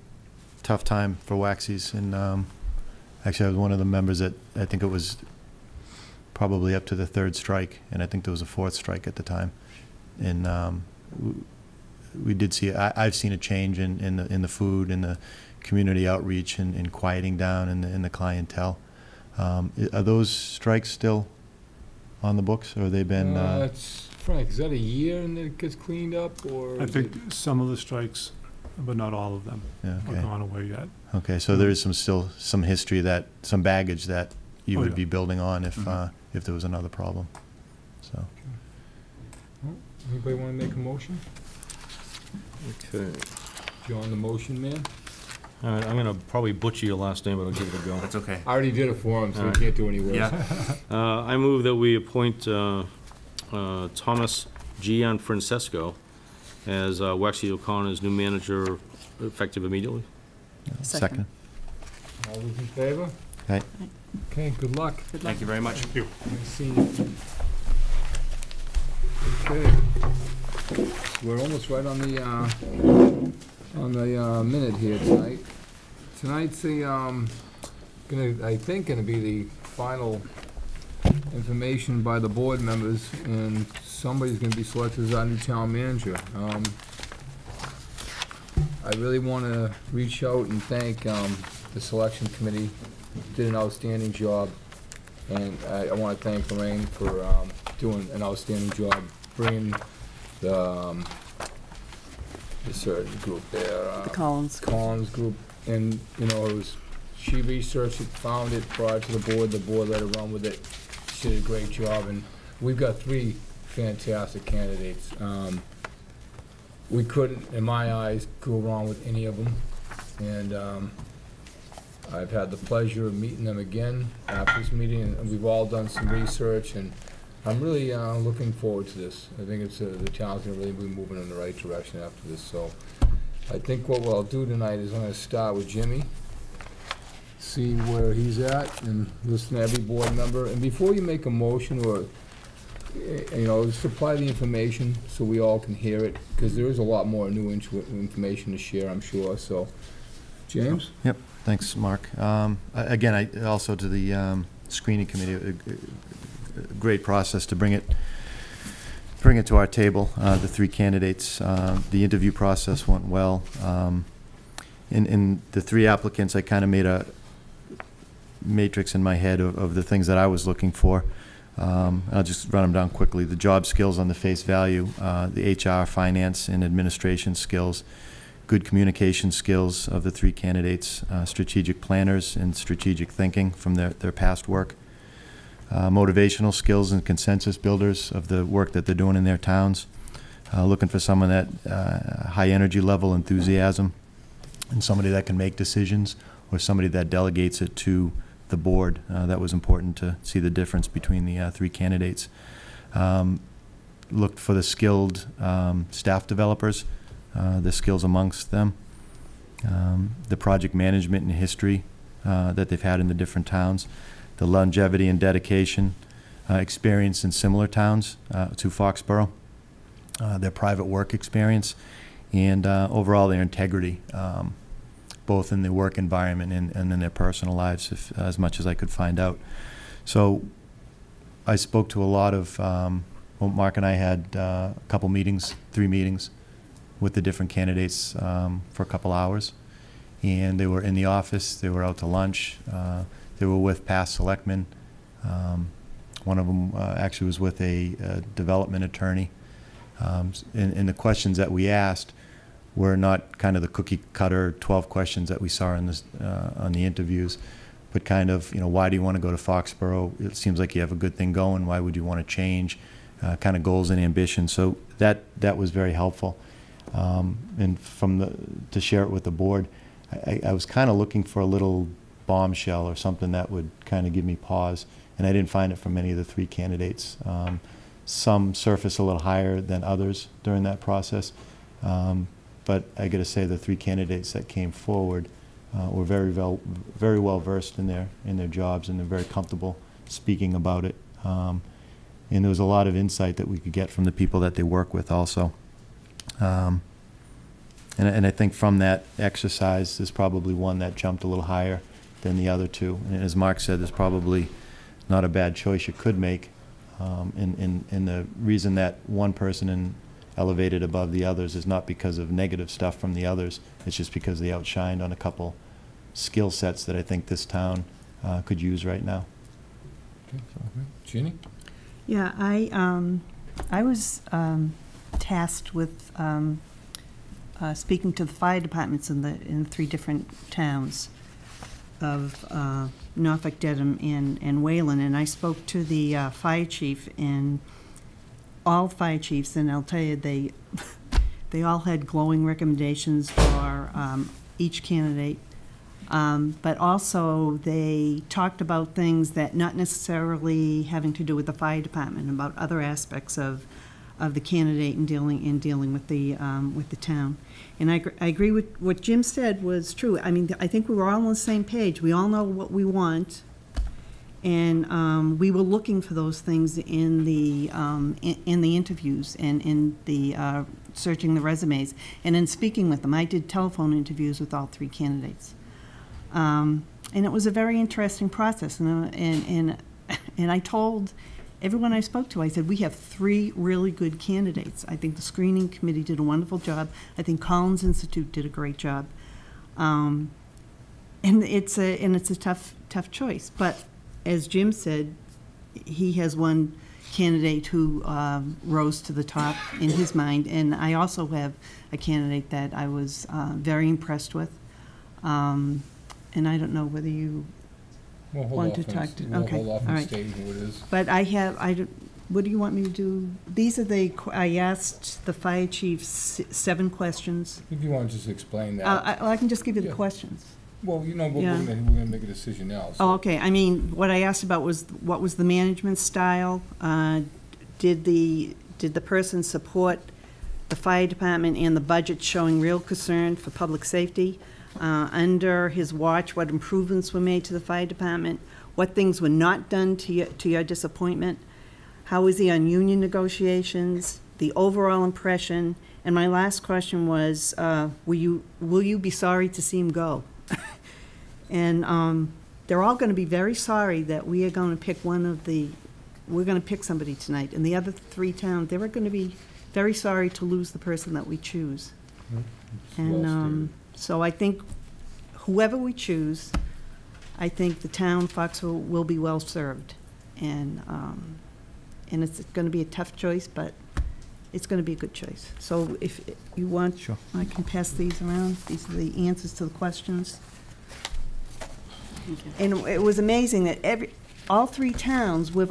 Speaker 1: tough time for Waxies, and actually I was one of the members that I think it was probably up to the 3rd strike, and I think there was a 4th strike at the time, and we did see I've seen a change in the food and the community outreach and quieting down in the clientele. Are those strikes still on the books, or have they been?
Speaker 4: Frank, is that a year and then it gets cleaned up, or?
Speaker 13: I think some of the strikes, but not all of them,
Speaker 1: Okay.
Speaker 13: are gone away yet.
Speaker 1: Okay, so there is still some history, some baggage that you would be building on if there was another problem. So.
Speaker 4: Well, anybody want to make a motion?
Speaker 5: Okay.
Speaker 4: John, the motion man?
Speaker 5: All right, I'm going to probably butcher your last name, but I'll give it a go.
Speaker 14: That's okay.
Speaker 4: I already did it for him, so
Speaker 5: All
Speaker 4: we
Speaker 5: right.
Speaker 4: can't do any worse.
Speaker 14: Yeah.
Speaker 5: I move that we appoint Thomas Gianfrancesco as Waxy O'Connor's new manager, effective immediately.
Speaker 1: Second.
Speaker 4: All those in favor?
Speaker 1: Okay.
Speaker 4: Okay, good luck.
Speaker 14: Thank you very much.
Speaker 13: Thank you.
Speaker 4: Nice seeing you. Okay. We're almost right on the minute here tonight. Tonight's the I think gonna be the final information by the board members, and somebody's gonna be selected as our new town manager. I really want to reach out and thank the selection committee. Did an outstanding job, and I want to thank Lorraine for doing an outstanding job bringing the certain group there.
Speaker 6: The Collins.
Speaker 4: Collins group, and you know, she researched it, found it, brought it to the board let her run with it. She did a great job, and we've got 3 fantastic candidates. We couldn't, in my eyes, go wrong with any of them, and I've had the pleasure of meeting them again after this meeting, and we've all done some research, and I'm really looking forward to this. I think it's the town's gonna really be moving in the right direction after this. So I think what I'll do tonight is I'm gonna start with Jimmy, see where he's at, and listen to every board member. And before you make a motion, or you know, supply the information so we all can hear it, because there is a lot more new information to share, I'm sure. So, James?
Speaker 1: Yep. Thanks, Mark. Again, also to the screening committee, a great process to bring it to our table. The 3 candidates, the interview process went well. In the 3 applicants, I kind of made a matrix in my head of the things that I was looking for. I'll just run them down quickly. The job skills on the face value, the HR, finance, and administration skills, good communication skills of the 3 candidates, strategic planners and strategic thinking from their past work, motivational skills and consensus builders of the work that they're doing in their towns, looking for someone that high energy level, enthusiasm, and somebody that can make decisions, or somebody that delegates it to the board. That was important to see the difference between the 3 candidates. Looked for the skilled staff developers, the skills amongst them, the project management and history that they've had in the different towns, the longevity and dedication, experience in similar towns to Foxborough, their private work experience, and overall their integrity, both in the work environment and in their personal lives, as much as I could find out. So I spoke to a lot of, well, Mark and I had a couple meetings, 3 meetings with the different candidates for a couple hours. And they were in the office, they were out to lunch, they were with past selectmen. One of them actually was with a development attorney. And the questions that we asked were not kind of the cookie cutter 12 questions that we saw in this, on the interviews, but kind of, you know, why do you want to go to Foxborough? It seems like you have a good thing going. Why would you want to change? Kind of goals and ambitions. So that was very helpful. And to share it with the board, I was kind of looking for a little bombshell or something that would kind of give me pause, and I didn't find it from any of the 3 candidates. Some surfaced a little higher than others during that process, but I got to say the 3 candidates that came forward were very well versed in their jobs, and they're very comfortable speaking about it. And there was a lot of insight that we could get from the people that they work with also. And I think from that exercise, there's probably one that jumped a little higher than the other 2. And as Mark said, there's probably not a bad choice you could make. And the reason that one person elevated above the others is not because of negative stuff from the others. It's just because they outshined on a couple skill sets that I think this town could use right now.
Speaker 4: Okay. Jeannie?
Speaker 9: Yeah, I was tasked with speaking to the fire departments in 3 different towns of Norfolk, Dedham, and Wayland, and I spoke to the fire chief, and all fire chiefs, and I'll tell you, they all had glowing recommendations for each candidate, but also they talked about things that not necessarily having to do with the fire department, about other aspects of the candidate and dealing with the town. And I agree with what Jim said was true. I mean, I think we were all on the same page. We all know what we want, and we were looking for those things in the interviews and in the searching the resumes and in speaking with them. I did telephone interviews with all 3 candidates, and it was a very interesting process. And I told everyone I spoke to, I said, we have 3 really good candidates. I think the screening committee did a wonderful job. I think Collins Institute did a great job. And it's a tough choice. But as Jim said, he has one candidate who rose to the top in his mind. And I also have a candidate that I was very impressed with. And I don't know whether you want to talk to. Okay, all right. But what do you want me to do? These are I asked the fire chief 7 questions.
Speaker 4: If you want to just explain that.
Speaker 9: I can just give you the questions.
Speaker 4: Well, you know, we're going to make a decision now. So.
Speaker 9: Oh, okay. I mean, what I asked about was what was the management style? Did the person support the fire department and the budget showing real concern for public safety? Under his watch, what improvements were made to the fire department? What things were not done to your disappointment? How was he on union negotiations? The overall impression? And my last question was, will you be sorry to see him go? And they're all going to be very sorry that we are going to pick we're going to pick somebody tonight. And the other 3 towns, they were going to be very sorry to lose the person that we choose. And so I think whoever we choose, I think the town, Foxborough, will be well served. And it's going to be a tough choice, but it's going to be a good choice. So if you want, sure, I can pass these around. These are the answers to the questions. And it was amazing that all 3 towns, 4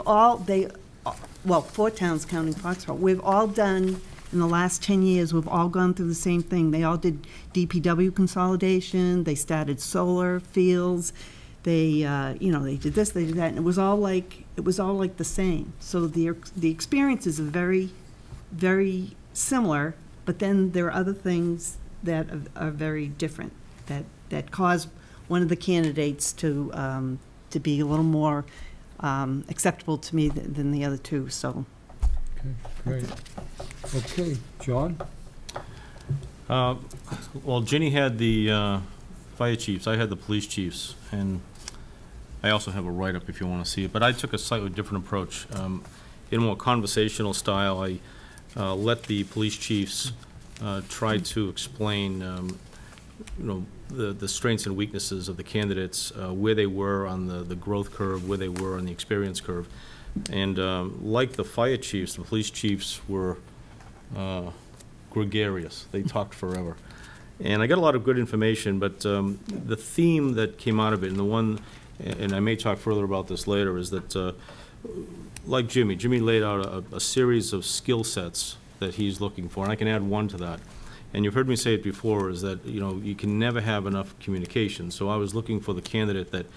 Speaker 9: towns counting Foxborough, we've all done. In the last 10 years, we've all gone through the same thing. They all did DPW consolidation. They started solar fields. They, they did this, they did that, and it was all like the same. So the experiences are very, very similar. But then there are other things that are very different that cause one of the candidates to be a little more acceptable to me than the other two, so.
Speaker 4: Okay, great. Okay, John?
Speaker 5: Well, Ginny had the fire chiefs, I had the police chiefs, and I also have a write-up if you want to see it, but I took a slightly different approach. In a more conversational style, I let the police chiefs try to explain, the strengths and weaknesses of the candidates, where they were on the growth curve, where they were on the experience curve. And like the fire chiefs, the police chiefs were gregarious. They talked forever. And I got a lot of good information, but the theme that came out of it, and the one, and I may talk further about this later, is that like Jimmy laid out a series of skill sets that he's looking for, and I can add one to that. And you've heard me say it before, is that, you can never have enough communication. So I was looking for the candidate that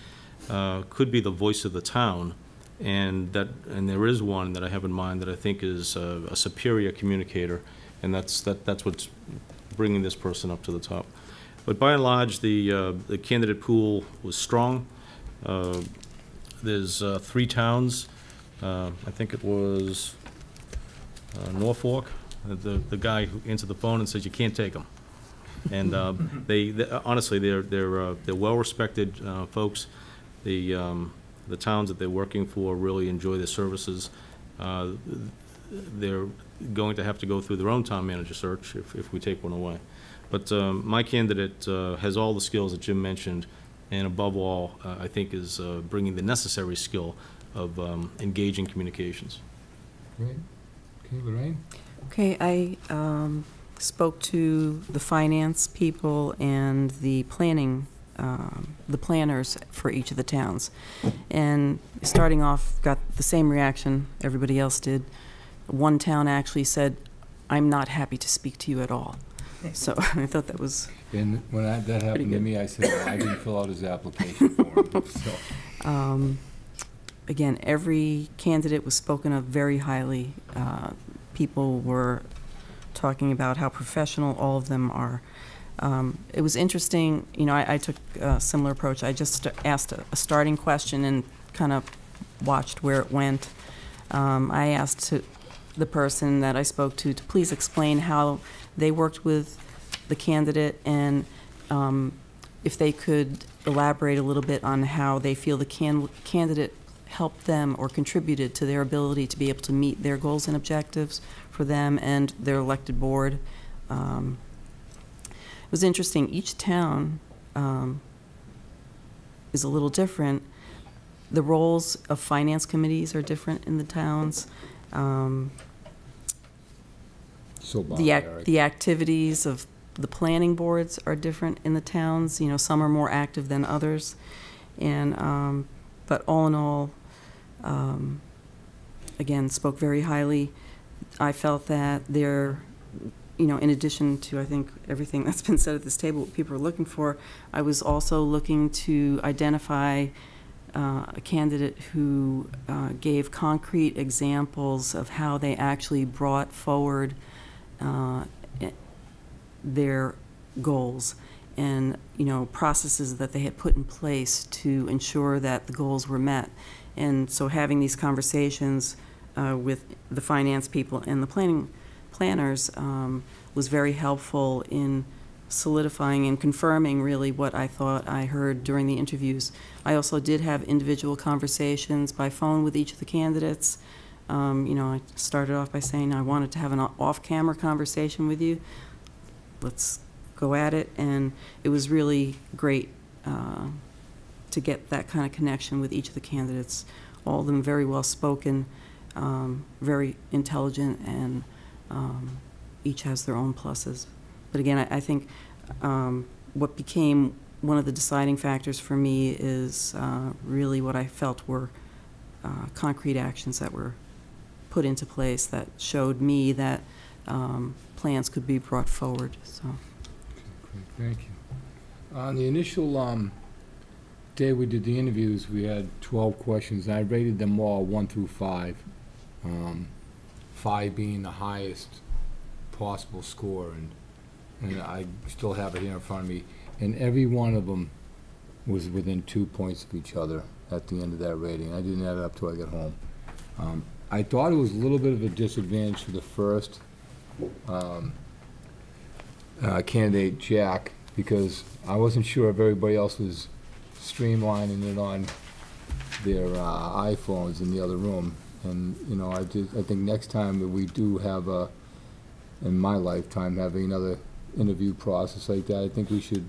Speaker 5: could be the voice of the town, and there is one that I have in mind that I think is a superior communicator, and that's what's bringing this person up to the top. But by and large, the candidate pool was strong. There's 3 towns. I think it was Norfolk. The guy who answered the phone and says you can't take them, and they honestly they're well-respected folks. The towns that they're working for really enjoy their services. They're going to have to go through their own town manager search if we take one away. But my candidate has all the skills that Jim mentioned, and above all, I think is bringing the necessary skill of engaging communications.
Speaker 4: Great. Okay, Lorraine?
Speaker 6: Okay, I spoke to the finance people and the planning, the planners for each of the towns. And starting off, got the same reaction everybody else did. One town actually said, "I'm not happy to speak to you at all." So I thought that was.
Speaker 4: And when that happened to me, I said, well, I didn't fill out his application form. So.
Speaker 6: Again, every candidate was spoken of very highly. People were talking about how professional all of them are. It was interesting, I took a similar approach. I just asked a starting question and kind of watched where it went. I asked the person that I spoke to please explain how they worked with the candidate, and if they could elaborate a little bit on how they feel the candidate helped them or contributed to their ability to be able to meet their goals and objectives for them and their elected board. It was interesting. Each town is a little different. The roles of finance committees are different in the towns. The activities of the planning boards are different in the towns. Some are more active than others. And but all in all, again, spoke very highly. I felt that there, in addition to, I think, everything that's been said at this table, what people are looking for, I was also looking to identify a candidate who gave concrete examples of how they actually brought forward their goals and processes that they had put in place to ensure that the goals were met. And so having these conversations with the finance people and the planners was very helpful in solidifying and confirming really what I thought I heard during the interviews. I also did have individual conversations by phone with each of the candidates. I started off by saying I wanted to have an off-camera conversation with you. Let's go at it, and it was really great to get that kind of connection with each of the candidates. All of them very well spoken, very intelligent, and each has their own pluses. But again, I think what became one of the deciding factors for me is really what I felt were concrete actions that were put into place that showed me that plans could be brought forward. So.
Speaker 4: Okay, great, thank you. On the initial day we did the interviews, we had 12 questions, and I rated them all 1 through 5. 5 being the highest possible score, and I still have it here in front of me. And every one of them was within 2 points of each other at the end of that rating. I didn't add it up till I got home. I thought it was a little bit of a disadvantage for the first candidate, Jack, because I wasn't sure if everybody else was streamlining it on their iPhones in the other room. And, you know, I think next time that we do have in my lifetime, having another interview process like that, I think we should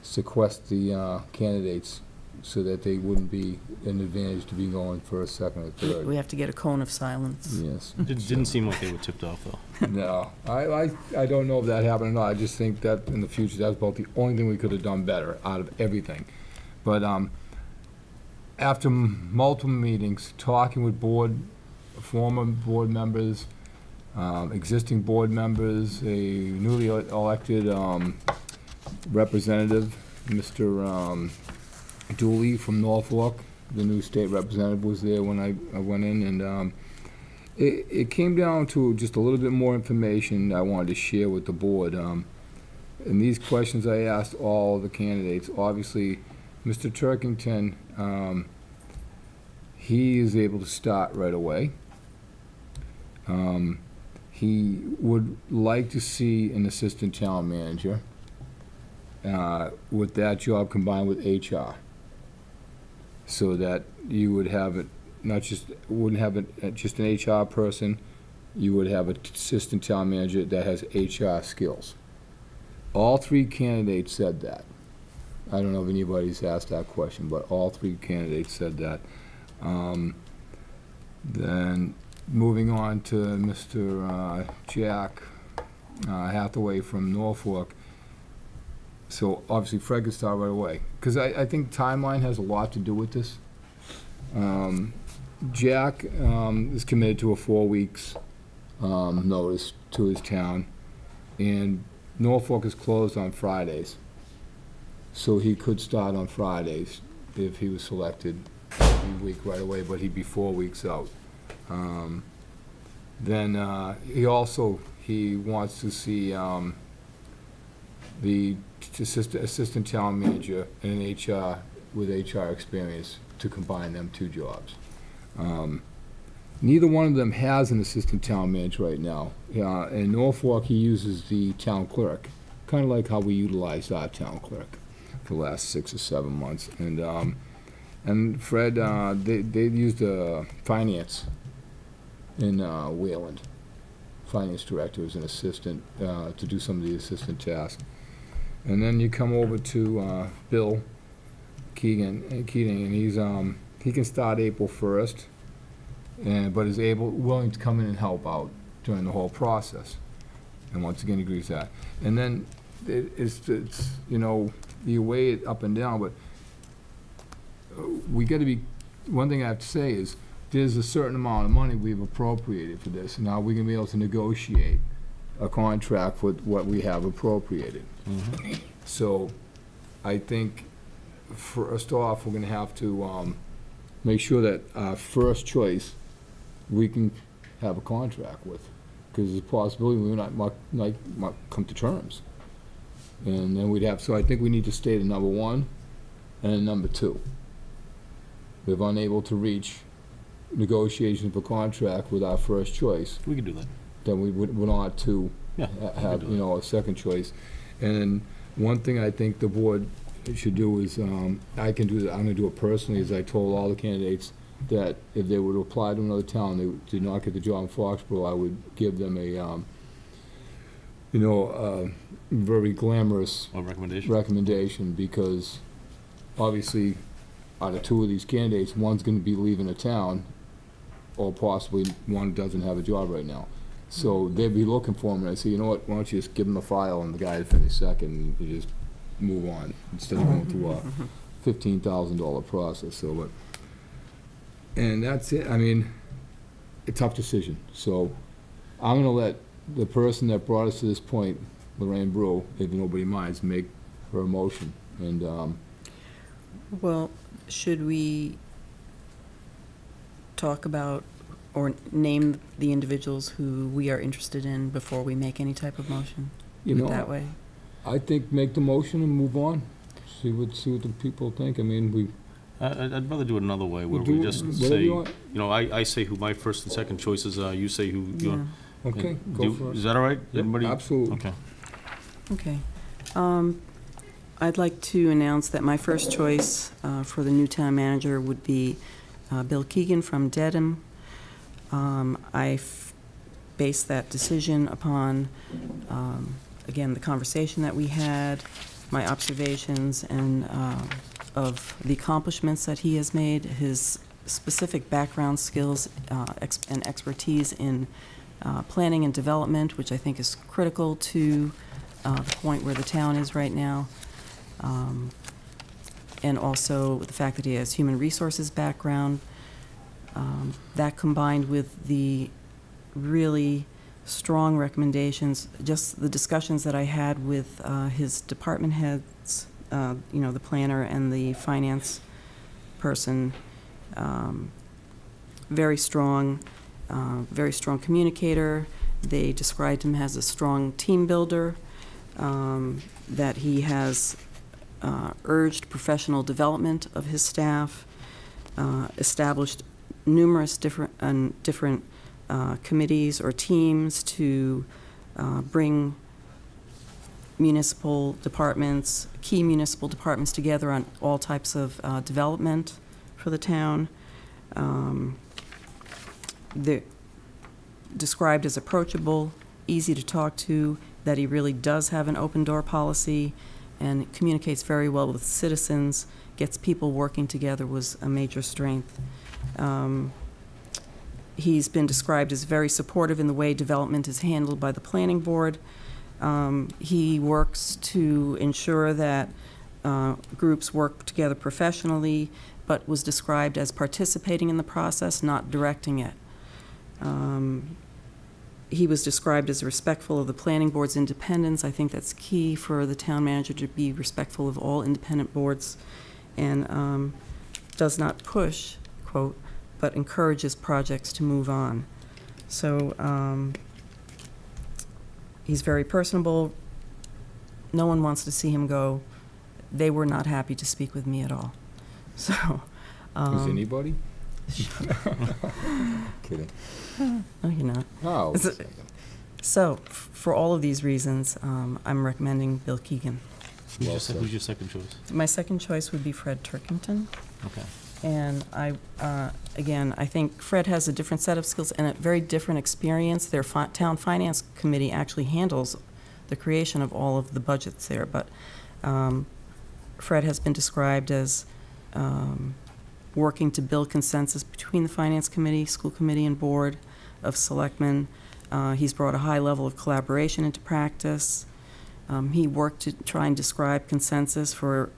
Speaker 4: sequester the candidates so that they wouldn't be an advantage to be going first, second, or third.
Speaker 6: We have to get a cone of silence.
Speaker 4: Yes.
Speaker 5: Didn't seem like they were tipped off, though.
Speaker 4: No, I don't know if that happened or not. I just think that in the future, that's about the only thing we could have done better out of everything. But after multiple meetings, talking with former board members, existing board members, a newly elected representative, Mr. Dooley from Norfolk, the new state representative, was there when I went in, and it came down to just a little bit more information I wanted to share with the board. And these questions I asked all the candidates. Obviously, Mr. Turkington, he is able to start right away. He would like to see an assistant town manager with that job combined with HR, so that you would have it wouldn't have it just an HR person. You would have an assistant town manager that has HR skills. All three candidates said that. I don't know if anybody's asked that question, but all three candidates said that. Then moving on to Mr. Jack Hathaway from Norfolk. So obviously Fred could start right away, because I think timeline has a lot to do with this. Jack is committed to a 4 weeks notice to his town, and Norfolk is closed on Fridays, so he could start on Fridays if he was selected every week right away, but he'd be 4 weeks out. Then he wants to see the assistant town manager and an HR with HR experience to combine them two jobs. Neither one of them has an assistant town manager right now. In Norfolk, he uses the town clerk, kind of like how we utilized our town clerk for the last 6 or 7 months. And Fred, they used finance in Wayland. Finance director as an assistant to do some of the assistant tasks. And then you come over to Bill Keating, and he can start April 1st, but is willing to come in and help out during the whole process. And once again, he agrees that. And then it's you know, you weigh it up and down, but we got to be. One thing I have to say is there's a certain amount of money we've appropriated for this, and now we're going to be able to negotiate a contract with what we have appropriated. Mm-hmm. So I think first off, we're going to have to make sure that our first choice we can have a contract with, because there's a possibility we might come to terms. And then we'd have, so I think we need to state a number 1 and a number 2. If unable to reach negotiations for contract with our first choice,
Speaker 5: we could do that.
Speaker 4: Then we would want to have, you know, a second choice. And one thing I think the board should do is, I can do that, I'm gonna do it personally, is I told all the candidates that if they were to apply to another town, they did not get the job in Foxborough, I would give them a, you know, very glamorous recommendation, because obviously out of 2 of these candidates, one's gonna be leaving the town, or possibly one doesn't have a job right now. So they'd be looking for him, and I'd say, you know what, why don't you just give him a file and the guy to finish second, and you just move on, instead of going through a $15,000 process. So, but, and that's it. I mean, a tough decision. So I'm gonna let the person that brought us to this point, Lorraine Brew, if nobody minds, make her motion. And
Speaker 6: well, should we talk about or name the individuals who we are interested in before we make any type of motion?
Speaker 4: You know,
Speaker 6: that way,
Speaker 4: I think make the motion and move on. See what the people think. I mean,
Speaker 5: I'd rather do it another way, where
Speaker 4: We'll
Speaker 5: we
Speaker 4: do
Speaker 5: just
Speaker 4: whatever
Speaker 5: say,
Speaker 4: you want.
Speaker 5: I say who my first and second choices are, you say who,
Speaker 4: Okay, go for it.
Speaker 5: Is that all right?
Speaker 4: Yep,
Speaker 5: Everybody?
Speaker 4: absolutely.
Speaker 5: Okay.
Speaker 6: Okay. I'd like to announce that my first choice for the new town manager would be Bill Keegan from Dedham. I based that decision upon, again, the conversation that we had, my observations, and of the accomplishments that he has made, his specific background skills and expertise in planning and development, which I think is critical to the point where the town is right now. And also the fact that he has human resources background. That combined with the really strong recommendations, just the discussions that I had with his department heads, the planner and the finance person, very strong communicator. They described him as a strong team builder, that he has urged professional development of his staff, established numerous different committees or teams to bring municipal departments, key municipal departments together on all types of development for the town. They're described as approachable, easy to talk to, that he really does have an open door policy and communicates very well with citizens, gets people working together was a major strength. He's been described as very supportive in the way development is handled by the planning board. He works to ensure that groups work together professionally, but was described as participating in the process, not directing it. He was described as respectful of the planning board's independence. I think that's key for the town manager, to be respectful of all independent boards, and does not push, quote, but encourages projects to move on. So he's very personable. No one wants to see him go. They were not happy to speak with me at all. So.
Speaker 4: Is anybody? Kidding.
Speaker 6: No, you're not.
Speaker 4: Oh.
Speaker 6: So, for all of these reasons, I'm recommending Bill Keegan.
Speaker 5: Who's your second choice?
Speaker 6: My second choice would be Fred Turkington.
Speaker 5: Okay.
Speaker 6: And again, I think Fred has a different set of skills and a very different experience. Their town finance committee actually handles the creation of all of the budgets there, but Fred has been described as working to build consensus between the finance committee, school committee, and board of selectmen. He's brought a high level of collaboration into practice. He worked to try and describe consensus for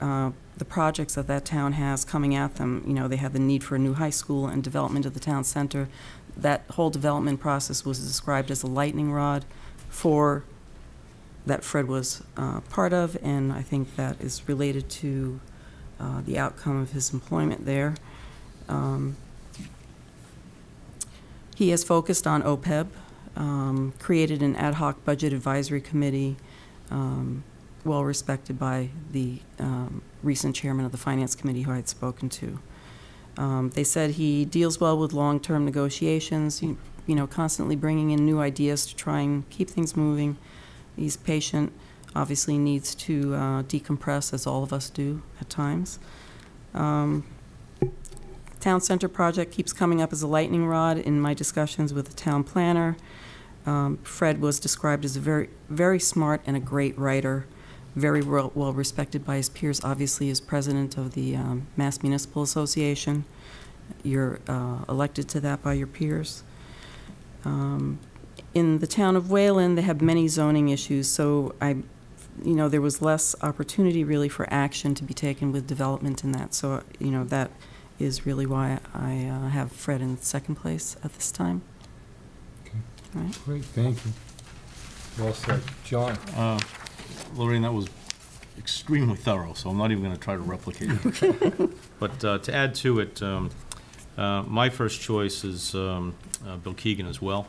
Speaker 6: the projects that town has coming at them. You know, they have the need for a new high school and development of the town center. That whole development process was described as a lightning rod for that Fred was part of, and I think that is related to the outcome of his employment there. He has focused on OPEB, created an ad hoc budget advisory committee, well respected by the recent chairman of the finance committee who I had spoken to. They said he deals well with long-term negotiations, you know, constantly bringing in new ideas to try and keep things moving. He's patient, obviously needs to decompress, as all of us do at times. Town center project keeps coming up as a lightning rod in my discussions with the town planner. Fred was described as a very, very smart and a great writer, very well respected by his peers, obviously as president of the Mass Municipal Association. You're elected to that by your peers. In the town of Wayland, they have many zoning issues, so there was less opportunity really for action to be taken with development in that. So, that is really why I have Fred in second place at this time.
Speaker 4: Okay.
Speaker 6: All right.
Speaker 4: Great, thank you. Well said. John?
Speaker 5: Lorraine, that was extremely thorough, so I'm not even going to try to replicate it. But to add to it, my first choice is Bill Keegan as well.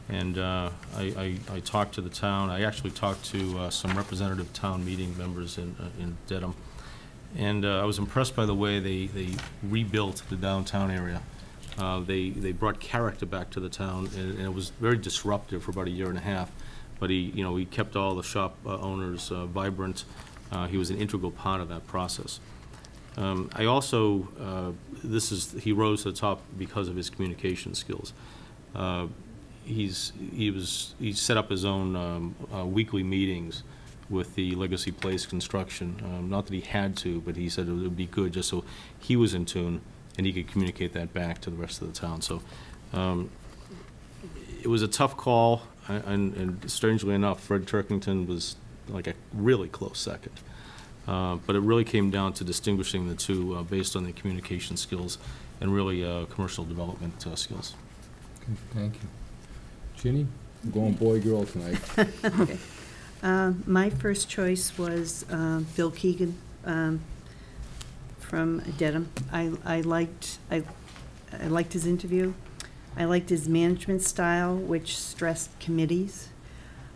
Speaker 5: And I talked to the town. I actually talked to some representative town meeting members in Dedham. And I was impressed by the way they rebuilt the downtown area. They brought character back to the town, and it was very disruptive for about a year and a half. But he kept all the shop owners vibrant. He was an integral part of that process. I also, he rose to the top because of his communication skills. He set up his own weekly meetings with the Legacy Place construction. Not that he had to, but he said it would be good just so he was in tune and he could communicate that back to the rest of the town. So it was a tough call, and strangely enough, Fred Turkington was like a really close second. But it really came down to distinguishing the two based on their communication skills and really commercial development skills.
Speaker 4: Okay, thank you. Ginny, I'm going boy-girl tonight.
Speaker 9: Okay. My first choice was Bill Keegan from Dedham. I liked his interview. I liked his management style, which stressed committees.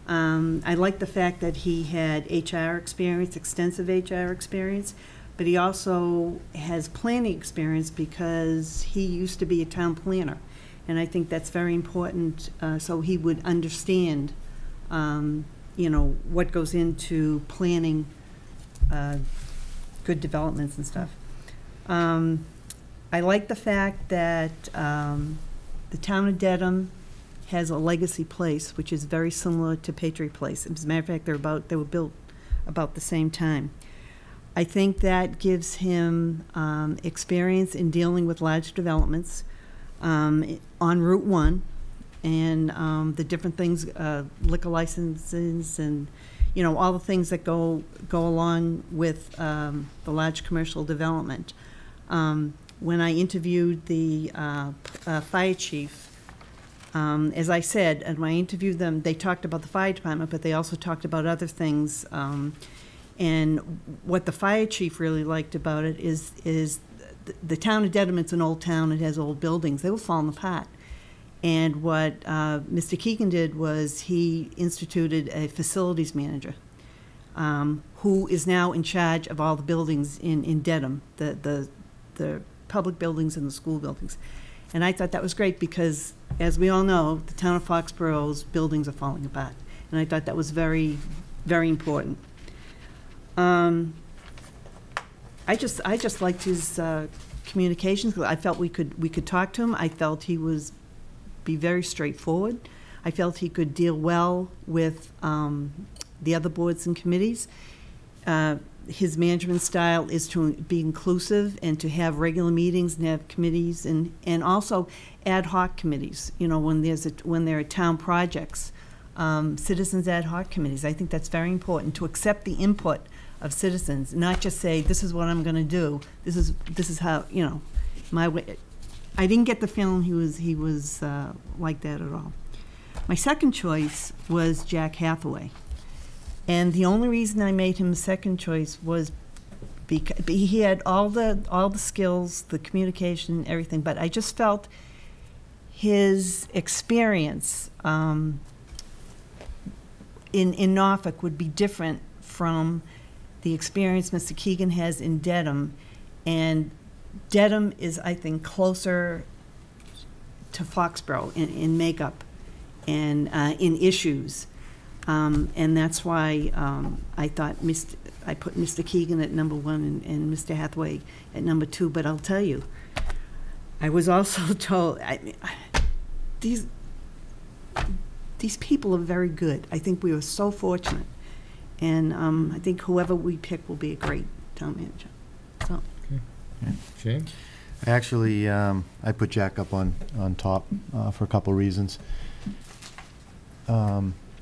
Speaker 9: I liked the fact that he had HR experience, extensive HR experience, but he also has planning experience because he used to be a town planner. And I think that's very important, so he would understand, what goes into planning good developments and stuff. I like the fact that the town of Dedham has a legacy place, which is very similar to Patriot Place. As a matter of fact, they were built about the same time. I think that gives him experience in dealing with large developments on Route 1 and the different things, liquor licenses and, all the things that go along with the large commercial development. When I interviewed the fire chief, as I said, and when I interviewed them, they talked about the fire department, but they also talked about other things. And what the fire chief really liked about it is the town of Dedham, it's an old town, it has old buildings, they were falling apart. And what Mr. Keegan did was he instituted a facilities manager who is now in charge of all the buildings in Dedham, the public buildings and the school buildings. And I thought that was great because, as we all know, the town of Foxborough's buildings are falling apart. And I thought that was very, very important. I just liked his communications. I felt we could talk to him. I felt he was be very straightforward. I felt he could deal well with the other boards and committees. His management style is to be inclusive and to have regular meetings and have committees and also ad hoc committees. When there are town projects, citizens ad hoc committees. I think that's very important to accept the input of citizens, not just say this is what I'm going to do. This is how my way. I didn't get the feeling he was like that at all. My second choice was Jack Hathaway. And the only reason I made him a second choice was because he had all the skills, the communication, everything. But I just felt his experience in Norfolk would be different from the experience Mr. Keegan has in Dedham. And Dedham is, I think, closer to Foxborough in makeup and in issues. And that's why I thought I put Mr. Keegan at number 1 and Mr. Hathaway at number 2. But I'll tell you, I was also told these people are very good. I think we were so fortunate, and I think whoever we pick will be a great town manager. So.
Speaker 4: Okay. Yeah. Shane?
Speaker 1: I actually I put Jack up on top for a couple reasons.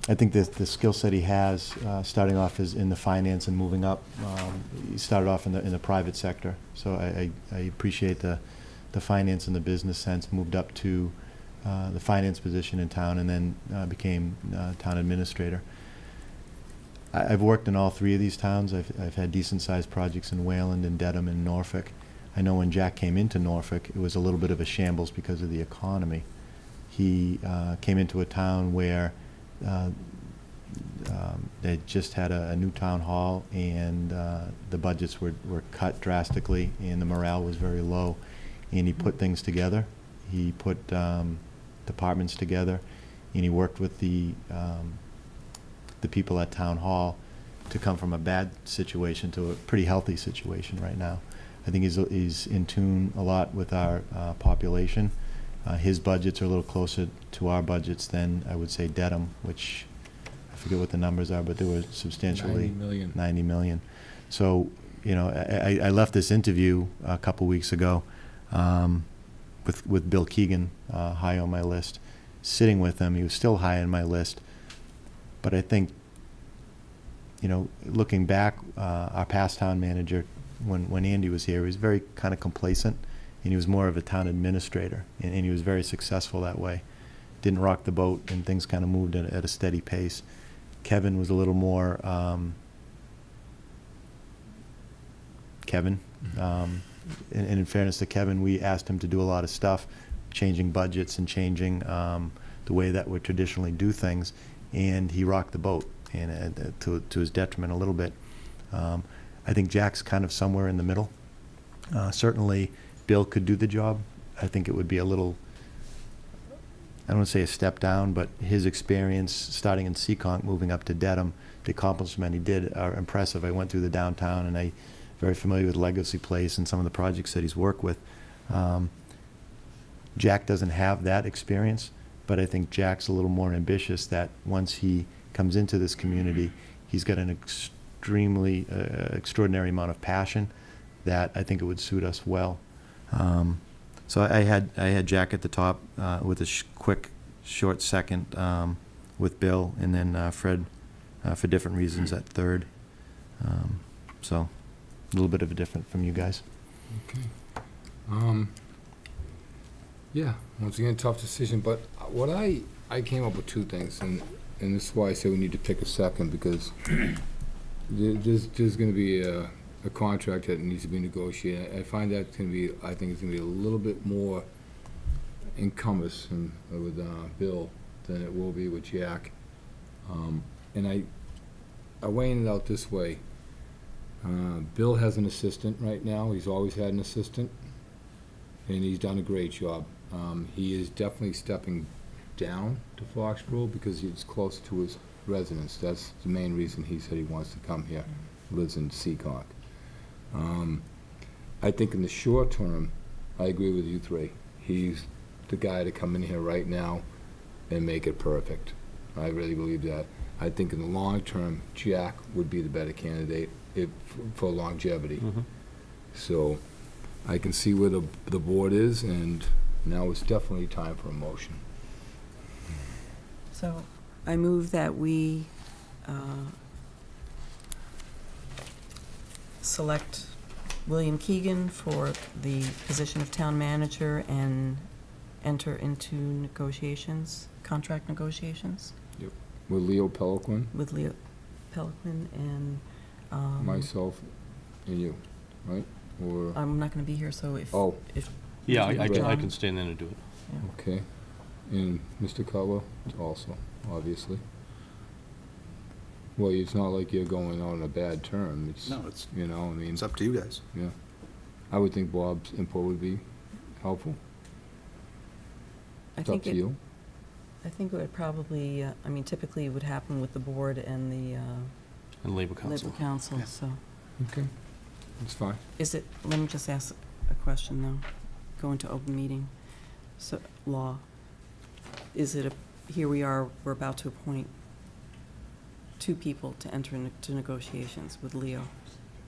Speaker 1: I think the skill set he has, starting off is in the finance and moving up. He started off in the private sector, so I appreciate the finance and the business sense. Moved up to the finance position in town, and then became town administrator. I've worked in all 3 of these towns. I've had decent-sized projects in Wayland and Dedham and Norfolk. I know when Jack came into Norfolk, it was a little bit of a shambles because of the economy. He came into a town where they just had a new town hall, and the budgets were cut drastically, and the morale was very low. And he put things together. He put departments together, and he worked with the people at town hall to come from a bad situation to a pretty healthy situation right now. I think he's in tune a lot with our population. His budgets are a little closer to our budgets than, I would say, Dedham, which I forget what the numbers are, but they were substantially 90 million. So, you know, I left this interview a couple weeks ago with Bill Keegan high on my list. Sitting with him, he was still high on my list. But I think, you know, looking back, our past town manager, when Andy was here, he was very kind of complacent, and he was more of a town administrator, and he was very successful that way. Didn't rock the boat, and things kind of moved at a steady pace. Kevin was a little more Kevin. And in fairness to Kevin, we asked him to do a lot of stuff, changing budgets and changing the way that we traditionally do things, and he rocked the boat, and to his detriment a little bit. I think Jack's kind of somewhere in the middle. Certainly, Bill could do the job. I think it would be a little, I don't want to say a step down, but his experience starting in Seekonk, moving up to Dedham, the accomplishment he did are impressive. I went through the downtown, and I'm very familiar with Legacy Place and some of the projects that he's worked with. Jack doesn't have that experience, but I think Jack's a little more ambitious, that once he comes into this community, he's got an extremely extraordinary amount of passion that I think it would suit us well. So I had Jack at the top with a quick, short second with Bill, and then Fred for different reasons at third. So a little bit of a different from you guys.
Speaker 4: Okay. Yeah, once again, tough decision, but what I came up with two things, and this is why I say we need to pick a second, because there's going to be a contract that needs to be negotiated. I find that going to be, I think it's going to be a little bit more encumbersome with Bill than it will be with Jack. And I weighing it out this way. Bill has an assistant right now. He's always had an assistant, and he's done a great job. He is definitely stepping down to Foxborough because he's close to his residence. That's the main reason he said he wants to come here. He lives in Seekonk. I think in the short term, I agree with you three. He's the guy to come in here right now and make it perfect. I really believe that. I think in the long term, Jack would be the better candidate for longevity. So I can see where the board is, and now it's definitely time for a motion.
Speaker 6: So I move that we select William Keegan for the position of town manager and enter into negotiations, contract negotiations.
Speaker 4: Yep. With Leo Peliquin?
Speaker 6: With Leo Peliquin and
Speaker 4: myself and you, right? Or
Speaker 6: I'm not going to be here, so if
Speaker 5: yeah, I can stand in and do it.
Speaker 6: Yeah.
Speaker 4: Okay. And Mr. Cutler also, obviously. Well, it's not like you're going on a bad term.
Speaker 2: No, it's,
Speaker 4: you know, I mean,
Speaker 2: it's up to you guys.
Speaker 4: Yeah. I would think Bob's input would be helpful. It's up to you.
Speaker 6: I think it would probably, I mean, typically it would happen with the board and the
Speaker 5: and Labor Council.
Speaker 6: Labor Council,
Speaker 2: Yeah.
Speaker 6: so.
Speaker 4: Okay. That's fine.
Speaker 6: Is it, let me just ask a question now, go into open meeting. So, law, is it here we are, we're about to appoint 2 people to enter into negotiations with Leo.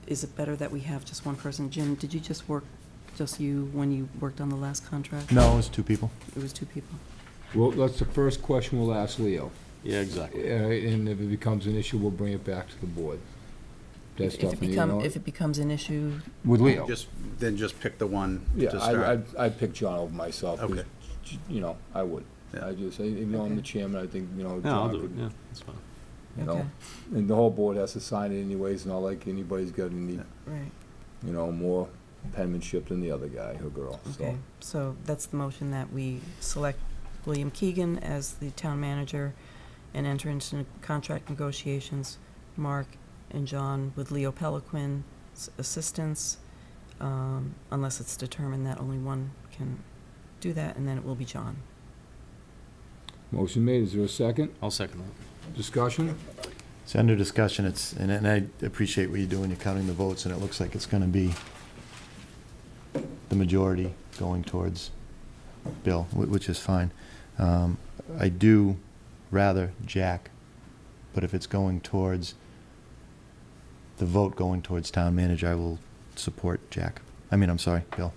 Speaker 6: Is it better that we have just one person? Jim, did you just you when you worked on the last contract?
Speaker 1: No, it was 2 people.
Speaker 6: It was 2 people.
Speaker 4: Well, that's the first question we'll ask Leo.
Speaker 5: Yeah, exactly.
Speaker 4: And if it becomes an issue, we'll bring it back to the board. That's
Speaker 6: If it becomes an issue,
Speaker 4: with Leo.
Speaker 2: Then just pick the one
Speaker 4: Yeah,
Speaker 2: to start.
Speaker 4: I'd pick John over myself. 'Cause,
Speaker 2: Okay.
Speaker 4: you know, I would.
Speaker 2: Yeah.
Speaker 4: Even though I'm the chairman, I think, you know,
Speaker 5: Yeah,
Speaker 4: John
Speaker 5: I'll do it.
Speaker 4: could,
Speaker 5: Yeah, that's fine.
Speaker 4: you know.
Speaker 6: Okay.
Speaker 4: And the whole board has to sign it anyways, not like anybody's got any,
Speaker 6: right,
Speaker 4: you know, more penmanship than the other guy or girl,
Speaker 6: okay. So that's the motion, that we select William Keegan as the town manager and enter into contract negotiations Mark and John with Leo Peliquin's assistance, unless it's determined that only one can do that, and then it will be John.
Speaker 4: Motion made. Is there a second?
Speaker 5: I'll second that.
Speaker 4: Discussion?
Speaker 1: It's under discussion. And I appreciate what you're doing. You're counting the votes, and it looks like it's going to be the majority going towards Bill, which is fine. I do rather Jack, but if it's going towards the vote going towards town manager, I will support Jack. I'm sorry, Bill.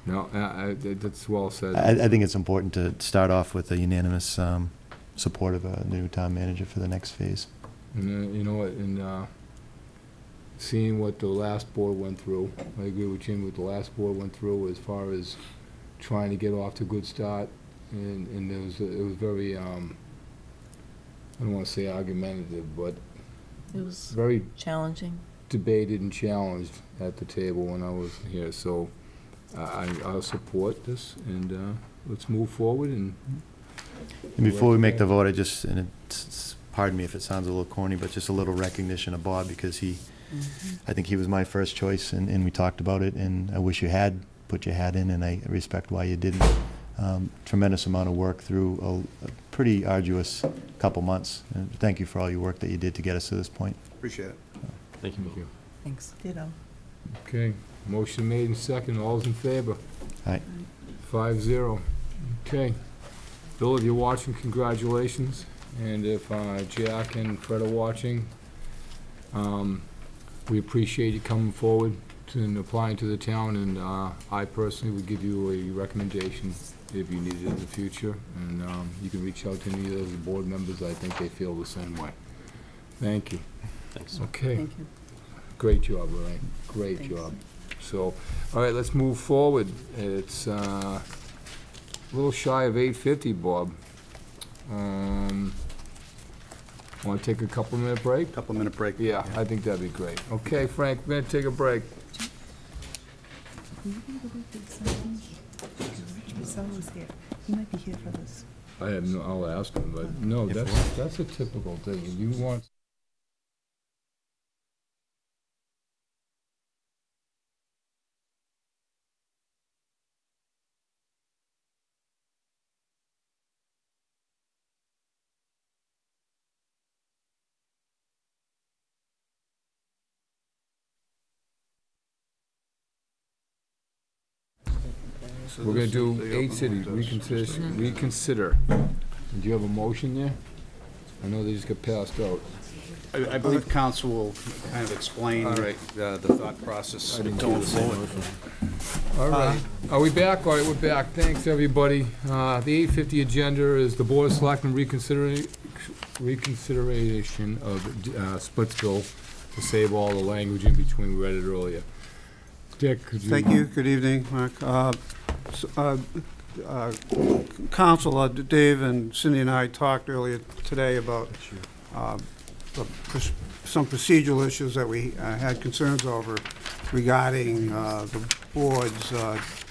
Speaker 4: No, that's well said.
Speaker 1: I think it's important to start off with a unanimous support of a new town manager for the next phase.
Speaker 4: And you know what, and seeing what the last board went through, I agree with Jim, what the last board went through as far as trying to get off to a good start, and it was very, I don't want to say argumentative, but
Speaker 6: It was
Speaker 4: very
Speaker 6: challenging.
Speaker 4: debated and challenged at the table when I was here, so I'll support this, and let's move forward. And
Speaker 1: before we make the vote, pardon me if it sounds a little corny, but just a little recognition of Bob, because I think he was my first choice, and we talked about it, and I wish you had put your hat in, and I respect why you didn't. Tremendous amount of work through a pretty arduous couple months, and thank you for all your work that you did to get us to this point.
Speaker 12: Appreciate it.
Speaker 5: Thank you.
Speaker 6: Thanks.
Speaker 9: Ditto.
Speaker 4: Okay, motion made and second. All's in favor?
Speaker 1: Aye.
Speaker 4: 5-0. Okay. Bill, if you're watching, congratulations. And if Jack and Fred are watching, we appreciate you coming forward and applying to the town, and I personally would give you a recommendation if you need it in the future, and you can reach out to any of those board members. I think they feel the same way. Thank you.
Speaker 5: Thanks.
Speaker 4: Okay.
Speaker 6: Thank you.
Speaker 4: Great job, Lorraine. Great
Speaker 6: Thanks.
Speaker 4: job. So, all right, let's move forward. It's a little shy of 8:50, Bob. Want to take a couple-minute break?
Speaker 12: Couple-minute break.
Speaker 4: Yeah, I think that'd be great. Okay, Frank, we're going to take a break.
Speaker 9: Someone's here. He might be here for this.
Speaker 4: I have no, I'll ask him, but no, that's a typical thing. You want... We're going to do 8 cities, reconsider. Do you have a motion there? I know they just got passed out.
Speaker 2: I believe council will kind of explain the thought process going forward.
Speaker 4: All right. Are we back? All right, we're back. Thanks, everybody. The 8:50 agenda is the Board of Selectmen reconsideration of Splitsville, to save all the language in between. We read it earlier. Dick, could you...
Speaker 11: Thank you. Good evening, Mark. Council, Dave and Cindy and I talked earlier today about some procedural issues that we had concerns over regarding the board's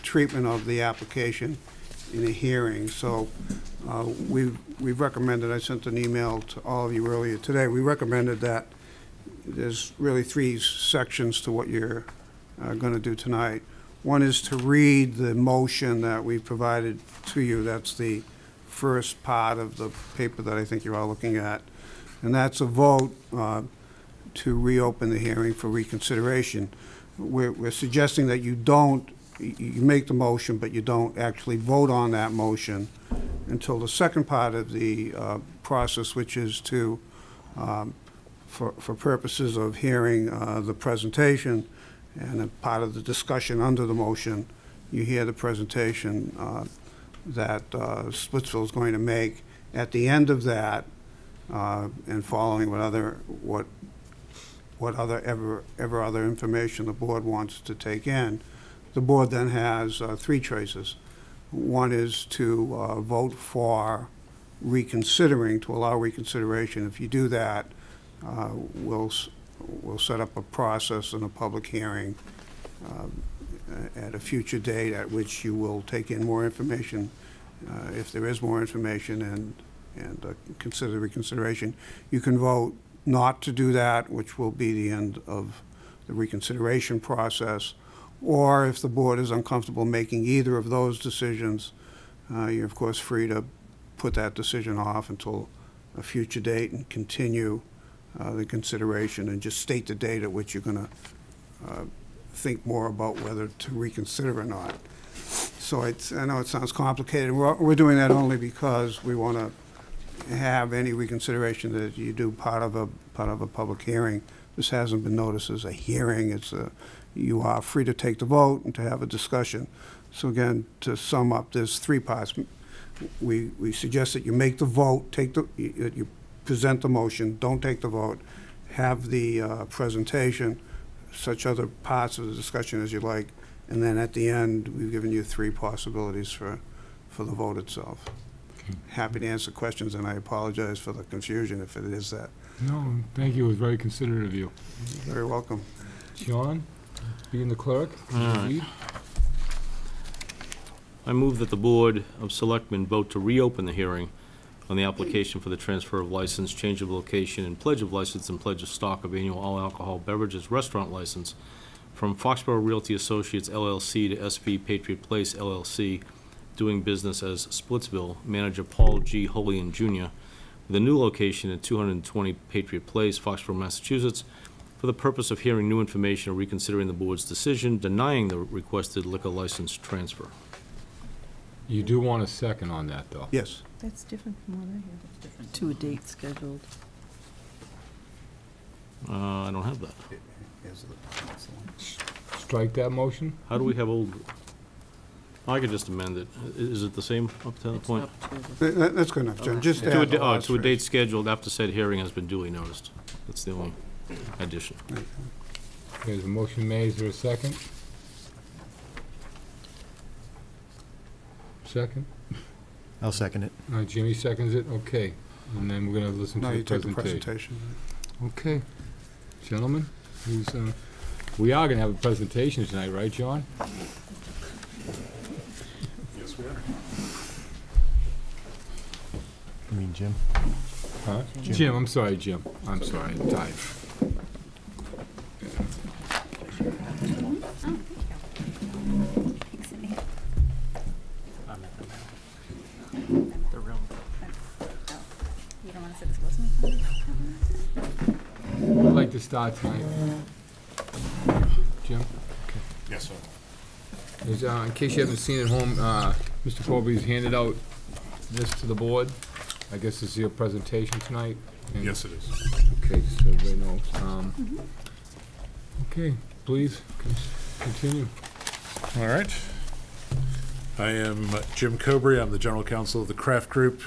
Speaker 11: treatment of the application in a hearing. So we've recommended, I sent an email to all of you earlier today, we recommended that there's really 3 sections to what you're going to do tonight. One is to read the motion that we provided to you. That's the first part of the paper that I think you're all looking at. And that's a vote to reopen the hearing for reconsideration. We're suggesting that you make the motion, but you don't actually vote on that motion until the second part of the process, which is to, for purposes of hearing the presentation, and a part of the discussion under the motion, you hear the presentation that Splitsville is going to make. At the end of that, and following what other information the board wants to take in, the board then has 3 choices. One is to vote for reconsidering, to allow reconsideration. If you do that, we'll set up a process and a public hearing at a future date at which you will take in more information, if there is more information, and consider reconsideration. You can vote
Speaker 16: not to do that, which will be the end of the reconsideration process, or if the board is uncomfortable making either of those decisions, you're of course free to put that decision off until a future date and continue the consideration and just state the date at which you're going to think more about whether to reconsider or not. So I know it sounds complicated. We're doing that only because we want to have any reconsideration that you do part of a public hearing. This hasn't been noticed as a hearing. You are free to take the vote and to have a discussion. So again, to sum up, there's three parts. We suggest that you make the vote, you present the motion, don't take the vote, have the presentation, such other parts of the discussion as you like, and then at the end, we've given you three possibilities for the vote itself. Okay. Happy to answer questions, and I apologize for the confusion if it is that.
Speaker 4: No, thank you. It was very considerate of you.
Speaker 16: You're very welcome.
Speaker 4: John, being the clerk,
Speaker 5: right. I move that the Board of Selectmen vote to reopen the hearing on the application for the transfer of license, change of location, and pledge of license and pledge of stock of annual all alcohol beverages restaurant license from Foxborough Realty Associates LLC to SV Patriot Place LLC, doing business as Splitsville, manager Paul G. Holian Jr., with a new location at 220 Patriot Place, Foxborough, Massachusetts, for the purpose of hearing new information or reconsidering the board's decision denying the requested liquor license transfer.
Speaker 4: You do want a second on that, though?
Speaker 16: Yes.
Speaker 9: That's different from what I heard. To a date scheduled.
Speaker 5: I don't have that.
Speaker 4: Strike that motion?
Speaker 5: How do we have old? I could just amend it. Is it the same up to that point?
Speaker 16: That's good enough, John. Just add the last
Speaker 5: to a date
Speaker 16: phrase.
Speaker 5: scheduled after said hearing has been duly noticed. That's the only addition.
Speaker 4: There's a motion made. Is there a second? Second?
Speaker 1: I'll second it.
Speaker 4: Jimmy seconds it. Okay. And then we're going to listen
Speaker 16: No,
Speaker 4: to
Speaker 16: you
Speaker 4: the
Speaker 16: take the
Speaker 4: presentation.
Speaker 16: presentation.
Speaker 4: Okay. Gentlemen, we are going to have a presentation tonight, right, John?
Speaker 13: Yes, we are.
Speaker 1: You mean Jim?
Speaker 4: Huh? Jim, I'm sorry, Jim. I'm sorry, I'm tired. I'd like to start tonight. Jim? Okay.
Speaker 13: Yes, sir.
Speaker 4: In case you haven't seen at home, Mr. Corby's handed out this to the board. I guess this is your presentation tonight. And
Speaker 13: yes, it is.
Speaker 4: Okay, so everybody knows. Okay, please continue.
Speaker 13: All right. I am Jim Cobrey. I'm the general counsel of the Craft Group.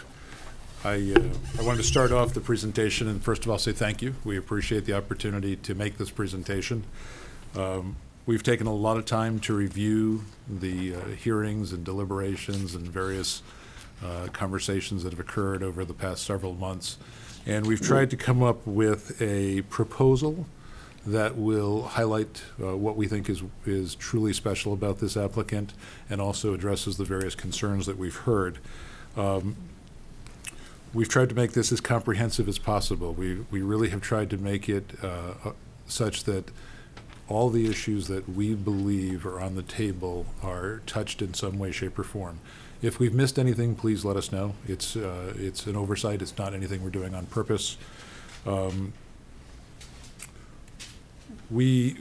Speaker 13: I wanted to start off the presentation and first of all say thank you. We appreciate the opportunity to make this presentation. We've taken a lot of time to review the hearings and deliberations and various conversations that have occurred over the past several months. And we've tried to come up with a proposal that will highlight what we think is truly special about this applicant and also addresses the various concerns that we've heard. We've tried to make this as comprehensive as possible. We really have tried to make it such that all the issues that we believe are on the table are touched in some way, shape, or form. If we've missed anything, please let us know. It's an oversight. It's not anything we're doing on purpose. We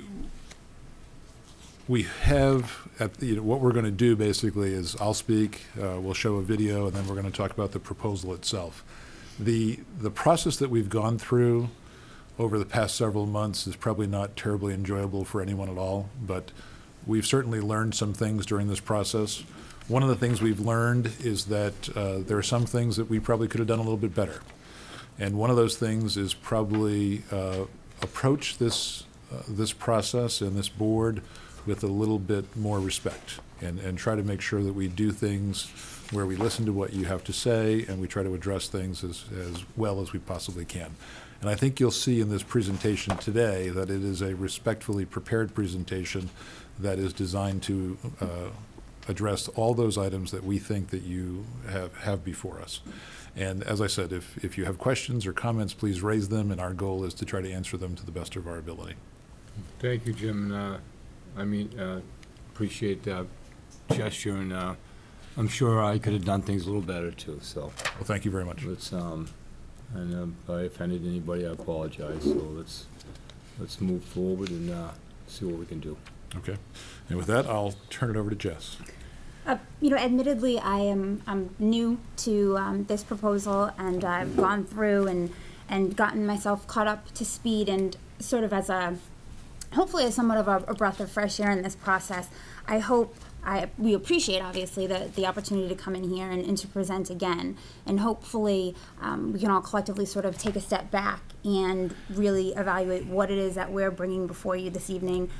Speaker 13: have, what we're going to do basically is I'll speak, we'll show a video, and then we're going to talk about the proposal itself. The process that we've gone through over the past several months is probably not terribly enjoyable for anyone at all, but we've certainly learned some things during this process. One of the things we've learned is that there are some things that we probably could have done a little bit better. And one of those things is probably approach this process and this board with a little bit more respect and try to make sure that we do things where we listen to what you have to say and we try to address things as well as we possibly can. And I think you'll see in this presentation today that it is a respectfully prepared presentation that is designed to
Speaker 17: addressed all those items that we think that you have before us. And as I said, if you have questions or comments, please raise them, and our goal is to try to answer them to the best of our ability.
Speaker 4: Thank you, Jim. Appreciate that gesture, and I'm sure I could have done things a little better too, so.
Speaker 17: Well, thank you very much.
Speaker 4: Let's, and if I offended anybody, I apologize, so let's move forward and see what we can do.
Speaker 17: Okay. And with that, I'll turn it over to Jess.
Speaker 10: Admittedly, I'm new to this proposal, and I've gone through and gotten myself caught up to speed, and sort of hopefully as somewhat of a breath of fresh air in this process. We appreciate, obviously, the opportunity to come in here and to present again, and hopefully we can all collectively sort of take a step back and really evaluate what it is that we're bringing before you this evening.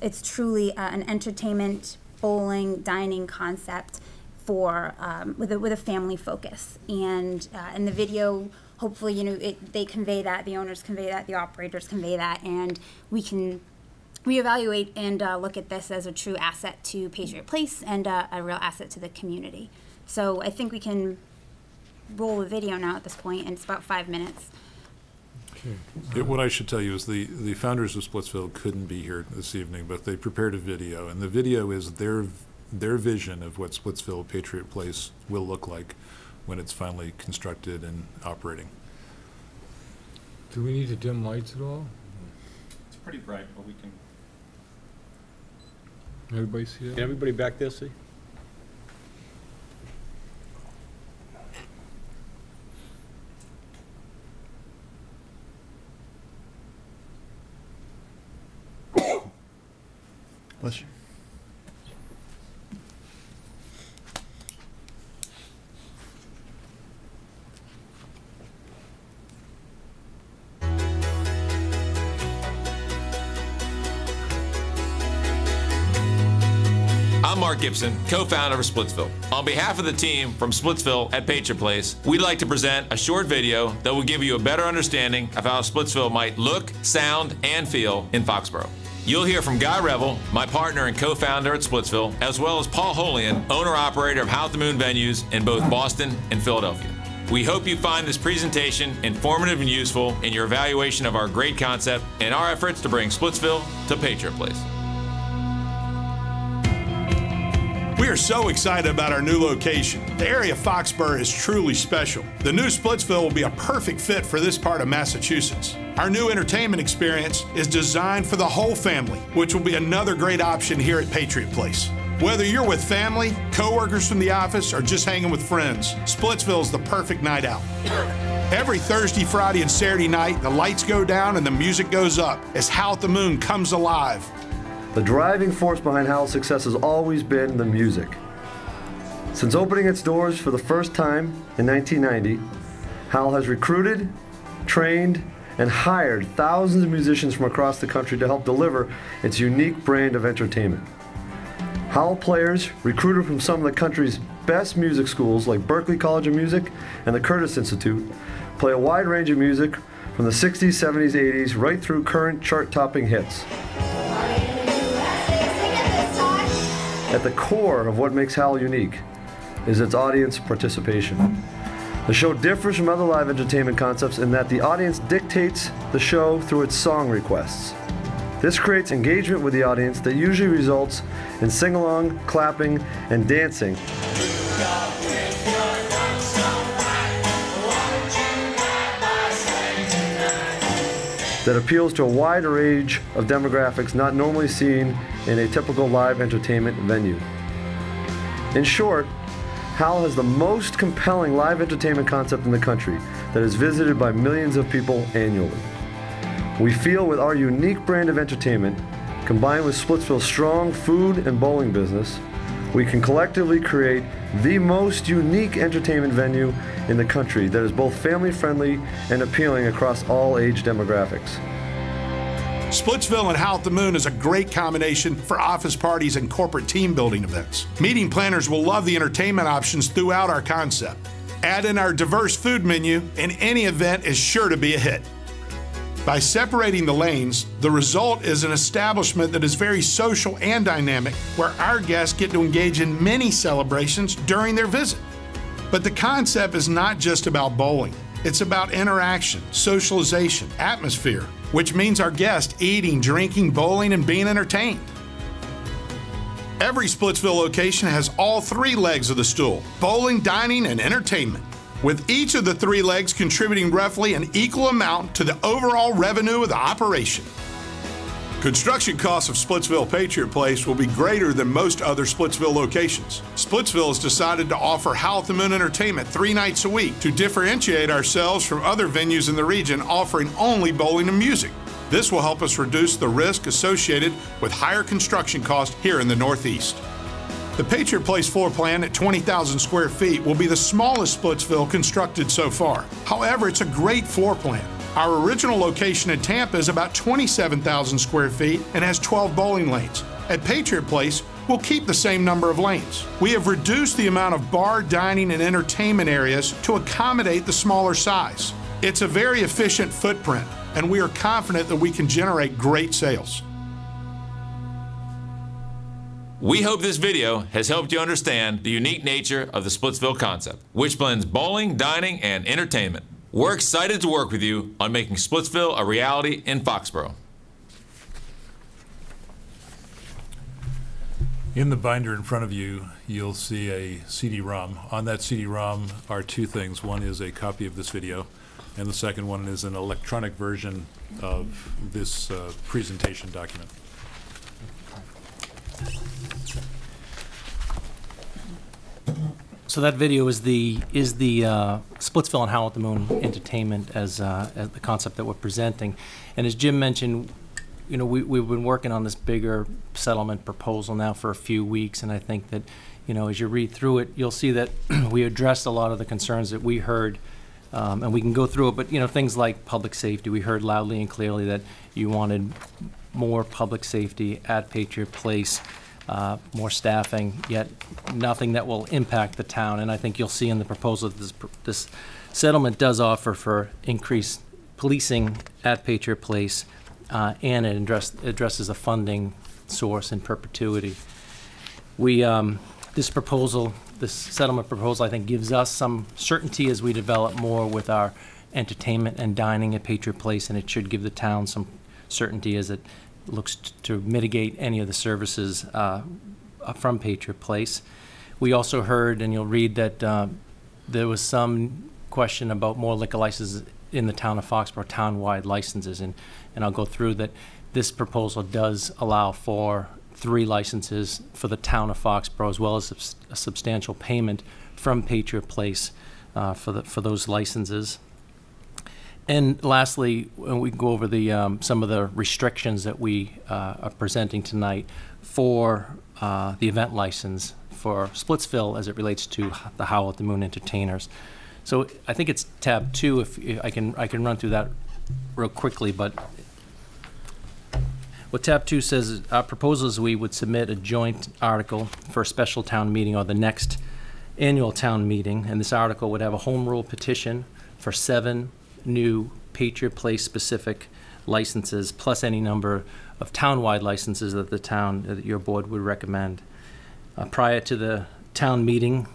Speaker 10: It's truly an entertainment, bowling, dining concept for with a family focus, and in the video, hopefully, they convey that, the owners convey that, the operators convey that, and we can reevaluate and look at this as a true asset to Patriot Place and a real asset to the community. So I think we can roll the video now at this point, and it's about 5 minutes.
Speaker 17: What I should tell you is the founders of Splitsville couldn't be here this evening, but they prepared a video, and the video is their vision of what Splitsville Patriot Place will look like when it's finally constructed and operating.
Speaker 4: Do we need to dim lights at all?
Speaker 7: It's pretty bright, but we can.
Speaker 4: Everybody see that?
Speaker 5: Can everybody back there see?
Speaker 1: Bless you.
Speaker 18: I'm Mark Gibson, co-founder of Splitsville. On behalf of the team from Splitsville at Patriot Place, we'd like to present a short video that will give you a better understanding of how Splitsville might look, sound, and feel in Foxborough. You'll hear from Guy Revel, my partner and co-founder at Splitsville, as well as Paul Holian, owner-operator of How at the Moon venues in both Boston and Philadelphia. We hope you find this presentation informative and useful in your evaluation of our great concept and our efforts to bring Splitsville to Patriot Place.
Speaker 19: We are so excited about our new location. The area of Foxborough is truly special. The new Splitsville will be a perfect fit for this part of Massachusetts. Our new entertainment experience is designed for the whole family, which will be another great option here at Patriot Place. Whether you're with family, coworkers from the office, or just hanging with friends, Splitsville is the perfect night out. Every Thursday, Friday, and Saturday night, the lights go down and the music goes up as How at the Moon comes alive.
Speaker 20: The driving force behind Howl's success has always been the music. Since opening its doors for the first time in 1990, Howl has recruited, trained, and hired thousands of musicians from across the country to help deliver its unique brand of entertainment. Howl players, recruited from some of the country's best music schools like Berklee College of Music and the Curtis Institute, play a wide range of music from the 60s, 70s, 80s, right through current chart-topping hits. At the core of what makes Howl unique is its audience participation. The show differs from other live entertainment concepts in that the audience dictates the show through its song requests. This creates engagement with the audience that usually results in sing-along, clapping, and dancing that appeals to a wide range of demographics not normally seen in a typical live entertainment venue. In short, Howl has the most compelling live entertainment concept in the country that is visited by millions of people annually. We feel with our unique brand of entertainment, combined with Splitsville's strong food and bowling business, we can collectively create the most unique entertainment venue in the country that is both family-friendly and appealing across all age demographics.
Speaker 19: Splitsville and How at the Moon is a great combination for office parties and corporate team building events. Meeting planners will love the entertainment options throughout our concept. Add in our diverse food menu and any event is sure to be a hit. By separating the lanes, the result is an establishment that is very social and dynamic, where our guests get to engage in many celebrations during their visit. But the concept is not just about bowling. It's about interaction, socialization, atmosphere, which means our guests eating, drinking, bowling, and being entertained. Every Splitsville location has all three legs of the stool: bowling, dining, and entertainment, with each of the three legs contributing roughly an equal amount to the overall revenue of the operation. Construction costs of Splitsville Patriot Place will be greater than most other Splitsville locations. Splitsville has decided to offer Howl at the Moon entertainment 3 nights a week to differentiate ourselves from other venues in the region offering only bowling and music. This will help us reduce the risk associated with higher construction costs here in the Northeast. The Patriot Place floor plan at 20,000 square feet will be the smallest Splitsville constructed so far. However, it's a great floor plan. Our original location in Tampa is about 27,000 square feet and has 12 bowling lanes. At Patriot Place, we'll keep the same number of lanes. We have reduced the amount of bar, dining, and entertainment areas to accommodate the smaller size. It's a very efficient footprint, and we are confident that we can generate great sales.
Speaker 18: We hope this video has helped you understand the unique nature of the Splitsville concept, which blends bowling, dining, and entertainment. We're excited to work with you on making Splitsville a reality in Foxborough.
Speaker 17: In the binder in front of you, you'll see a CD-ROM. On that CD-ROM are two things. One is a copy of this video, and the second one is an electronic version of this presentation document.
Speaker 15: So that video is the Splitsville and Howl at the Moon entertainment as the concept that we're presenting. And as Jim mentioned, you know, we've been working on this bigger settlement proposal now for a few weeks, and I think that, you know, as you read through it, you'll see that we addressed a lot of the concerns that we heard, and we can go through it. But, you know, things like public safety, we heard loudly and clearly that you wanted more public safety at Patriot Place. More staffing, yet nothing that will impact the town. And I think you'll see in the proposal that this settlement does offer for increased policing at Patriot Place, and it addresses a funding source in perpetuity. This settlement proposal, I think, gives us some certainty as we develop more with our entertainment and dining at Patriot Place, and it should give the town some certainty as it looks to mitigate any of the services from Patriot Place. We also heard, and you'll read, that there was some question about more liquor licenses in the town of Foxborough, town-wide licenses, and I'll go through that. This proposal does allow for 3 licenses for the town of Foxborough, as well as a substantial payment from Patriot Place for those licenses. And lastly, we can go over some of the restrictions that we are presenting tonight for the event license for Splitsville as it relates to the Howl at the Moon entertainers. So I think it's tab 2. If I can run through that real quickly. But what tab 2 says is our proposal is we would submit a joint article for a special town meeting or the next annual town meeting, and this article would have a home rule petition for 7 new Patriot Place specific licenses, plus any number of town-wide licenses that your board would recommend. Prior to the town meeting,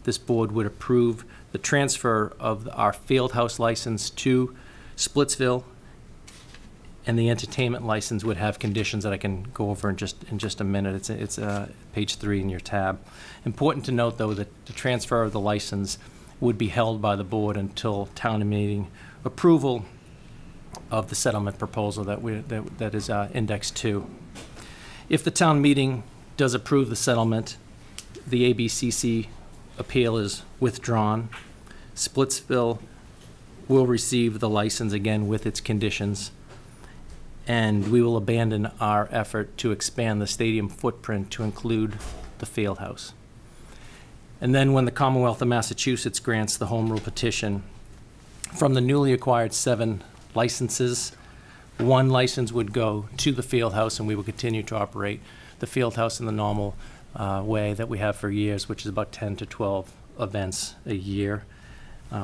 Speaker 15: this board would approve the transfer of our field house license to Splitsville, and the entertainment license would have conditions that I can go over in just a minute. It's page 3 in your tab. Important to note, though, that the transfer of the license would be held by the board until town meeting approval of the settlement proposal that is index 2. If the town meeting does approve the settlement, the ABCC appeal is withdrawn. Splitsville will receive the license again with its conditions, and we will abandon our effort to expand the stadium footprint to include the field house. And then when the Commonwealth of Massachusetts grants the home rule petition, from the newly acquired 7 licenses, 1 license would go to the field house, and we will continue to operate the field house in the normal way that we have for years, which is about 10 to 12 events a year.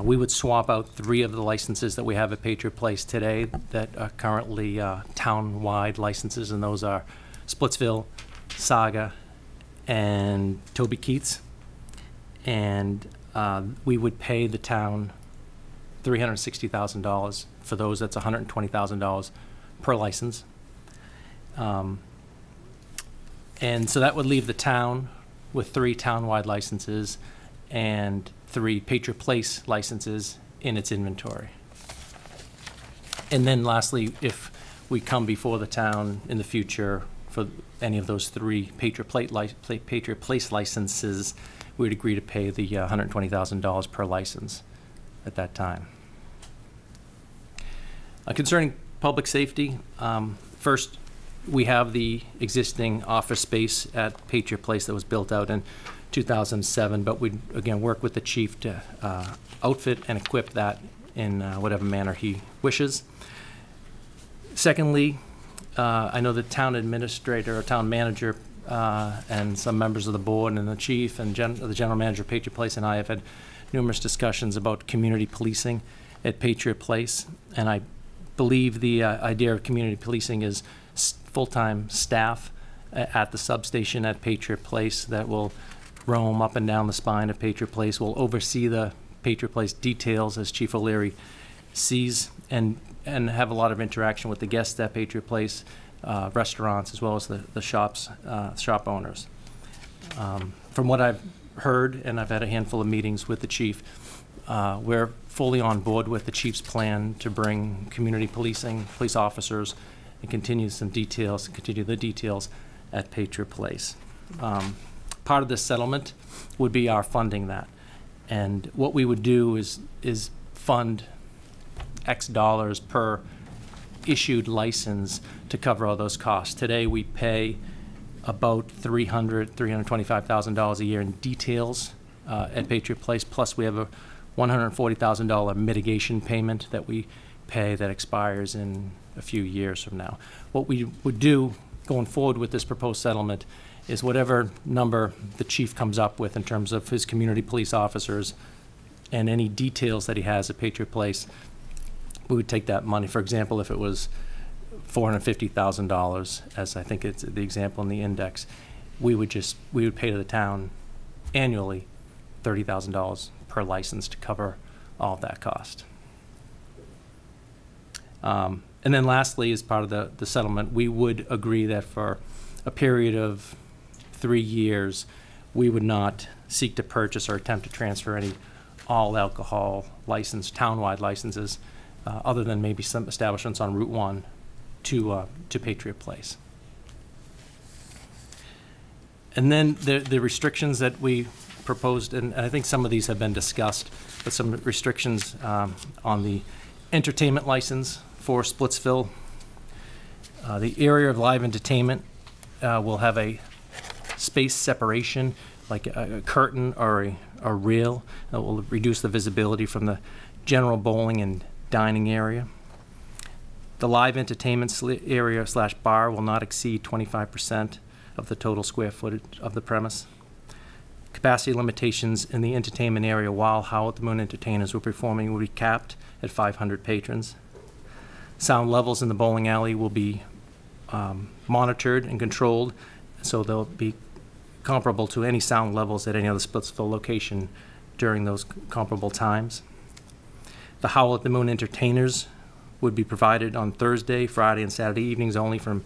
Speaker 15: We would swap out 3 of the licenses that we have at Patriot Place today that are currently town-wide licenses, and those are Splitsville, Saga, and Toby Keith's. And we would pay the town $360,000 for those. That's $120,000 per license. And so that would leave the town with 3 town-wide licenses and 3 Patriot Place licenses in its inventory. And then lastly, if we come before the town in the future for any of those 3 Patriot Place licenses, we would agree to pay the $120,000 per license at that time. Concerning public safety, first, we have the existing office space at Patriot Place that was built out in 2007, but we again work with the chief to outfit and equip that in whatever manner he wishes. Secondly, I know the town administrator or town manager and some members of the board and the chief and the general manager of Patriot Place and I have had numerous discussions about community policing at Patriot Place, and I believe the idea of community policing is full-time staff at the substation at Patriot Place that will roam up and down the spine of Patriot Place, will oversee the Patriot Place details as Chief O'Leary sees, and have a lot of interaction with the guests at Patriot Place, restaurants, as well as the shop owners. From what I've heard, and I've had a handful of meetings with the chief, we're fully on board with the chief's plan to bring community policing, police officers, and continue the details at Patriot Place. Part of this settlement would be our funding that. And what we would do is fund X dollars per issued license to cover all those costs. Today we pay about $325,000 a year in details at Patriot Place, plus we have a $140,000 mitigation payment that we pay that expires in a few years from now. What we would do going forward with this proposed settlement is whatever number the chief comes up with in terms of his community police officers and any details that he has at Patriot Place, we would take that money. For example, if it was $450,000, as I think it's the example in the index, we would pay to the town annually $30,000 per license to cover all of that cost. And then lastly, as part of the settlement, we would agree that for a period of 3 years, we would not seek to purchase or attempt to transfer any all alcohol license, townwide licenses, other than maybe some establishments on Route 1 to Patriot Place. And then the restrictions that we proposed, and I think some of these have been discussed, but some restrictions on the entertainment license for Splitsville. The area of live entertainment will have a space separation, like a curtain or a rail that will reduce the visibility from the general bowling and dining area. The live entertainment area / bar will not exceed 25% of the total square footage of the premise. Capacity limitations in the entertainment area while Howl at the Moon entertainers were performing will be capped at 500 patrons. Sound levels in the bowling alley will be monitored and controlled, so they'll be comparable to any sound levels at any other Splitsville location during those comparable times. The Howl at the Moon entertainers would be provided on Thursday, Friday, and Saturday evenings only from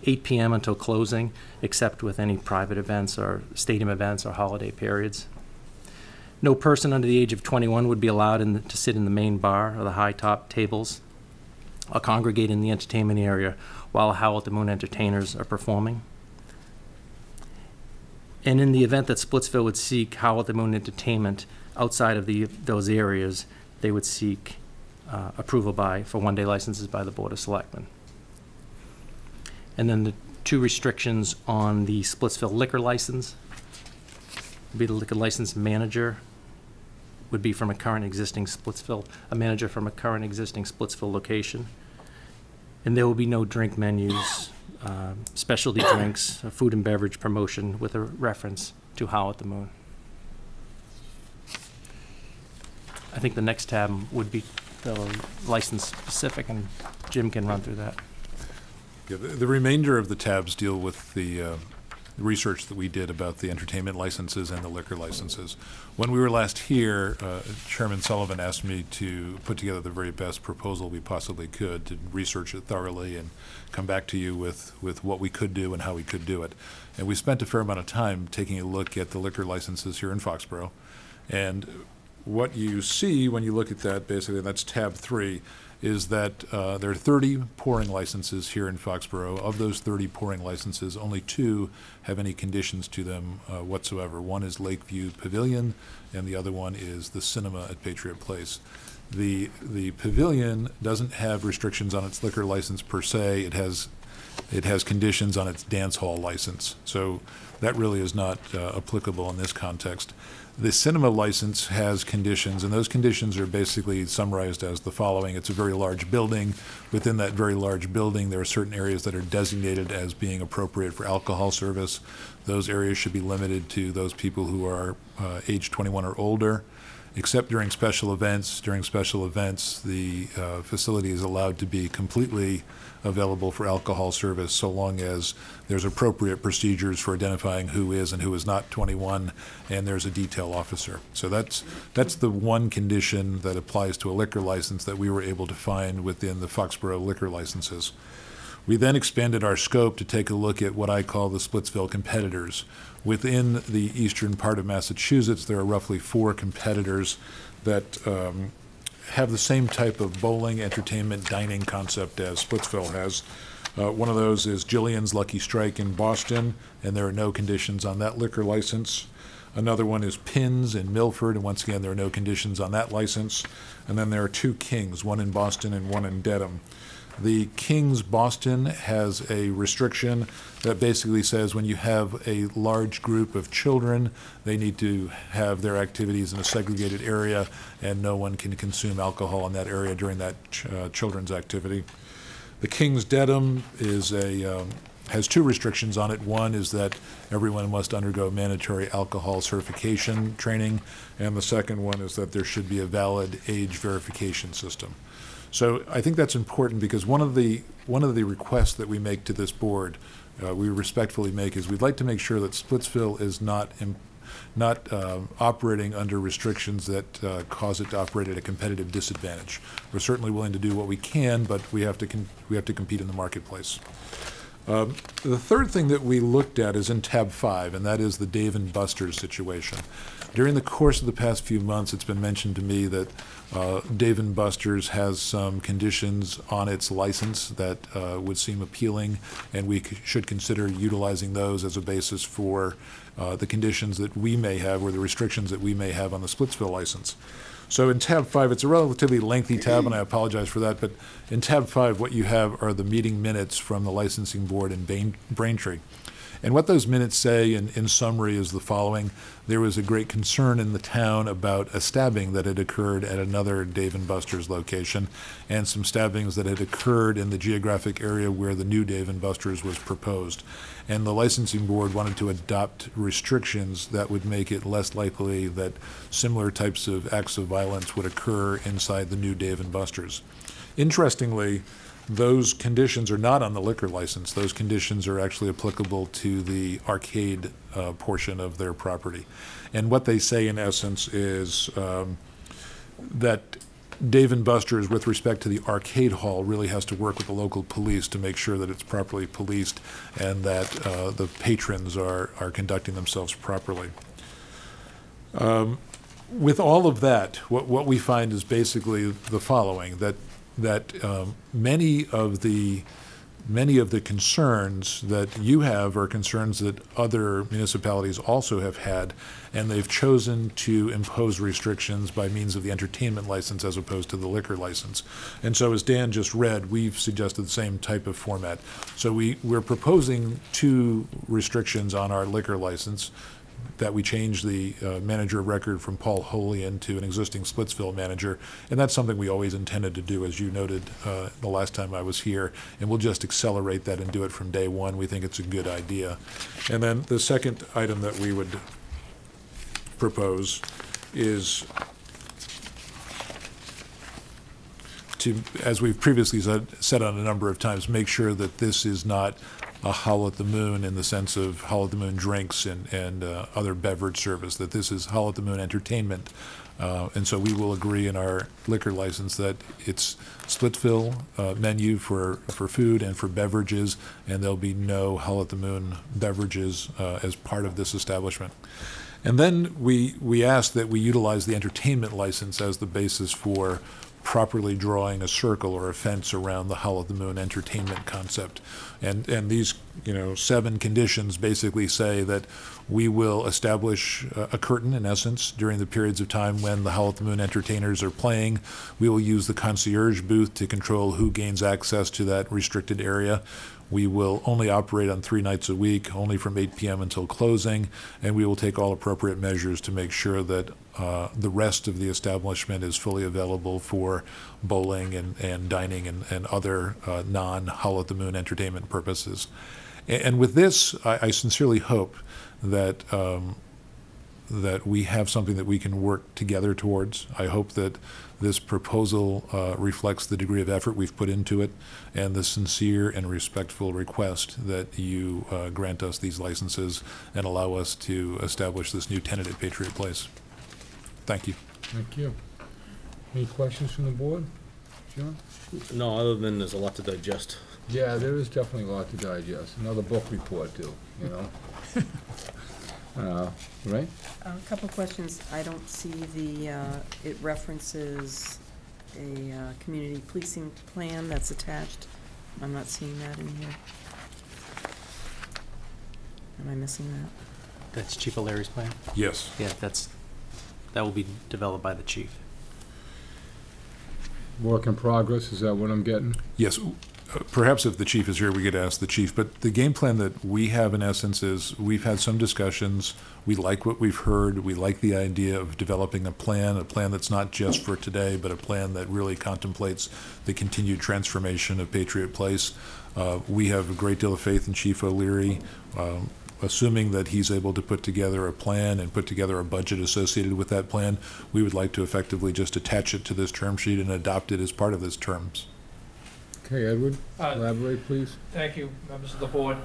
Speaker 15: 8 p.m. until closing, except with any private events or stadium events or holiday periods. No person under the age of 21 would be allowed to sit in the main bar or the high-top tables or congregate in the entertainment area while Howl at the Moon entertainers are performing. And in the event that Splitsville would seek Howl at the Moon entertainment outside of those areas, they would seek approval for one-day licenses by the Board of Selectmen. And then the 2 restrictions on the Splitsville liquor license would be the liquor license manager would be from a current existing Splitsville, a manager from a current existing Splitsville location. And there will be no drink menus, specialty drinks, food and beverage promotion with a reference to Howl at the Moon. I think the next tab would be the license specific, and Jim can run through that.
Speaker 17: Yeah, the remainder of the tabs deal with the research that we did about the entertainment licenses and the liquor licenses. When we were last here, Chairman Sullivan asked me to put together the very best proposal we possibly could, to research it thoroughly and come back to you with what we could do and how we could do it. And we spent a fair amount of time taking a look at the liquor licenses here in Foxborough. And what you see when you look at that, basically, that's tab 3, is that there are 30 pouring licenses here in Foxborough. Of those 30 pouring licenses, only 2 have any conditions to them whatsoever. One is Lakeview Pavilion, and the other one is the cinema at Patriot Place. The Pavilion doesn't have restrictions on its liquor license per se. It has conditions on its dance hall license. So that really is not applicable in this context. The cinema license has conditions, and those conditions are basically summarized as the following. It's a very large building. Within that very large building, there are certain areas that are designated as being appropriate for alcohol service. Those areas should be limited to those people who are age 21 or older. Except during special events. During special events, the facility is allowed to be completely available for alcohol service so long as there's appropriate procedures for identifying who is and who is not 21, and there's a detail officer. So that's the one condition that applies to a liquor license that we were able to find within the Foxborough liquor licenses. We then expanded our scope to take a look at what I call the Splitsville competitors. Within the eastern part of Massachusetts, there are roughly 4 competitors that have the same type of bowling, entertainment, dining concept as Splitsville has. One of those is Jillian's Lucky Strike in Boston, and there are no conditions on that liquor license. Another one is Pins in Milford, and once again, there are no conditions on that license. And then there are 2 Kings, one in Boston and one in Dedham. The King's Boston has a restriction that basically says when you have a large group of children, they need to have their activities in a segregated area, and no one can consume alcohol in that area during that children's activity. The King's Dedham is has 2 restrictions on it. One is that everyone must undergo mandatory alcohol certification training, and the second one is that there should be a valid age verification system. So I think that's important because one of the requests that we make to this board, we respectfully make, is we'd like to make sure that Splitsville is not operating under restrictions that cause it to operate at a competitive disadvantage. We're certainly willing to do what we can, but we have to compete in the marketplace. The third thing that we looked at is in tab 5, and that is the Dave & Buster's situation. During the course of the past few months, it's been mentioned to me that Dave & Buster's has some conditions on its license that would seem appealing, and we should consider utilizing those as a basis for the conditions that we may have or the restrictions that we may have on the Splitsville license. So in tab 5, it's a relatively lengthy tab, and I apologize for that, but in tab 5, what you have are the meeting minutes from the licensing board in Braintree. And what those minutes say in summary is the following. There was a great concern in the town about a stabbing that had occurred at another Dave & Buster's location, and some stabbings that had occurred in the geographic area where the new Dave & Buster's was proposed. And the licensing board wanted to adopt restrictions that would make it less likely that similar types of acts of violence would occur inside the new Dave & Buster's. Interestingly, those conditions are not on the liquor license. Those conditions are actually applicable to the arcade portion of their property. And what they say in essence is that Dave & Buster's, with respect to the arcade hall, really has to work with the local police to make sure that it's properly policed and that the patrons are conducting themselves properly. With all of that, what we find is basically the following, that many of the concerns that you have are concerns that other municipalities also have had, and they've chosen to impose restrictions by means of the entertainment license as opposed to the liquor license. And so as Dan just read, we've suggested the same type of format. So we're proposing 2 restrictions on our liquor license, that we change the manager of record from Paul Holian to an existing Splitsville manager, and that's something we always intended to do, as you noted the last time I was here, and we'll just accelerate that and do it from day one. We think it's a good idea. And then the second item that we would propose is as we've previously said on a number of times, make sure that this is not a Howl at the Moon in the sense of Howl at the Moon drinks and other beverage service, that this is Howl at the Moon entertainment. And so we will agree in our liquor license that it's Splitsville menu for food and for beverages, and there'll be no Howl at the Moon beverages as part of this establishment. And then we ask that we utilize the entertainment license as the basis for properly drawing a circle or a fence around the Howl at the Moon entertainment concept. And these 7 conditions basically say that we will establish a curtain, in essence, during the periods of time when the Howl at the Moon entertainers are playing. We will use the concierge booth to control who gains access to that restricted area. We will only operate on 3 nights a week, only from 8 p.m. until closing, and we will take all appropriate measures to make sure that the rest of the establishment is fully available for bowling and dining and other non-Howl at the Moon entertainment purposes. And with this, I sincerely hope that that we have something that we can work together towards. I hope that this proposal reflects the degree of effort we've put into it and the sincere and respectful request that you grant us these licenses and allow us to establish this new tenant at Patriot Place. Thank you.
Speaker 4: Thank you. Any questions from the board? John?
Speaker 5: No, other than there's a lot to digest.
Speaker 4: Yeah, there is definitely a lot to digest. Another book report too, right?
Speaker 6: A couple of questions. I don't see it references a community policing plan that's attached. I'm not seeing that in here. Am I missing that?
Speaker 15: That's Chief O'Leary's plan?
Speaker 17: Yes.
Speaker 15: Yeah, that will be developed by the chief.
Speaker 4: Work in progress, is that what I'm getting?
Speaker 17: Yes. Perhaps if the chief is here, we could ask the chief. But the game plan that we have, in essence, is we've had some discussions. We like what we've heard. We like the idea of developing a plan that's not just for today, but a plan that really contemplates the continued transformation of Patriot Place. We have a great deal of faith in Chief O'Leary. Assuming that he's able to put together a plan and put together a budget associated with that plan, we would like to effectively just attach it to this term sheet and adopt it as part of this terms.
Speaker 4: Okay, Edward, elaborate, please.
Speaker 21: Thank you, members of the board.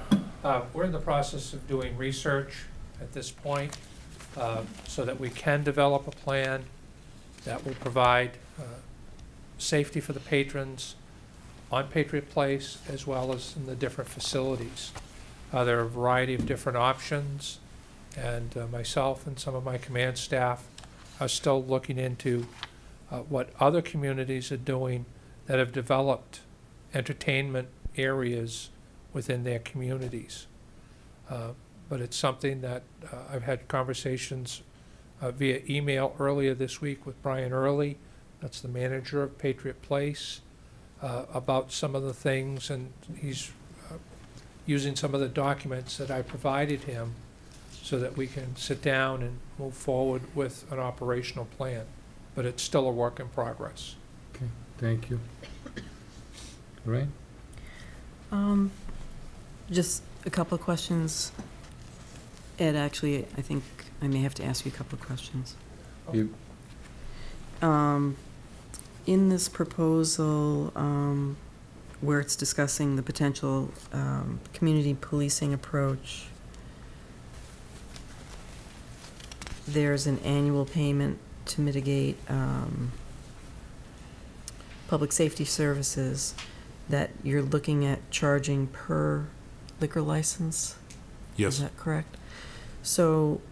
Speaker 21: We're in the process of doing research at this point so that we can develop a plan that will provide safety for the patrons on Patriot Place as well as in the different facilities. There are a variety of different options, and myself and some of my command staff are still looking into what other communities are doing that have developed entertainment areas within their communities. But it's something that I've had conversations via email earlier this week with Brian Early, that's the manager of Patriot Place, about some of the things, and he's using some of the documents that I provided him so that we can sit down and move forward with an operational plan. But it's still a work in progress.
Speaker 4: Okay, thank you. Right?
Speaker 6: Just a couple of questions. Ed, actually, I think I may have to ask you a couple of questions.
Speaker 4: You.
Speaker 6: In this proposal, where it's discussing the potential community policing approach, there's an annual payment to mitigate public safety services that you're looking at charging per liquor license?
Speaker 17: Yes.
Speaker 6: Is that correct? So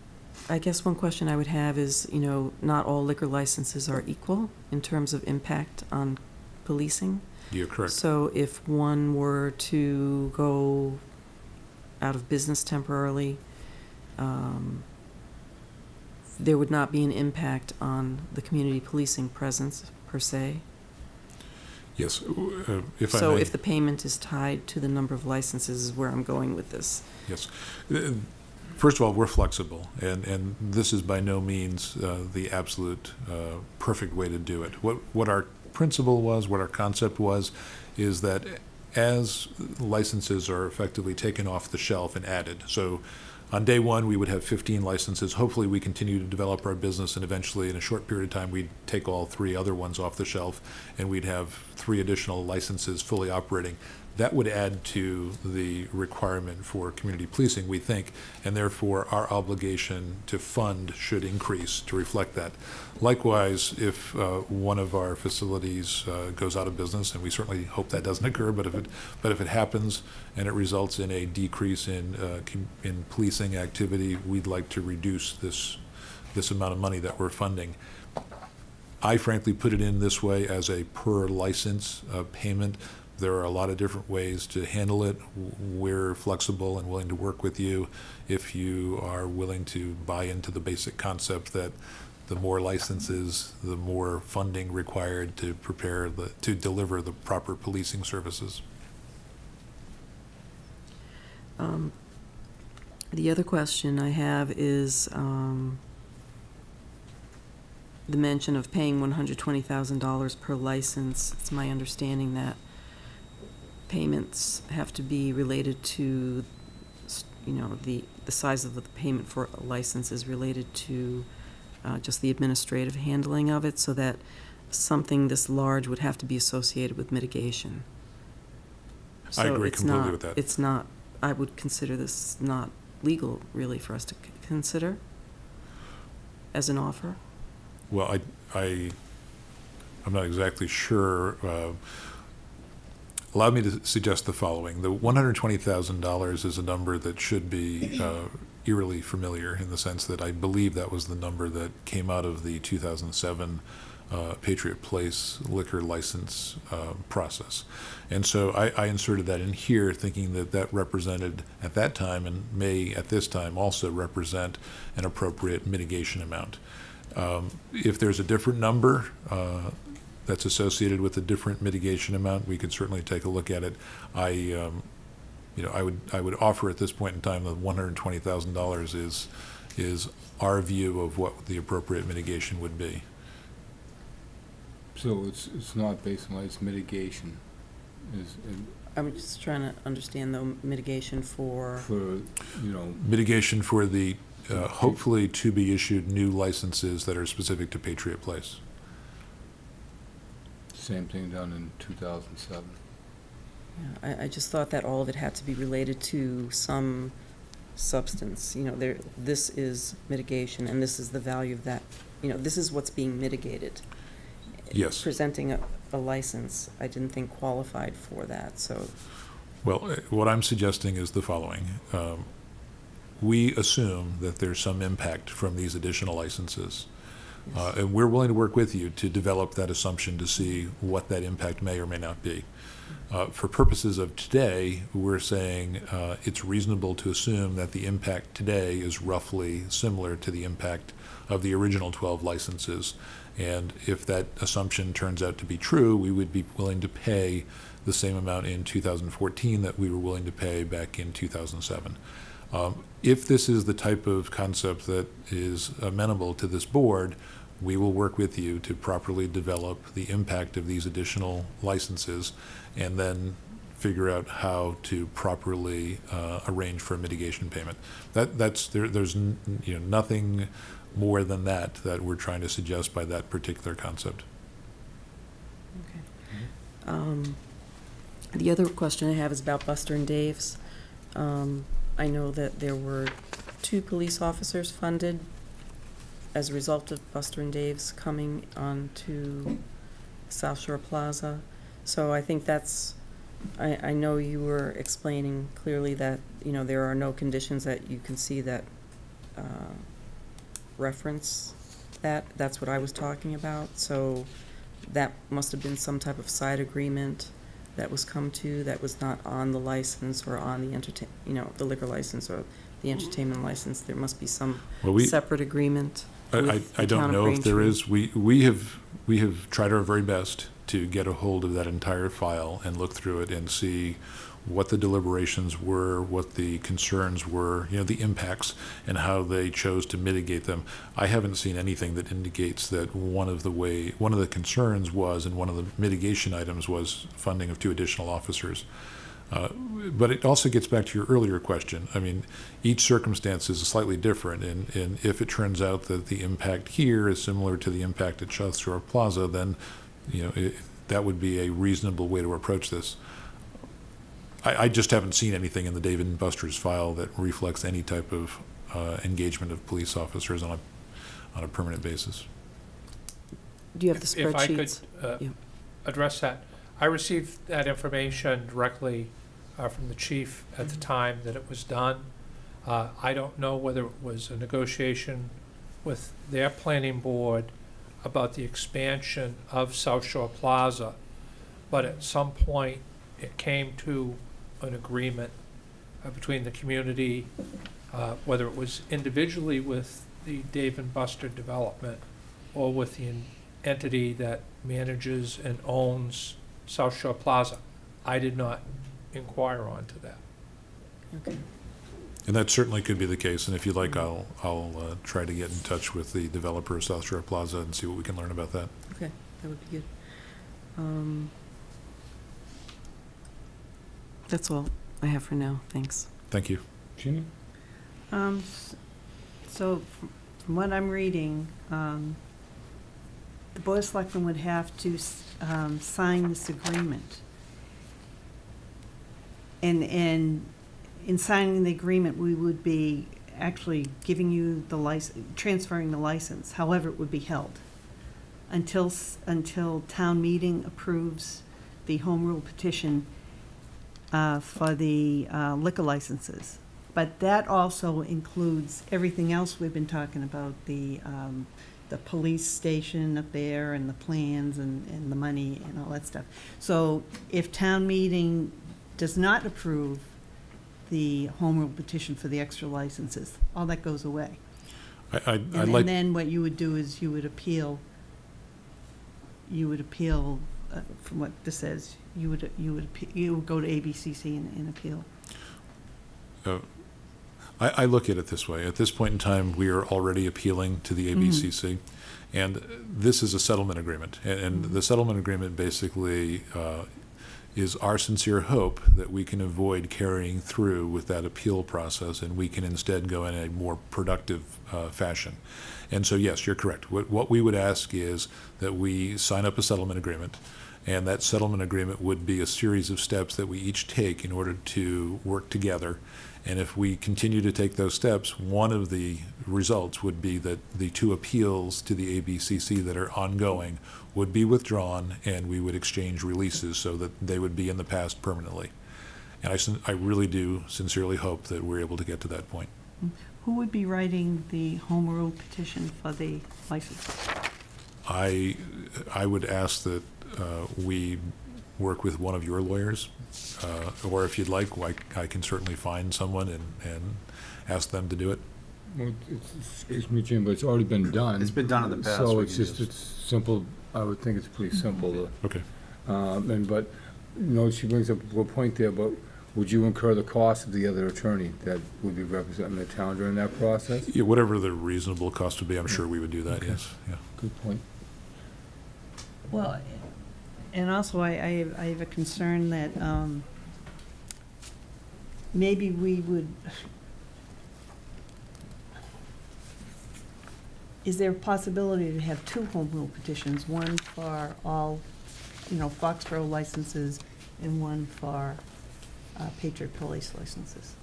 Speaker 6: I guess one question I would have is, not all liquor licenses are equal in terms of impact on policing.
Speaker 17: You're correct.
Speaker 6: So if one were to go out of business temporarily, there would not be an impact on the community policing presence per se?
Speaker 17: Yes, if I
Speaker 6: So
Speaker 17: may.
Speaker 6: if the payment is tied to the number of licenses is where I'm going with this.
Speaker 17: Yes. First of all, we're flexible, and this is by no means the absolute perfect way to do it. What our principle was, what our concept was, is that as licenses are effectively taken off the shelf and added, so On day one, we would have 15 licenses. Hopefully, we continue to develop our business, and eventually, in a short period of time, we'd take all 3 other ones off the shelf, and we'd have 3 additional licenses fully operating. That would add to the requirement for community policing, we think, and therefore our obligation to fund should increase to reflect that. Likewise, if one of our facilities goes out of business, and we certainly hope that doesn't occur, but if it happens and it results in a decrease in policing activity, we'd like to reduce this amount of money that we're funding. I frankly put it in this way as a per license payment. There are a lot of different ways to handle it. We're flexible and willing to work with you if you are willing to buy into the basic concept that the more licenses, the more funding required to to deliver the proper policing services.
Speaker 6: The other question I have is the mention of paying $120,000 per license. It's my understanding that payments have to be related to, the size of the payment for a license is related to just the administrative handling of it, so that something this large would have to be associated with mitigation. So
Speaker 17: I agree completely with that.
Speaker 6: It's not, I would consider this not legal, really, for us to consider as an offer.
Speaker 17: Well, I'm not exactly sure. Allow me to suggest the following. The $120,000 is a number that should be eerily familiar, in the sense that I believe that was the number that came out of the 2007 Patriot Place liquor license process. And so I inserted that in here, thinking that that represented at that time, and may at this time also represent, an appropriate mitigation amount. If there's a different number that's associated with a different mitigation amount, we could certainly take a look at it. I would offer at this point in time that $120,000 is our view of what the appropriate mitigation would be.
Speaker 4: So it's not based on its mitigation.
Speaker 6: I'm just trying to understand, though, mitigation for
Speaker 17: mitigation for the hopefully to be issued new licenses that are specific to Patriot Place.
Speaker 4: Same thing done in 2007.
Speaker 6: Yeah, I just thought that all of it had to be related to some substance. This is mitigation, and this is the value of that. This is what's being mitigated.
Speaker 17: Yes.
Speaker 6: Presenting a license, I didn't think qualified for that. So,
Speaker 17: well, what I'm suggesting is the following. We assume that there's some impact from these additional licenses. And we're willing to work with you to develop that assumption to see what that impact may or may not be. For purposes of today, we're saying it's reasonable to assume that the impact today is roughly similar to the impact of the original 12 licenses. And if that assumption turns out to be true, we would be willing to pay the same amount in 2014 that we were willing to pay back in 2007. If this is the type of concept that is amenable to this board, we will work with you to properly develop the impact of these additional licenses, and then figure out how to properly arrange for a mitigation payment. There's nothing more than that we're trying to suggest by that particular concept.
Speaker 6: okay. The other question I have is about Buster and Dave's. I know that there were 2 police officers funded as a result of Buster and Dave's coming on to South Shore Plaza. So I think that's, I know you were explaining clearly that, there are no conditions that you can see that reference that. That's what I was talking about. So that must have been some type of side agreement that was come to that was not on the license or on the the liquor license or the entertainment license. There must be some separate agreement.
Speaker 17: I don't know if there is. We have tried our very best to get a hold of that entire file and look through it and see what the deliberations were, what the concerns were, the impacts, and how they chose to mitigate them. I haven't seen anything that indicates that one of the concerns was, and one of the mitigation items was, funding of 2 additional officers. But it also gets back to your earlier question. I mean, each circumstance is slightly different, and if it turns out that the impact here is similar to the impact at South Shore Plaza, then, you know, that would be a reasonable way to approach this. I just haven't seen anything in the Dave & Buster's file that reflects any type of engagement of police officers on a permanent basis.
Speaker 6: Do you have the spreadsheets?
Speaker 21: If I could address that. I received that information directly from the chief at the time that it was done. I don't know whether it was a negotiation with their planning board about the expansion of South Shore Plaza, but at some point it came to an agreement between the community, whether it was individually with the Dave & Buster development or with the entity that manages and owns South Shore Plaza. I did not inquire on to that.
Speaker 6: Okay.
Speaker 17: And that certainly could be the case, and if you'd like, I'll try to get in touch with the developer of South Shore Plaza and see what we can learn about that.
Speaker 6: Okay, that would be good. That's all I have for now. Thanks.
Speaker 17: Thank you.
Speaker 4: Gina?
Speaker 9: So from what I'm reading, the Board of Selectmen would have to sign this agreement. And in signing the agreement, we would be actually giving you the license, transferring the license, however it would be held, until town meeting approves the home rule petition for the liquor licenses. But that also includes everything else we've been talking about, the police station up there and the plans and the money and all that stuff. So if town meeting does not approve the home rule petition for the extra licenses, all that goes away. And then what you would do is you would appeal from what this says, you would go to ABCC and appeal.
Speaker 17: I look at it this way. At this point in time, we are already appealing to the ABCC, and this is a settlement agreement. And the settlement agreement basically is our sincere hope that we can avoid carrying through with that appeal process, and we can instead go in a more productive fashion. And so, yes, you're correct. What we would ask is that we sign up a settlement agreement, and that settlement agreement would be a series of steps that we each take in order to work together. And if we continue to take those steps, one of the results would be that the two appeals to the ABCC that are ongoing would be withdrawn, and we would exchange releases so that they would be in the past permanently. And I really do sincerely hope that we're able to get to that point.
Speaker 9: Who would be writing the home rule petition for the license?
Speaker 17: I would ask that we work with one of your lawyers, or if you'd like, I can certainly find someone and ask them to do it.
Speaker 4: Well, excuse me, Jim, but it's already been done.
Speaker 12: It's been done in the past.
Speaker 4: So it's simple. I would think it's pretty simple.
Speaker 17: Okay.
Speaker 4: But you know, she brings up a point there. But would you incur the cost of the other attorney that would be representing the town during that process?
Speaker 17: Yeah, whatever the reasonable cost would be, I'm sure we would do that. Okay. Yes. Yeah.
Speaker 4: Good point.
Speaker 9: Well, and also I have a concern that maybe we would. Is there a possibility to have two home rule petitions, one for all, Foxborough licenses and one for Patriot Police licenses?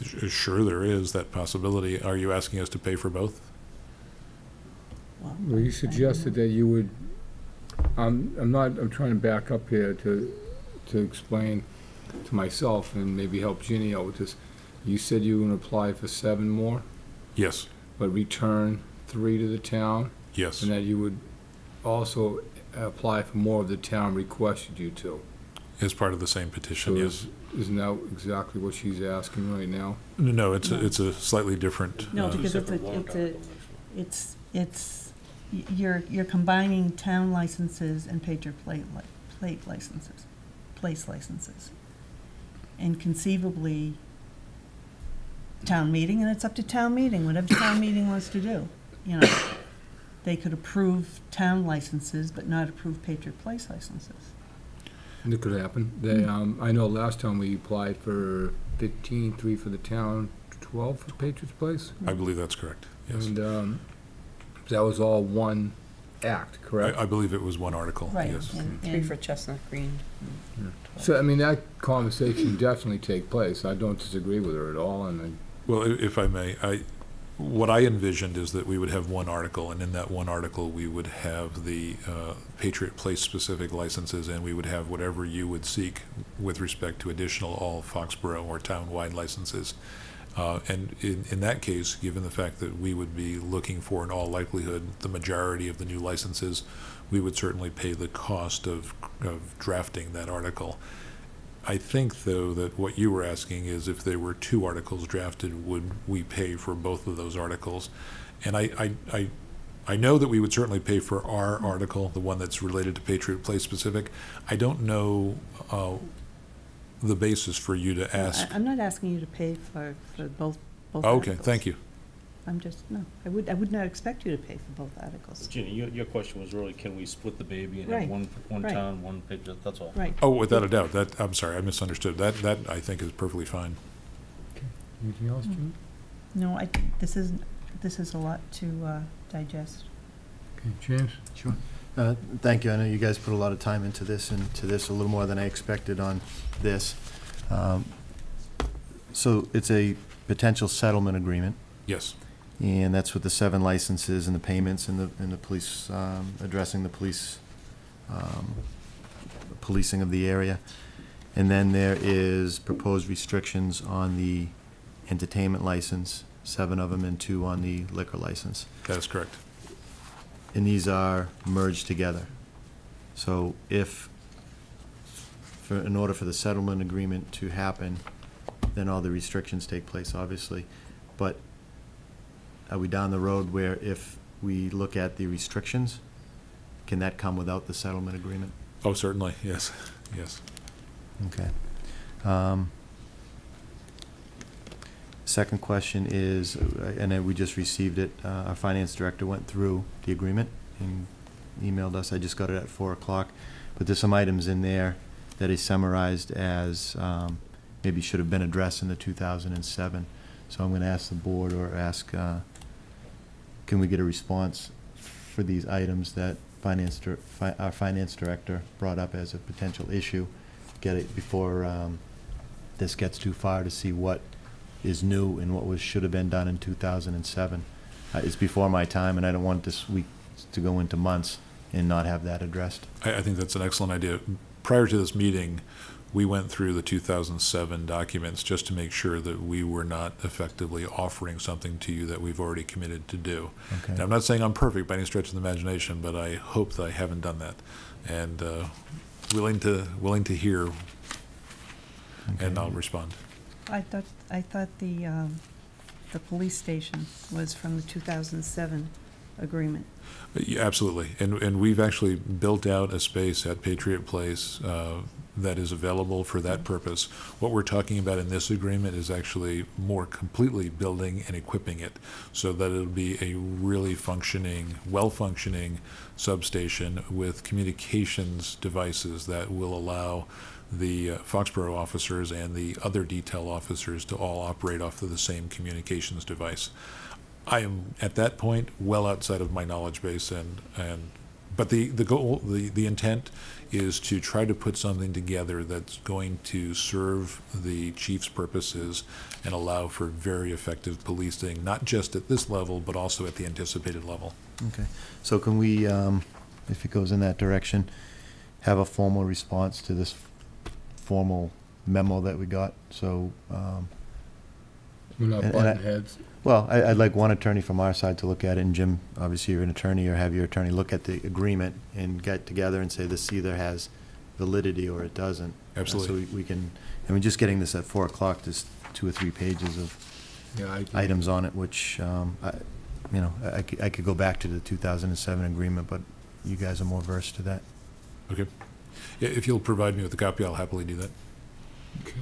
Speaker 17: Sure, there is that possibility. Are you asking us to pay for both?
Speaker 4: Well, you suggested that you would. I'm trying to back up here to explain to myself and maybe help Ginny out with this. You said you were going to apply for 7 more?
Speaker 17: Yes.
Speaker 4: But return 3 to the town?
Speaker 17: Yes.
Speaker 4: And that you would also apply for more of the town requested you to?
Speaker 17: As part of the same petition,
Speaker 4: so
Speaker 17: yes.
Speaker 4: Isn't that exactly what she's asking right now?
Speaker 17: No, it's a slightly different.
Speaker 9: No, because you're combining town licenses and Patriot plate licenses, place licenses, and conceivably town meeting, and it's up to town meeting, whatever town meeting wants to do. They could approve town licenses but not approve Patriot Place licenses.
Speaker 4: It could happen. They, I know last time we applied for 15, 3 for the town, 12 for Patriots Place.
Speaker 17: I believe that's correct, yes.
Speaker 4: And that was all one act, correct?
Speaker 17: I believe it was one article,
Speaker 6: Right.
Speaker 17: yes.
Speaker 6: And 3 for Chestnut Green.
Speaker 4: So, I mean, that conversation definitely take place. I don't disagree with her at all, and
Speaker 17: Well, if I may, what I envisioned is that we would have one article, and in that one article, we would have the Patriot Place-specific licenses, and we would have whatever you would seek with respect to additional all Foxborough or town-wide licenses. And in that case, given the fact that we would be looking for, in all likelihood, the majority of the new licenses, we would certainly pay the cost of drafting that article. I think, though, that what you were asking is if there were 2 articles drafted, would we pay for both of those articles? And I know that we would certainly pay for our article, the one that's related to Patriot Place specific. I don't know the basis for you to ask.
Speaker 9: I'm not asking you to pay for both
Speaker 17: Okay,
Speaker 9: articles.
Speaker 17: thank you.
Speaker 9: I'm just, no, I would not expect you to pay for both articles.
Speaker 5: Ginny, your question was really, can we split the baby and
Speaker 9: Right.
Speaker 5: have one
Speaker 9: Right.
Speaker 5: town, one Patriot, that's all.
Speaker 9: Right.
Speaker 17: Oh, without a doubt. That, I'm sorry, I misunderstood. That I think is perfectly fine.
Speaker 4: anything else, Jim?
Speaker 9: No, this is a lot to digest.
Speaker 4: Okay, James?
Speaker 1: Sure. Thank you. I know you guys put a lot of time into this, and to this a little more than I expected on this. So it's a potential settlement agreement.
Speaker 17: Yes.
Speaker 1: And that's with the 7 licenses and the payments and the police, addressing the police, policing of the area. And then there is proposed restrictions on the entertainment license, 7 of them, and 2 on the liquor license.
Speaker 17: That is correct.
Speaker 1: And these are merged together. So if, in order for the settlement agreement to happen, then all the restrictions take place, obviously. But are we down the road where if we look at the restrictions, can that come without the settlement agreement?
Speaker 17: Oh, certainly, yes, yes.
Speaker 1: Okay. Second question is, and we just received it, our finance director went through the agreement and emailed us. I just got it at 4 o'clock. But there's some items in there that is summarized as maybe should have been addressed in the 2007. So I'm going to ask the board, or ask, can we get a response for these items that our finance director brought up as a potential issue? Get it before this gets too far, to see what is new and what should have been done in 2007. It's before my time, and I don't want this week to go into months and not have that addressed.
Speaker 17: I think that's an excellent idea. Prior to this meeting, we went through the 2007 documents just to make sure that we were not effectively offering something to you that we've already committed to do.
Speaker 1: Okay.
Speaker 17: And I'm not saying I'm perfect by any stretch of the imagination, but I hope that I haven't done that. And willing to hear,
Speaker 1: Okay.
Speaker 17: and I'll respond.
Speaker 9: I thought the police station was from the 2007 agreement.
Speaker 17: Yeah, absolutely. And we've actually built out a space at Patriot Place that is available for that purpose. What we're talking about in this agreement is actually more completely building and equipping it so that it'll be a really functioning, well-functioning substation with communications devices that will allow the Foxborough officers and the other detail officers to all operate off of the same communications device. I am at that point well outside of my knowledge base, but the goal, the intent is to try to put something together that's going to serve the chief's purposes and allow for very effective policing, not just at this level, but also at the anticipated level.
Speaker 1: Okay. So can we, if it goes in that direction, have a formal response to this formal memo that we got? So
Speaker 4: We're not butting heads.
Speaker 1: Well, I'd like one attorney from our side to look at it, and Jim, obviously you're an attorney, or have your attorney look at the agreement and get together and say this either has validity or it doesn't.
Speaker 17: Absolutely.
Speaker 1: So we can, I mean, just getting this at 4 o'clock, there's 2 or 3 pages of items on it, which, I could go back to the 2007 agreement, but you guys are more versed to that.
Speaker 17: Okay. Yeah, if you'll provide me with a copy, I'll happily do that.
Speaker 4: Okay.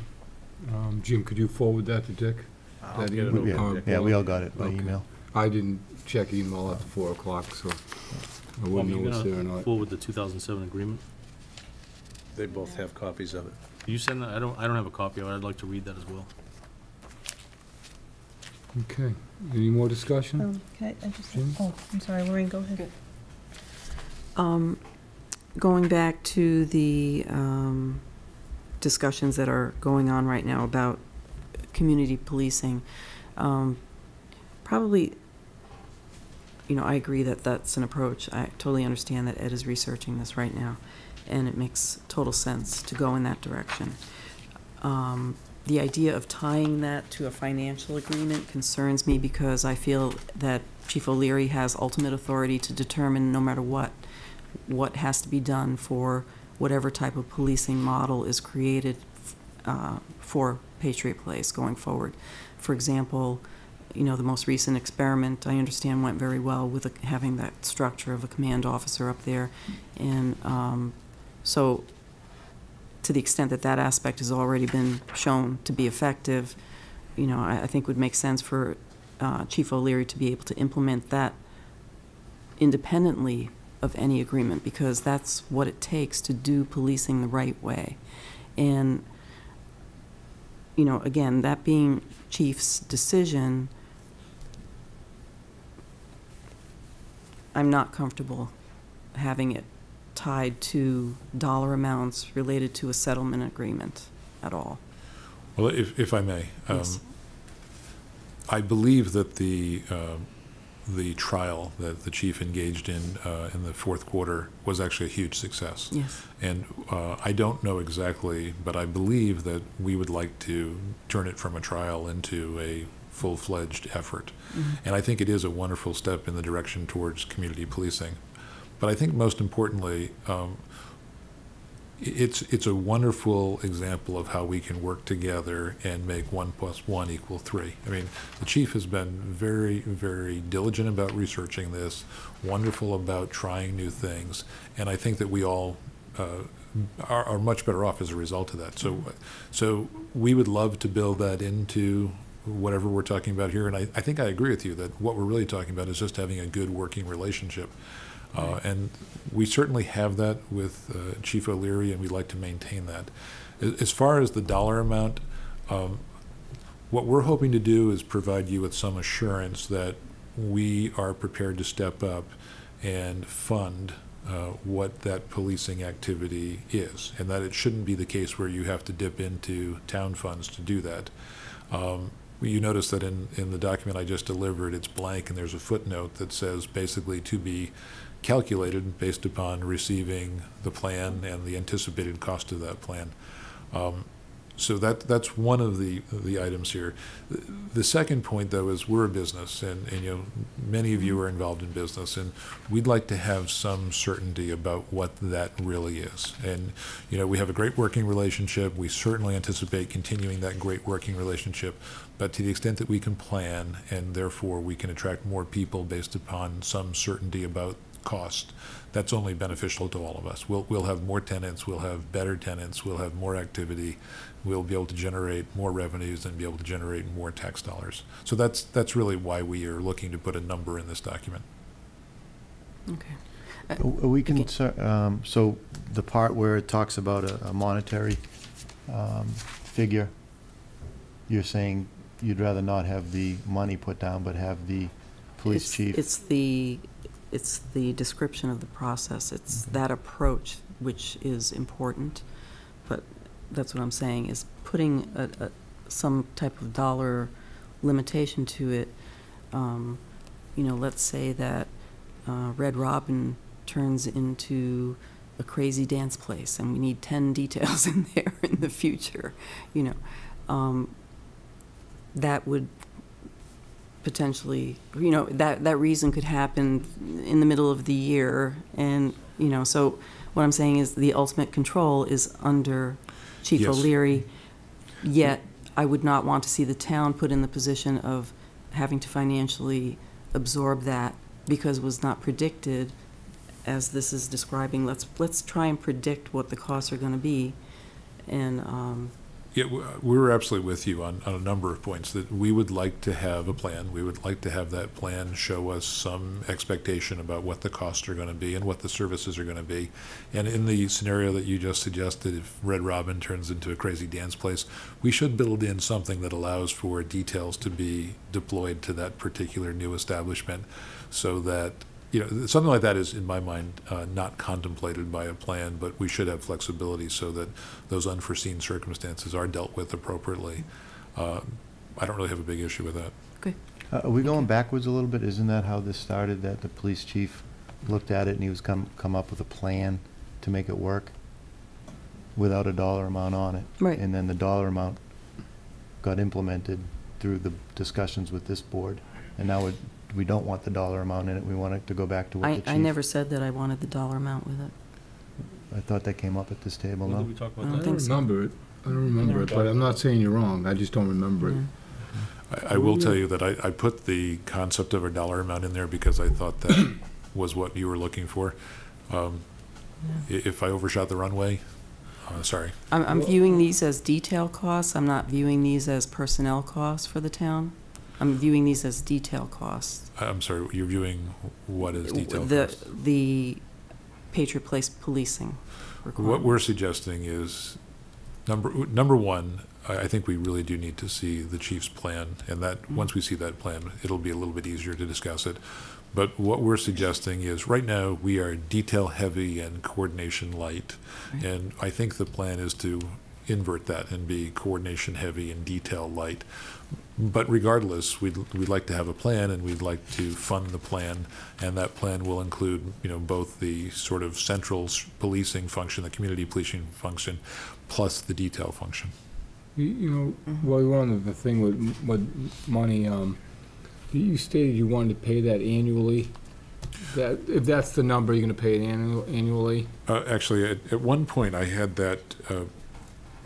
Speaker 4: Jim, could you forward that to Dick?
Speaker 5: I'll get it over to Dick.
Speaker 1: Yeah, we all got it by email.
Speaker 4: I didn't check email after 4 o'clock, so I wouldn't know what's there or not.
Speaker 5: Forward the 2007 agreement?
Speaker 2: They both have copies of it.
Speaker 5: You send that? I don't have a copy of it. I'd like to read that as well.
Speaker 4: Okay. Any more discussion?
Speaker 9: Okay, I just,
Speaker 4: Jim?
Speaker 9: oh, I'm sorry, Maureen, go ahead.
Speaker 6: Going back to the discussions that are going on right now about community policing, probably, you know, I agree that that's an approach. I totally understand that Ed is researching this right now, and it makes total sense to go in that direction. The idea of tying that to a financial agreement concerns me because I feel that Chief O'Leary has ultimate authority to determine, no matter what has to be done for whatever type of policing model is created for Patriot Place going forward. For example, you know, the most recent experiment, I understand, went very well with having that structure of a command officer up there. And so to the extent that that aspect has already been shown to be effective, you know, I think would make sense for Chief O'Leary to be able to implement that independently of any agreement, because that's what it takes to do policing the right way. And, you know, again, that being Chief's decision, I'm not comfortable having it tied to dollar amounts related to a settlement agreement at all.
Speaker 17: Well, if I may,
Speaker 6: Yes.
Speaker 17: I believe that the trial that the chief engaged in the fourth quarter was actually a huge success.
Speaker 6: Yes.
Speaker 17: And I don't know exactly, but I believe that we would like to turn it from a trial into a full-fledged effort.
Speaker 6: Mm-hmm.
Speaker 17: And I think it is a wonderful step in the direction towards community policing. But I think most importantly, it's a wonderful example of how we can work together and make 1 + 1 = 3. I mean, the chief has been very, very diligent about researching this, wonderful about trying new things, and I think that we all are much better off as a result of that. So we would love to build that into whatever we're talking about here, and I think I agree with you that what we're really talking about is just having a good working relationship. And we certainly have that with Chief O'Leary, and we'd like to maintain that. As far as the dollar amount, what we're hoping to do is provide you with some assurance that we are prepared to step up and fund what that policing activity is, and that it shouldn't be the case where you have to dip into town funds to do that. You notice that in the document I just delivered, it's blank, and there's a footnote that says basically to be calculated based upon receiving the plan and the anticipated cost of that plan. So that's one of the items here. The second point, though, is we're a business, and you know, many of you are involved in business, and we'd like to have some certainty about what that really is. And you know, we have a great working relationship. We certainly anticipate continuing that great working relationship, but to the extent that we can plan, and therefore we can attract more people based upon some certainty about cost, that's only beneficial to all of us. We'll have more tenants, we'll have better tenants, we'll have more activity, we'll be able to generate more revenues and be able to generate more tax dollars. So that's really why we are looking to put a number in this document.
Speaker 6: Okay.
Speaker 1: Are we so the part where it talks about a monetary figure, you're saying you'd rather not have the money put down, but have the police chief?
Speaker 6: It's the description of the process. It's that approach which is important, but that's what I'm saying, is putting some type of dollar limitation to it. You know, let's say that Red Robin turns into a crazy dance place and we need 10 details in there in the future, you know. That would potentially, you know, that reason could happen in the middle of the year, and you know, so what I'm saying is the ultimate control is under Chief
Speaker 17: Yes.
Speaker 6: O'Leary, yet I would not want to see the town put in the position of having to financially absorb that because it was not predicted, as this is describing. Let's try and predict what the costs are going to be, and
Speaker 17: Yeah, we're absolutely with you on a number of points, that we would like to have a plan. We would like to have that plan show us some expectation about what the costs are going to be and what the services are going to be. And in the scenario that you just suggested, if Red Robin turns into a crazy dance place, we should build in something that allows for details to be deployed to that particular new establishment, so that, you know, something like that is, in my mind, not contemplated by a plan, but we should have flexibility so that those unforeseen circumstances are dealt with appropriately. I don't really have a big issue with that.
Speaker 6: Okay.
Speaker 1: Are we going backwards a little bit? Isn't that how this started, that the police chief looked at it and he was come up with a plan to make it work without a dollar amount on it?
Speaker 6: Right.
Speaker 1: And then the dollar amount got implemented through the discussions with this board, and now we don't want the dollar amount in it. We want it to go back to what the chief...
Speaker 6: I never said that I wanted the dollar amount with it.
Speaker 1: I thought that came up at this table, no?
Speaker 5: When did we talk about
Speaker 6: I
Speaker 5: that?
Speaker 6: don't think so.
Speaker 4: remember it. I don't remember it, but I'm not saying you're wrong. I just don't remember it.
Speaker 17: I will tell you that I put the concept of a dollar amount in there because I thought that was what you were looking for. If I overshot the runway, sorry.
Speaker 6: I'm viewing these as detail costs. I'm not viewing these as personnel costs for the town. I'm viewing these as detail costs.
Speaker 17: I'm sorry, you're viewing what as detail costs?
Speaker 6: The Patriot Place policing requirement.
Speaker 17: What we're suggesting is, number one, I think we really do need to see the chief's plan, and that once we see that plan, it'll be a little bit easier to discuss it. But what we're suggesting is, right now, we are detail heavy and coordination light, and I think the plan is to invert that and be coordination heavy and detail light. But regardless, we'd like to have a plan, and we'd like to fund the plan, and that plan will include, you know, both the sort of central policing function, the community policing function, plus the detail function.
Speaker 4: You know, while you're on the thing with money, you stated you wanted to pay that annually. That if that's the number, you're going to pay it annually?
Speaker 17: Actually, at one point, I had that.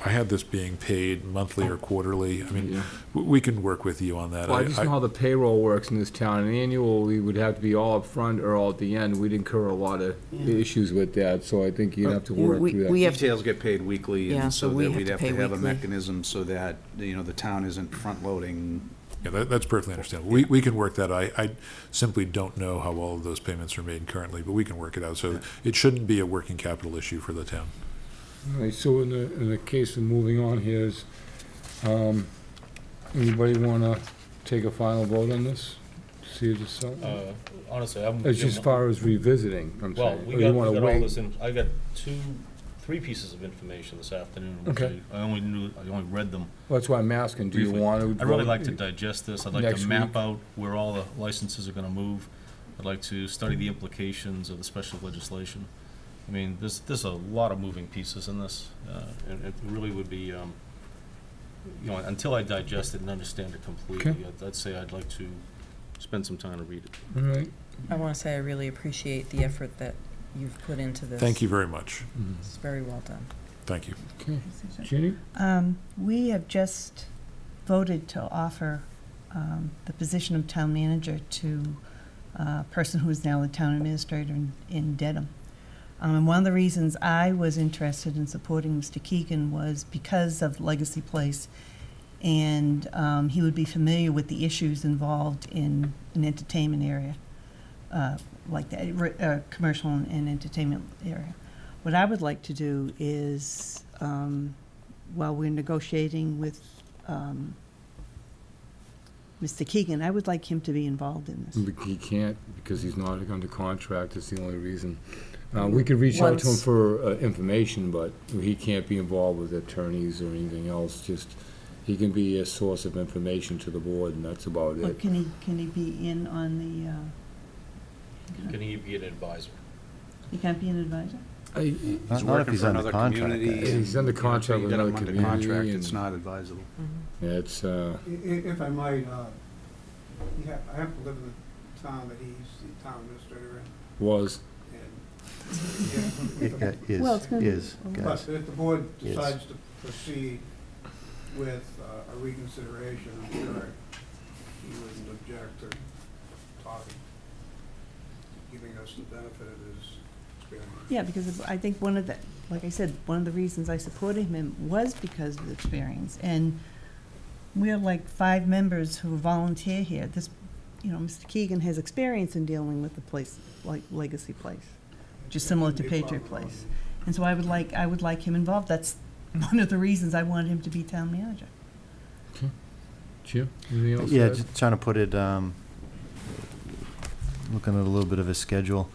Speaker 17: I had this being paid monthly or quarterly. I mean, we can work with you on that.
Speaker 4: Well, I just know how the payroll works in this town. And annually would have to be all up front or all at the end. We'd incur a lot of issues with that, so I think you'd have to work through that.
Speaker 2: Details get paid weekly,
Speaker 6: Yeah,
Speaker 2: and
Speaker 6: so
Speaker 2: so
Speaker 6: we
Speaker 2: that
Speaker 6: have
Speaker 2: we'd
Speaker 6: to
Speaker 2: have
Speaker 6: pay
Speaker 2: to have a
Speaker 6: weekly.
Speaker 2: mechanism so that, you know, the town isn't front-loading.
Speaker 17: Yeah, that's perfectly understandable. We can work that. I simply don't know how all of those payments are made currently, but we can work it out. So it shouldn't be a working capital issue for the town.
Speaker 4: All right, so in the case of moving on here, is, anybody want to take a final vote on this? See if it's
Speaker 5: Honestly, I'm...
Speaker 4: as just far as revisiting, I'm
Speaker 5: Well,
Speaker 4: saying.
Speaker 5: we
Speaker 4: Or you
Speaker 5: got
Speaker 4: wanna
Speaker 5: all
Speaker 4: wait?
Speaker 5: this in, I got three pieces of information this afternoon. Which
Speaker 4: Okay.
Speaker 5: I only read them.
Speaker 4: Well, that's why I'm asking, do you
Speaker 5: briefly.
Speaker 4: want to?
Speaker 5: I'd really like to digest this. I'd like
Speaker 4: Next
Speaker 5: to map
Speaker 4: week?
Speaker 5: out where all the licenses are gonna move. I'd like to study the implications of the special legislation. I mean, there's a lot of moving pieces in this, and it really would be, you know, until I digest it and understand it completely,
Speaker 4: Okay.
Speaker 5: I'd say I'd like to spend some time to read it.
Speaker 4: All right.
Speaker 6: I want to say I really appreciate the effort that you've put into this.
Speaker 17: Thank you very much.
Speaker 6: It's very well done.
Speaker 17: Thank you.
Speaker 4: Okay. Ginny?
Speaker 9: We have just voted to offer the position of town manager to a person who is now the town administrator in Dedham. And one of the reasons I was interested in supporting Mr. Keegan was because of Legacy Place, and he would be familiar with the issues involved in an entertainment area, like the commercial and entertainment area. What I would like to do is, while we're negotiating with Mr. Keegan, I would like him to be involved in this.
Speaker 4: He can't, because he's not under contract, that's the only reason. We could reach out to him for information, but he can't be involved with attorneys or anything else, just, he can be a source of information to the board, and that's about
Speaker 9: Or
Speaker 4: it.
Speaker 9: can he be in on the,
Speaker 5: Can he be an advisor?
Speaker 9: he can't be an advisor?
Speaker 2: He's working for another community.
Speaker 4: He's under contract with another
Speaker 2: Under
Speaker 4: community.
Speaker 2: contract,
Speaker 4: and
Speaker 2: it's not advisable.
Speaker 4: It's,
Speaker 16: If I might, I happen to live in the town that he's the town administrator in.
Speaker 4: was.
Speaker 9: Well, it's gonna be-
Speaker 16: But if the board
Speaker 1: Is.
Speaker 16: decides to proceed with a reconsideration, I'm sure he wouldn't object to talking, giving us the benefit of his
Speaker 9: Yeah, because I think one of the, like I said, one of the reasons I supported him was because of the experience. And we're like 5 members who volunteer here. This, you know, Mr. Keegan has experience in dealing with the place, like Legacy Place, which is similar to Patriot Place. And so I would like him involved. That's one of the reasons I wanted him to be town manager.
Speaker 4: Okay. Jim, anything else?
Speaker 1: Yeah, just trying to put it, looking at a little bit of a schedule.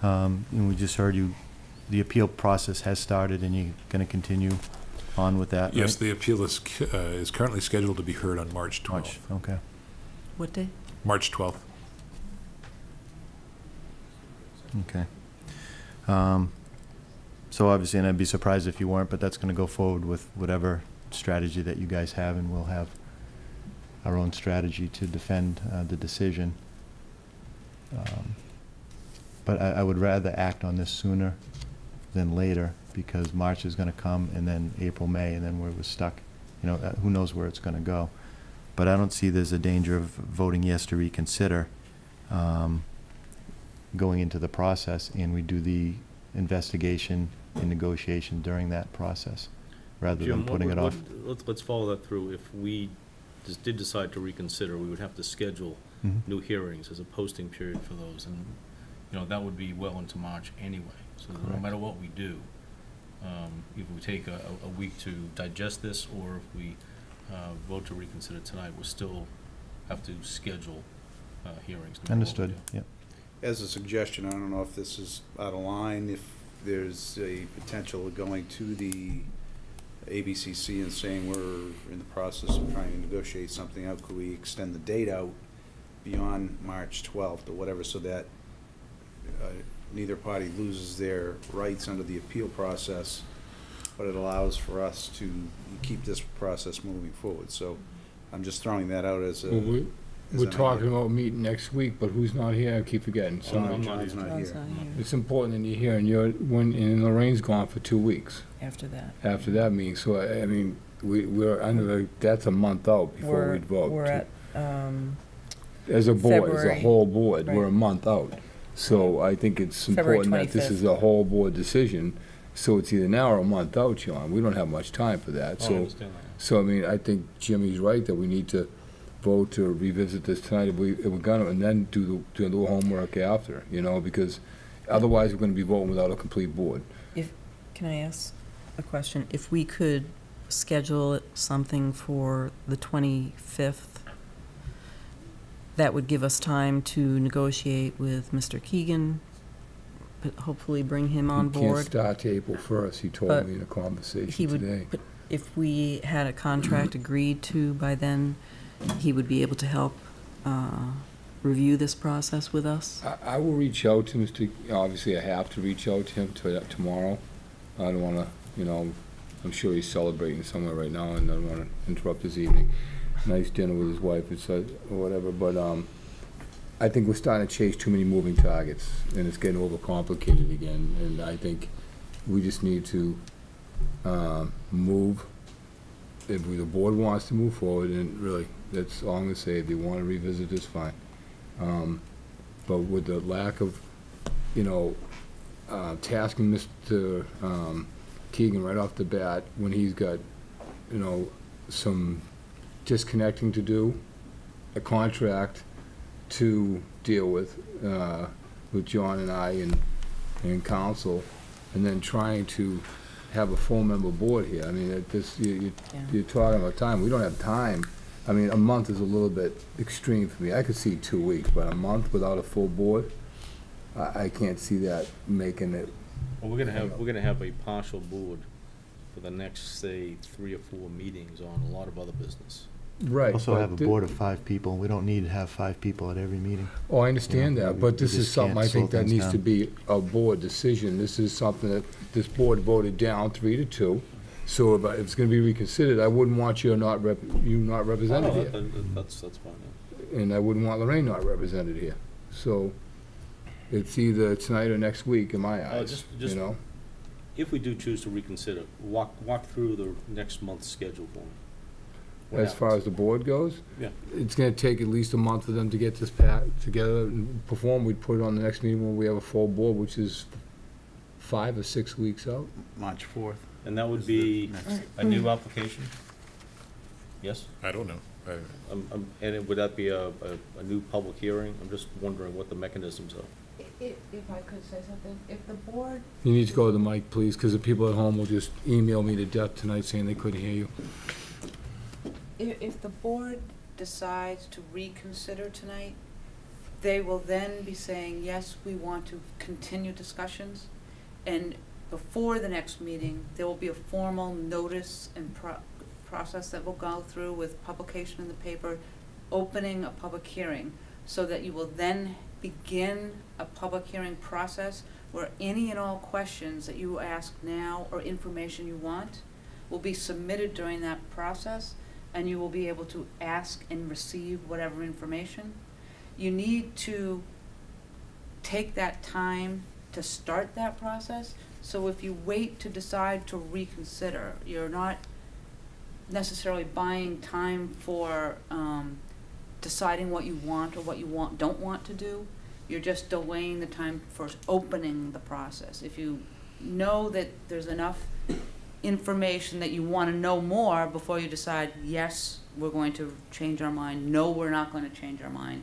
Speaker 1: And we just heard you, the appeal process has started, and you're going to continue on with that,
Speaker 17: Yes,
Speaker 1: right?
Speaker 17: the appeal is currently scheduled to be heard on March 12th.
Speaker 1: Okay.
Speaker 6: What day?
Speaker 17: March 12th.
Speaker 1: Okay. So obviously, and I'd be surprised if you weren't, but that's going to go forward with whatever strategy that you guys have, and we'll have our own strategy to defend the decision. But I would rather act on this sooner than later, because March is going to come, and then April, May, and then we're stuck. You know, who knows where it's going to go. But I don't see there's a danger of voting yes to reconsider going into the process, and we do the investigation and negotiation during that process, rather than putting it off.
Speaker 5: Let's follow that through. If we did decide to reconsider, we would have to schedule new hearings as a posting period for those, and you know that would be well into March anyway. So no matter what we do, if we take a week to digest this, or if we vote to reconsider tonight, we'll still have to schedule hearings. No matter what we
Speaker 1: Understood.
Speaker 5: do.
Speaker 1: Yep.
Speaker 2: As a suggestion, I don't know if this is out of line, if there's a potential of going to the ABCC and saying we're in the process of trying to negotiate something out, could we extend the date out beyond March 12th or whatever, so that neither party loses their rights under the appeal process, but it allows for us to keep this process moving forward. So I'm just throwing that out as a...
Speaker 4: Well, we're talking about meeting next week, but who's not here? I keep forgetting. Sorry.
Speaker 2: John's not here.
Speaker 4: It's important that you're here, and and Lorraine's gone for 2 weeks.
Speaker 6: After that.
Speaker 4: After that meeting, so I mean, we're under that's a month out before we'd vote.
Speaker 6: We're at,
Speaker 4: as a board,
Speaker 6: February.
Speaker 4: as a whole board, we're a
Speaker 6: Right.
Speaker 4: month out. So I think it's
Speaker 6: February
Speaker 4: important that this
Speaker 6: 25th.
Speaker 4: is a whole board decision. So it's either now or a month out, John. We don't have much time for that.
Speaker 5: Oh, I
Speaker 4: So,
Speaker 5: understand that.
Speaker 4: so I mean, I think Jimmy's right that we need to vote to revisit this tonight if we're gonna, and then do the homework after, you know, because otherwise we're gonna be voting without a complete board.
Speaker 6: Can I ask a question? If we could schedule something for the 25th, that would give us time to negotiate with Mr. Keegan, but hopefully bring him on
Speaker 4: He can't
Speaker 6: board.
Speaker 4: start to April 1st, he told
Speaker 6: But
Speaker 4: me in a conversation
Speaker 6: He would,
Speaker 4: today.
Speaker 6: but if we had a contract agreed to by then, he would be able to help review this process with us?
Speaker 4: I will reach out to Mr., obviously I have to reach out to him tomorrow. I don't wanna, you know, I'm sure he's celebrating somewhere right now, and I don't wanna interrupt his evening. Nice dinner with his wife, or whatever, but, I think we're starting to chase too many moving targets, and it's getting overcomplicated again, and I think we just need to, move. If the board wants to move forward, and really, that's all I'm gonna say. If they wanna revisit this, fine. But with the lack of, you know, tasking Mr. Keegan right off the bat, when he's got, you know, some disconnecting to do, a contract to deal with John and I and council, and then trying to have a full-member board here. I mean, you're talking about time. We don't have time. I mean, a month is a little bit extreme for me. I could see 2 weeks, but a month without a full board, I can't see that making it.
Speaker 5: Well, we're gonna have a partial board for the next, say, 3 or 4 meetings on a lot of other business.
Speaker 4: Right.
Speaker 1: Also have a board of 5 people. We don't need to have 5 people at every meeting.
Speaker 4: Oh, I understand
Speaker 1: You know,
Speaker 4: that, but
Speaker 1: we
Speaker 4: this is
Speaker 1: just
Speaker 4: something
Speaker 1: can't
Speaker 4: I think
Speaker 1: slow
Speaker 4: that
Speaker 1: things
Speaker 4: needs to
Speaker 1: down.
Speaker 4: be a board decision. This is something that this board voted down 3-2. So if it's gonna be reconsidered, I wouldn't want you not represented here.
Speaker 5: That's fine. Yeah.
Speaker 4: And I wouldn't want Lorraine not represented here. So it's either tonight or next week in my eyes, you know?
Speaker 5: If we do choose to reconsider, walk through the next month's schedule for me. What
Speaker 4: As far as the board goes?
Speaker 5: Yeah.
Speaker 4: It's gonna take at least a month for them to get this together and perform. We'd put it on the next meeting when we have a full board, which is 5 or 6 weeks out.
Speaker 12: March 4th.
Speaker 5: And that would be a new application? Yes?
Speaker 17: I don't know.
Speaker 5: Would that be a new public hearing? I'm just wondering what the mechanisms are.
Speaker 3: If I could say something, if the board,
Speaker 4: You need to go to the mic, please, because the people at home will just email me to death tonight saying they couldn't hear you.
Speaker 3: if the board decides to reconsider tonight, they will then be saying, yes, we want to continue discussions. And before the next meeting, there will be a formal notice and process that will go through with publication in the paper, opening a public hearing, so that you will then begin a public hearing process where any and all questions that you ask now or information you want will be submitted during that process, and you will be able to ask and receive whatever information. You need to take that time to start that process. So if you wait to decide to reconsider, you're not necessarily buying time for deciding what you want or what you don't want to do. You're just delaying the time for opening the process. If you know that there's enough information that you want to know more before you decide, yes, we're going to change our mind, no, we're not going to change our mind,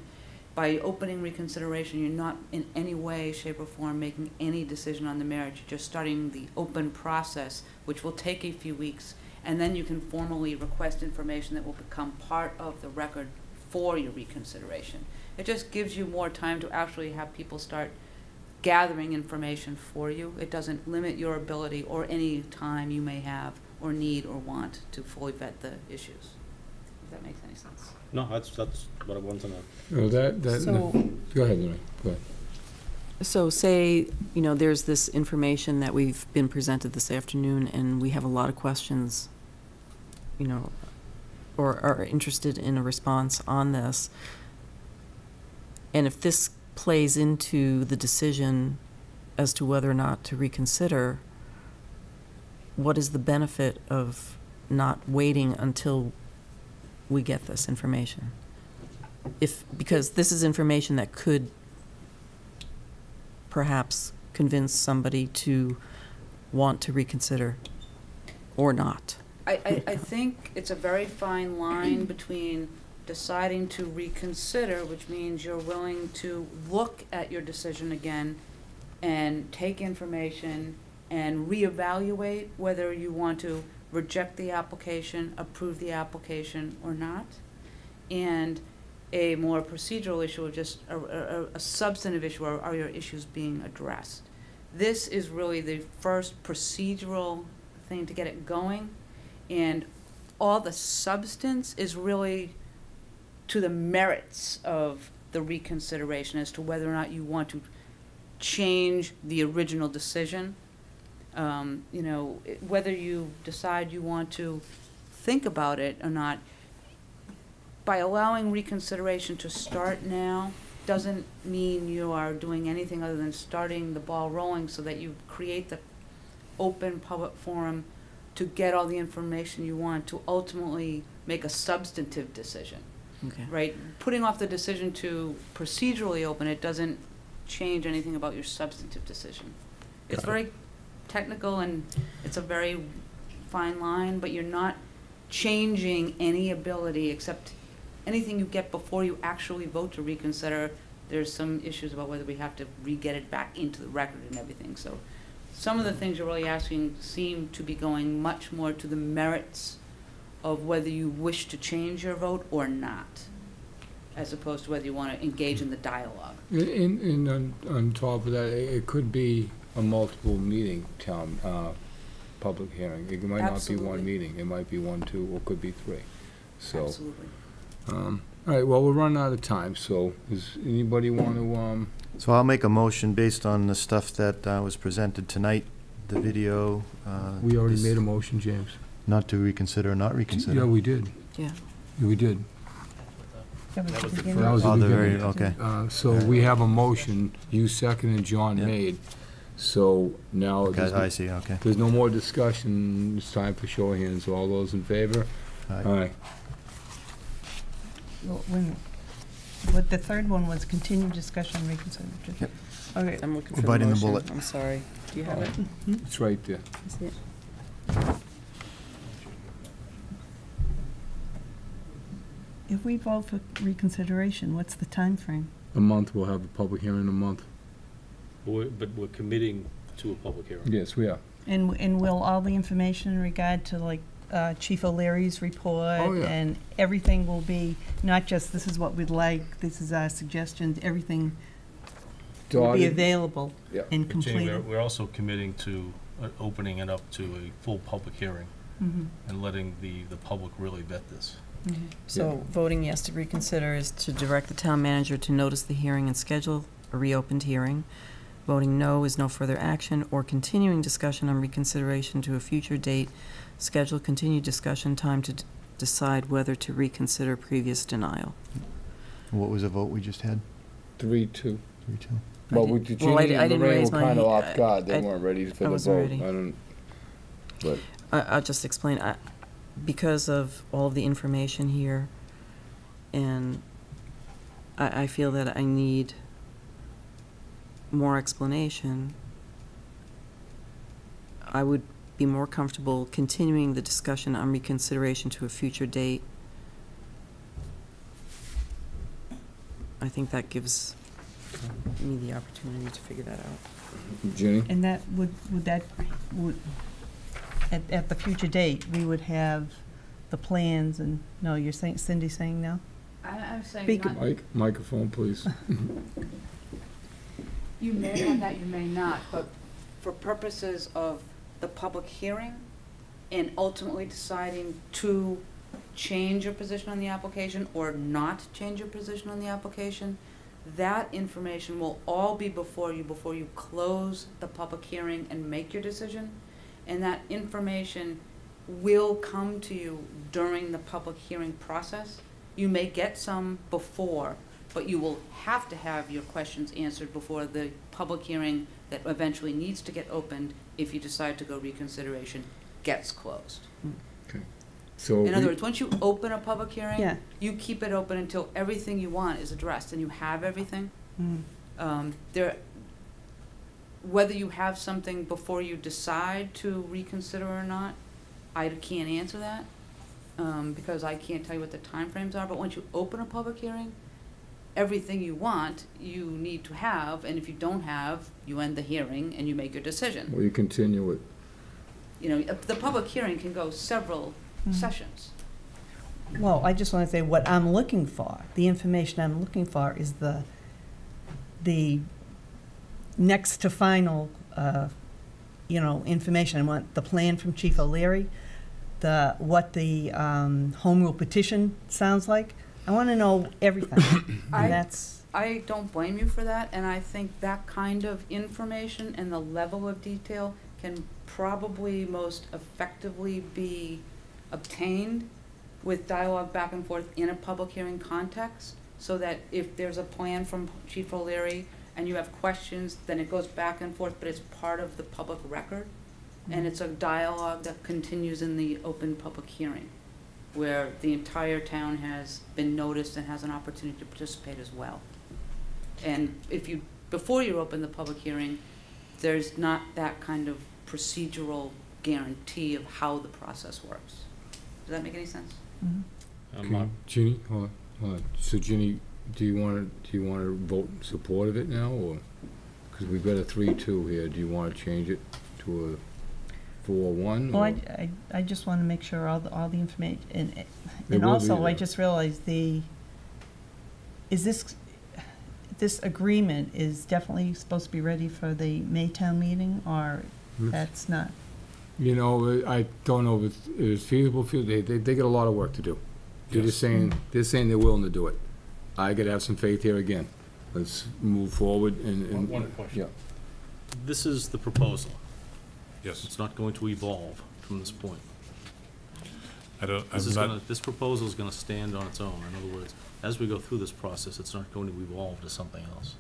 Speaker 3: by opening reconsideration, you're not in any way, shape, or form making any decision on the merits. You're just starting the open process, which will take a few weeks, and then you can formally request information that will become part of the record for your reconsideration. It just gives you more time to actually have people start gathering information for you. It doesn't limit your ability or any time you may have or need or want to fully vet the issues, if that makes any sense.
Speaker 5: No, that's what I want to know.
Speaker 4: Well, go ahead, Lorraine. Go ahead.
Speaker 6: So say, there's this information that we've been presented this afternoon, and we have a lot of questions, or are interested in a response on this. And if this plays into the decision as to whether or not to reconsider, what is the benefit of not waiting until we get this information? Because this is information that could perhaps convince somebody to want to reconsider or not.
Speaker 3: I think it's a very fine line between deciding to reconsider, which means you're willing to look at your decision again and take information and reevaluate whether you want to reject the application, approve the application, or not. And a more procedural issue of just a substantive issue, are your issues being addressed? This is really the first procedural thing to get it going, and all the substance is really to the merits of the reconsideration as to whether or not you want to change the original decision. Whether you decide you want to think about it or not, by allowing reconsideration to start now doesn't mean you are doing anything other than starting the ball rolling so that you create the open public forum to get all the information you want to ultimately make a substantive decision.
Speaker 6: Okay.
Speaker 3: Right? Putting off the decision to procedurally open it doesn't change anything about your substantive decision. It's very technical and it's a very fine line, but you're not changing any ability except anything you get before you actually vote to reconsider. There's some issues about whether we have to re-get it back into the record and everything. So some of the things you're really asking seem to be going much more to the merits of whether you wish to change your vote or not, as opposed to whether you want to engage in the dialogue.
Speaker 4: On top of that, it could be a multiple meeting town public hearing. It might
Speaker 3: Absolutely.
Speaker 4: not be one meeting. It might be 1, 2, or it could be 3. So,
Speaker 3: absolutely.
Speaker 4: All right. Well, we're running out of time. So, does anybody want to?
Speaker 1: So I'll make a motion based on the stuff that was presented tonight, the video.
Speaker 4: We already made a motion, James.
Speaker 1: Not to reconsider or not reconsider?
Speaker 4: Yeah, we did.
Speaker 6: Yeah.
Speaker 4: We did.
Speaker 9: That was the beginning.
Speaker 4: That was the beginning.
Speaker 1: Okay.
Speaker 4: So we have a motion, you seconded and John made. So now
Speaker 1: I see, okay.
Speaker 4: There's no more discussion. It's time for show of hands. All those in favor? Aye.
Speaker 9: What the third one was continued discussion reconsideration.
Speaker 1: Yep.
Speaker 9: Okay.
Speaker 6: I'm looking
Speaker 1: We're
Speaker 6: for the
Speaker 1: biting the
Speaker 6: motion.
Speaker 1: bullet.
Speaker 6: I'm sorry. Do you have it?
Speaker 4: It's right there.
Speaker 6: I see it.
Speaker 9: If we vote for reconsideration, what's the time frame?
Speaker 4: A month, we'll have a public hearing in a month.
Speaker 5: But we're committing to a public hearing.
Speaker 4: Yes, we are.
Speaker 9: And will all the information in regard to, like, Chief O'Leary's report?
Speaker 4: Oh, yeah.
Speaker 9: And everything will be, not just this is what we'd like, this is our suggestions, everything will be
Speaker 4: Dotted.
Speaker 9: available
Speaker 4: Yeah.
Speaker 9: and
Speaker 5: But Jenny,
Speaker 9: completed?
Speaker 5: we're also committing to opening it up to a full public hearing
Speaker 9: Mhm.
Speaker 5: and letting the public really vet this.
Speaker 6: So voting yes to reconsider is to direct the town manager to notice the hearing and schedule a reopened hearing. Voting no is no further action or continuing discussion on reconsideration to a future date. Schedule continued discussion time to decide whether to reconsider previous denial.
Speaker 1: What was the vote we just had?
Speaker 4: 3-2.
Speaker 1: 3-2.
Speaker 4: Well,
Speaker 6: I
Speaker 4: we,
Speaker 6: did-
Speaker 4: Jeannie
Speaker 6: well, I
Speaker 4: and
Speaker 6: didn't
Speaker 4: Lorraine
Speaker 6: raise
Speaker 4: were
Speaker 6: my
Speaker 4: kind of
Speaker 6: hand.
Speaker 4: off guard. They
Speaker 6: I-
Speaker 4: weren't ready for
Speaker 6: I
Speaker 4: the
Speaker 6: wasn't
Speaker 4: vote.
Speaker 6: ready.
Speaker 4: I don't, but
Speaker 6: I'll just explain. Because of all of the information here, and I feel that I need more explanation, I would be more comfortable continuing the discussion on reconsideration to a future date. I think that gives me the opportunity to figure that out.
Speaker 4: Jenny?
Speaker 9: And that would at the future date, we would have the plans and, no, you're saying, Cindy's saying no?
Speaker 3: I'm saying
Speaker 9: Speak
Speaker 3: not,
Speaker 4: Microphone, please.
Speaker 3: you may have that, you may not, but for purposes of the public hearing and ultimately deciding to change your position on the application or not change your position on the application, that information will all be before you close the public hearing and make your decision. And that information will come to you during the public hearing process. You may get some before, but you will have to have your questions answered before the public hearing that eventually needs to get opened if you decide to go reconsideration gets closed.
Speaker 4: Okay. So
Speaker 3: In other words, once you open a public hearing,
Speaker 9: Yeah.
Speaker 3: you keep it open until everything you want is addressed and you have everything.
Speaker 9: Mm.
Speaker 3: Whether you have something before you decide to reconsider or not, I can't answer that, because I can't tell you what the timeframes are, but once you open a public hearing, everything you want, you need to have, and if you don't have, you end the hearing and you make your decision.
Speaker 4: Will you continue it?
Speaker 3: You know, the public hearing can go several sessions.
Speaker 9: Well, I just want to say what I'm looking for, the information I'm looking for is the next to final, information. I want the plan from Chief O'Leary, what the home rule petition sounds like. I want to know everything. And that's.
Speaker 3: I don't blame you for that, and I think that kind of information and the level of detail can probably most effectively be obtained with dialogue back and forth in a public hearing context, so that if there's a plan from Chief O'Leary and you have questions, then it goes back and forth, but it's part of the public record. And it's a dialogue that continues in the open public hearing, where the entire town has been noticed and has an opportunity to participate as well. And if you, before you open the public hearing, there's not that kind of procedural guarantee of how the process works. Does that make any sense?
Speaker 4: Okay. Jeannie, hold on. So Jeannie, do you want to vote in support of it now, or, because we've got a 3-2 here, do you want to change it to a 4-1?
Speaker 9: Well, I just want to make sure all the information, and
Speaker 4: will be
Speaker 9: also I
Speaker 4: there.
Speaker 9: just realized this agreement is definitely supposed to be ready for the Maytown meeting, or that's not?
Speaker 4: You know, I don't know if it's feasible. They got a lot of work to do. They're just saying, they're willing to do it. I gotta have some faith here again. Let's move forward and.
Speaker 5: One question.
Speaker 4: Yeah.
Speaker 5: This is the proposal.
Speaker 17: Yes.
Speaker 5: It's not going to evolve from this point.
Speaker 17: I'm not.
Speaker 5: This proposal is gonna stand on its own. In other words, as we go through this process, it's not going to evolve to something else.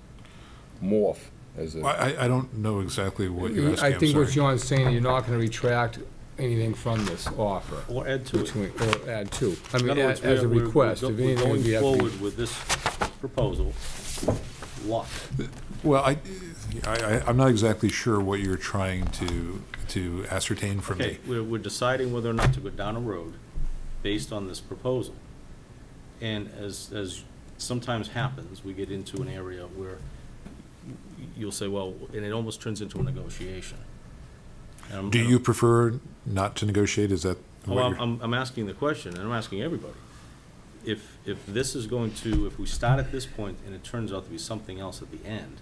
Speaker 4: Morph.
Speaker 17: I don't know exactly what you're asking.
Speaker 4: I think
Speaker 17: I'm
Speaker 4: what
Speaker 17: sorry.
Speaker 4: John's saying, you're not gonna retract anything from this offer.
Speaker 5: Or add to it.
Speaker 4: Or add to. I
Speaker 5: In
Speaker 4: mean,
Speaker 5: other words,
Speaker 4: as a
Speaker 5: we're
Speaker 4: request. If anything,
Speaker 5: going
Speaker 4: we have to be-
Speaker 5: forward with this proposal, locked.
Speaker 17: Well, I'm not exactly sure what you're trying to ascertain from
Speaker 5: Okay,
Speaker 17: me.
Speaker 5: we're deciding whether or not to go down a road based on this proposal. And as sometimes happens, we get into an area where you'll say, well, and it almost turns into a negotiation.
Speaker 17: Do you prefer not to negotiate? Is that
Speaker 5: Well, I'm asking the question, and I'm asking everybody. If this is going to, if we start at this point and it turns out to be something else at the end,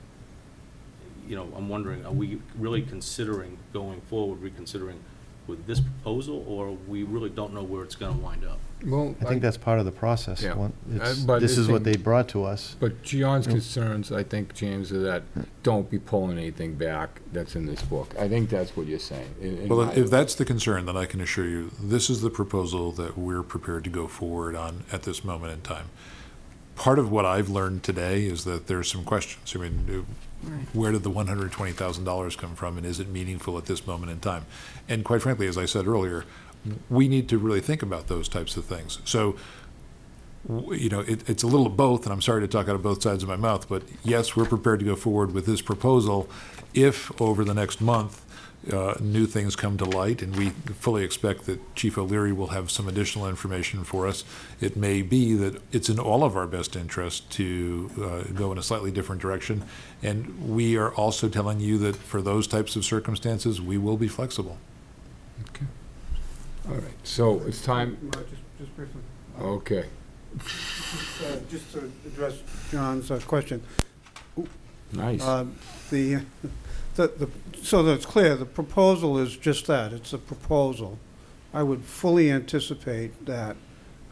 Speaker 5: you know, I'm wondering, are we really considering going forward, reconsidering with this proposal, or we really don't know where it's going to wind up?
Speaker 4: Well,
Speaker 1: I think that's part of the process.
Speaker 4: Yeah.
Speaker 1: This is what they brought to us.
Speaker 4: But John's concerns, I think, James, are that don't be pulling anything back that's in this book. I think that's what you're saying.
Speaker 17: Well, if that's the concern, then I can assure you, this is the proposal that we're prepared to go forward on at this moment in time. Part of what I've learned today is that there's some questions. I mean, where did the $120,000 come from, and is it meaningful at this moment in time? And quite frankly, as I said earlier, we need to really think about those types of things. So, you know, it's a little of both, and I'm sorry to talk out of both sides of my mouth, but yes, we're prepared to go forward with this proposal if over the next month new things come to light, and we fully expect that Chief O'Leary will have some additional information for us. It may be that it's in all of our best interest to go in a slightly different direction, and we are also telling you that for those types of circumstances, we will be flexible.
Speaker 4: Okay. All right, so it's time.
Speaker 16: Just briefly.
Speaker 4: Okay.
Speaker 16: Just to address John's question.
Speaker 4: Nice.
Speaker 16: So that it's clear, the proposal is just that. It's a proposal. I would fully anticipate that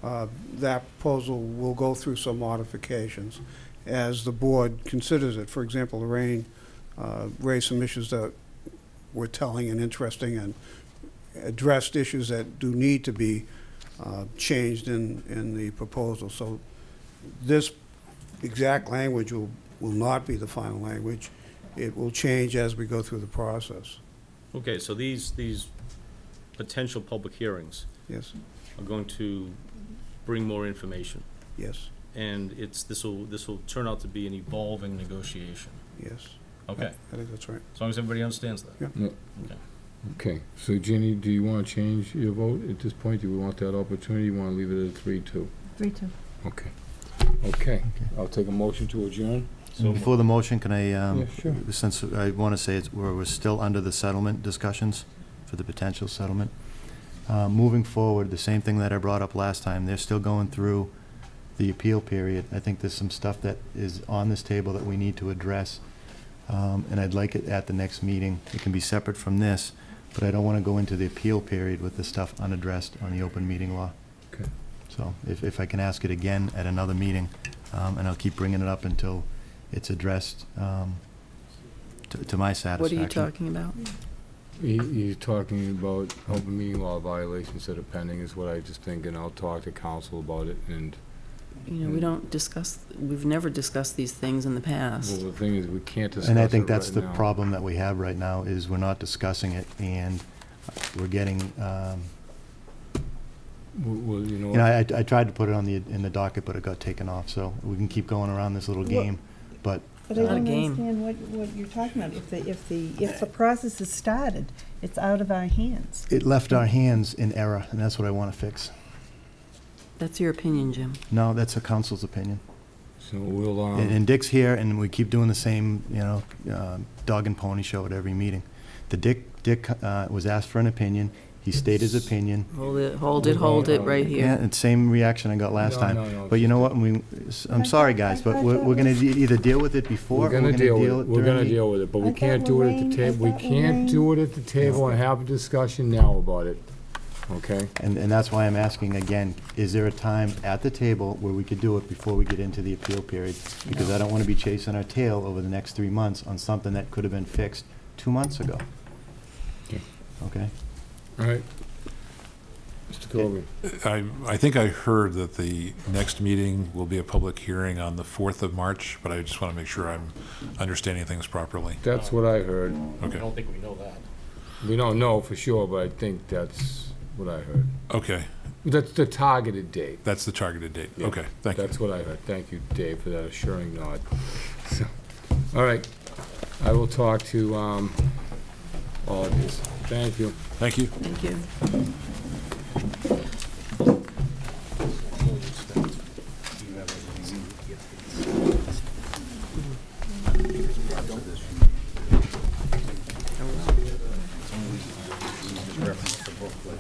Speaker 16: that proposal will go through some modifications as the board considers it. For example, Lorraine raised some issues that were telling and interesting, and addressed issues that do need to be changed in the proposal. So this exact language will not be the final language. It will change as we go through the process.
Speaker 5: Okay, so these potential public hearings,
Speaker 16: yes,
Speaker 5: are going to bring more information.
Speaker 16: Yes.
Speaker 5: And this will turn out to be an evolving negotiation.
Speaker 16: Yes.
Speaker 5: Okay.
Speaker 16: I think that's right.
Speaker 5: As long as everybody understands that.
Speaker 16: Yeah.
Speaker 4: No.
Speaker 5: Okay.
Speaker 4: Okay, so Jenny, do you want to change your vote at this point? Do we want that opportunity? You want to leave it at 3-2?
Speaker 9: 3-2.
Speaker 4: Okay. Okay, I'll take a motion to adjourn.
Speaker 1: So before the motion, can I,
Speaker 4: Yeah, sure.
Speaker 1: since I want to say we're still under the settlement discussions for the potential settlement, moving forward, the same thing that I brought up last time, they're still going through the appeal period. I think there's some stuff that is on this table that we need to address, and I'd like it at the next meeting. It can be separate from this, but I don't want to go into the appeal period with the stuff unaddressed on the open meeting law.
Speaker 4: Okay.
Speaker 1: So if I can ask it again at another meeting, and I'll keep bringing it up until it's addressed to my satisfaction.
Speaker 6: What are you talking about?
Speaker 4: You're talking about open meeting law violations that are pending is what I just think, and I'll talk to council about it. And
Speaker 6: You know, we've never discussed these things in the past.
Speaker 4: well, the thing is, we can't discuss it
Speaker 1: And I think that's
Speaker 4: right
Speaker 1: the
Speaker 4: now.
Speaker 1: problem that we have right now, is we're not discussing it, and we're getting,
Speaker 4: Well, you know,
Speaker 1: you know, I tried to put it on in the docket, but it got taken off, so we can keep going around this little game, but.
Speaker 9: But I don't understand what you're talking about. If the process is started, it's out of our hands.
Speaker 1: It left our hands in error, and that's what I want to fix.
Speaker 6: That's your opinion, Jim.
Speaker 1: No, that's a council's opinion.
Speaker 4: so we'll,
Speaker 1: And Dick's here, and we keep doing the same, you know, dog and pony show at every meeting. Dick was asked for an opinion. He stated his opinion.
Speaker 6: Hold it right here.
Speaker 1: Yeah, and same reaction I got last time.
Speaker 4: No.
Speaker 1: But you know what? I'm sorry, guys, but we're going to either deal with it before,
Speaker 4: we're going to deal with it. We're going to
Speaker 1: during
Speaker 4: deal with it, but we
Speaker 9: I
Speaker 4: can't
Speaker 9: thought
Speaker 4: do it at
Speaker 9: Lorraine-
Speaker 4: the table.
Speaker 9: I
Speaker 4: We
Speaker 9: thought
Speaker 4: can't
Speaker 9: Lorraine-
Speaker 4: do it at the table and have a discussion now about it. Okay?
Speaker 1: And that's why I'm asking again, is there a time at the table where we could do it before we get into the appeal period? Because I don't want to be chasing our tail over the next 3 months on something that could have been fixed 2 months ago. Okay?
Speaker 4: All right. Mr. Colby.
Speaker 17: I think I heard that the next meeting will be a public hearing on the 4th of March, but I just want to make sure I'm understanding things properly.
Speaker 4: That's what I heard.
Speaker 17: Okay.
Speaker 5: I don't think we know that.
Speaker 4: We don't know for sure, but I think that's what I heard.
Speaker 17: Okay.
Speaker 4: That's the targeted date.
Speaker 17: That's the targeted date.
Speaker 4: Yeah,
Speaker 17: Okay, thank you.
Speaker 4: That's what I heard. Thank you, Dave, for that assuring nod. So, All right, I will talk to all of these. Thank you.
Speaker 17: Thank you.
Speaker 6: Thank you.
Speaker 2: Reference the booklet.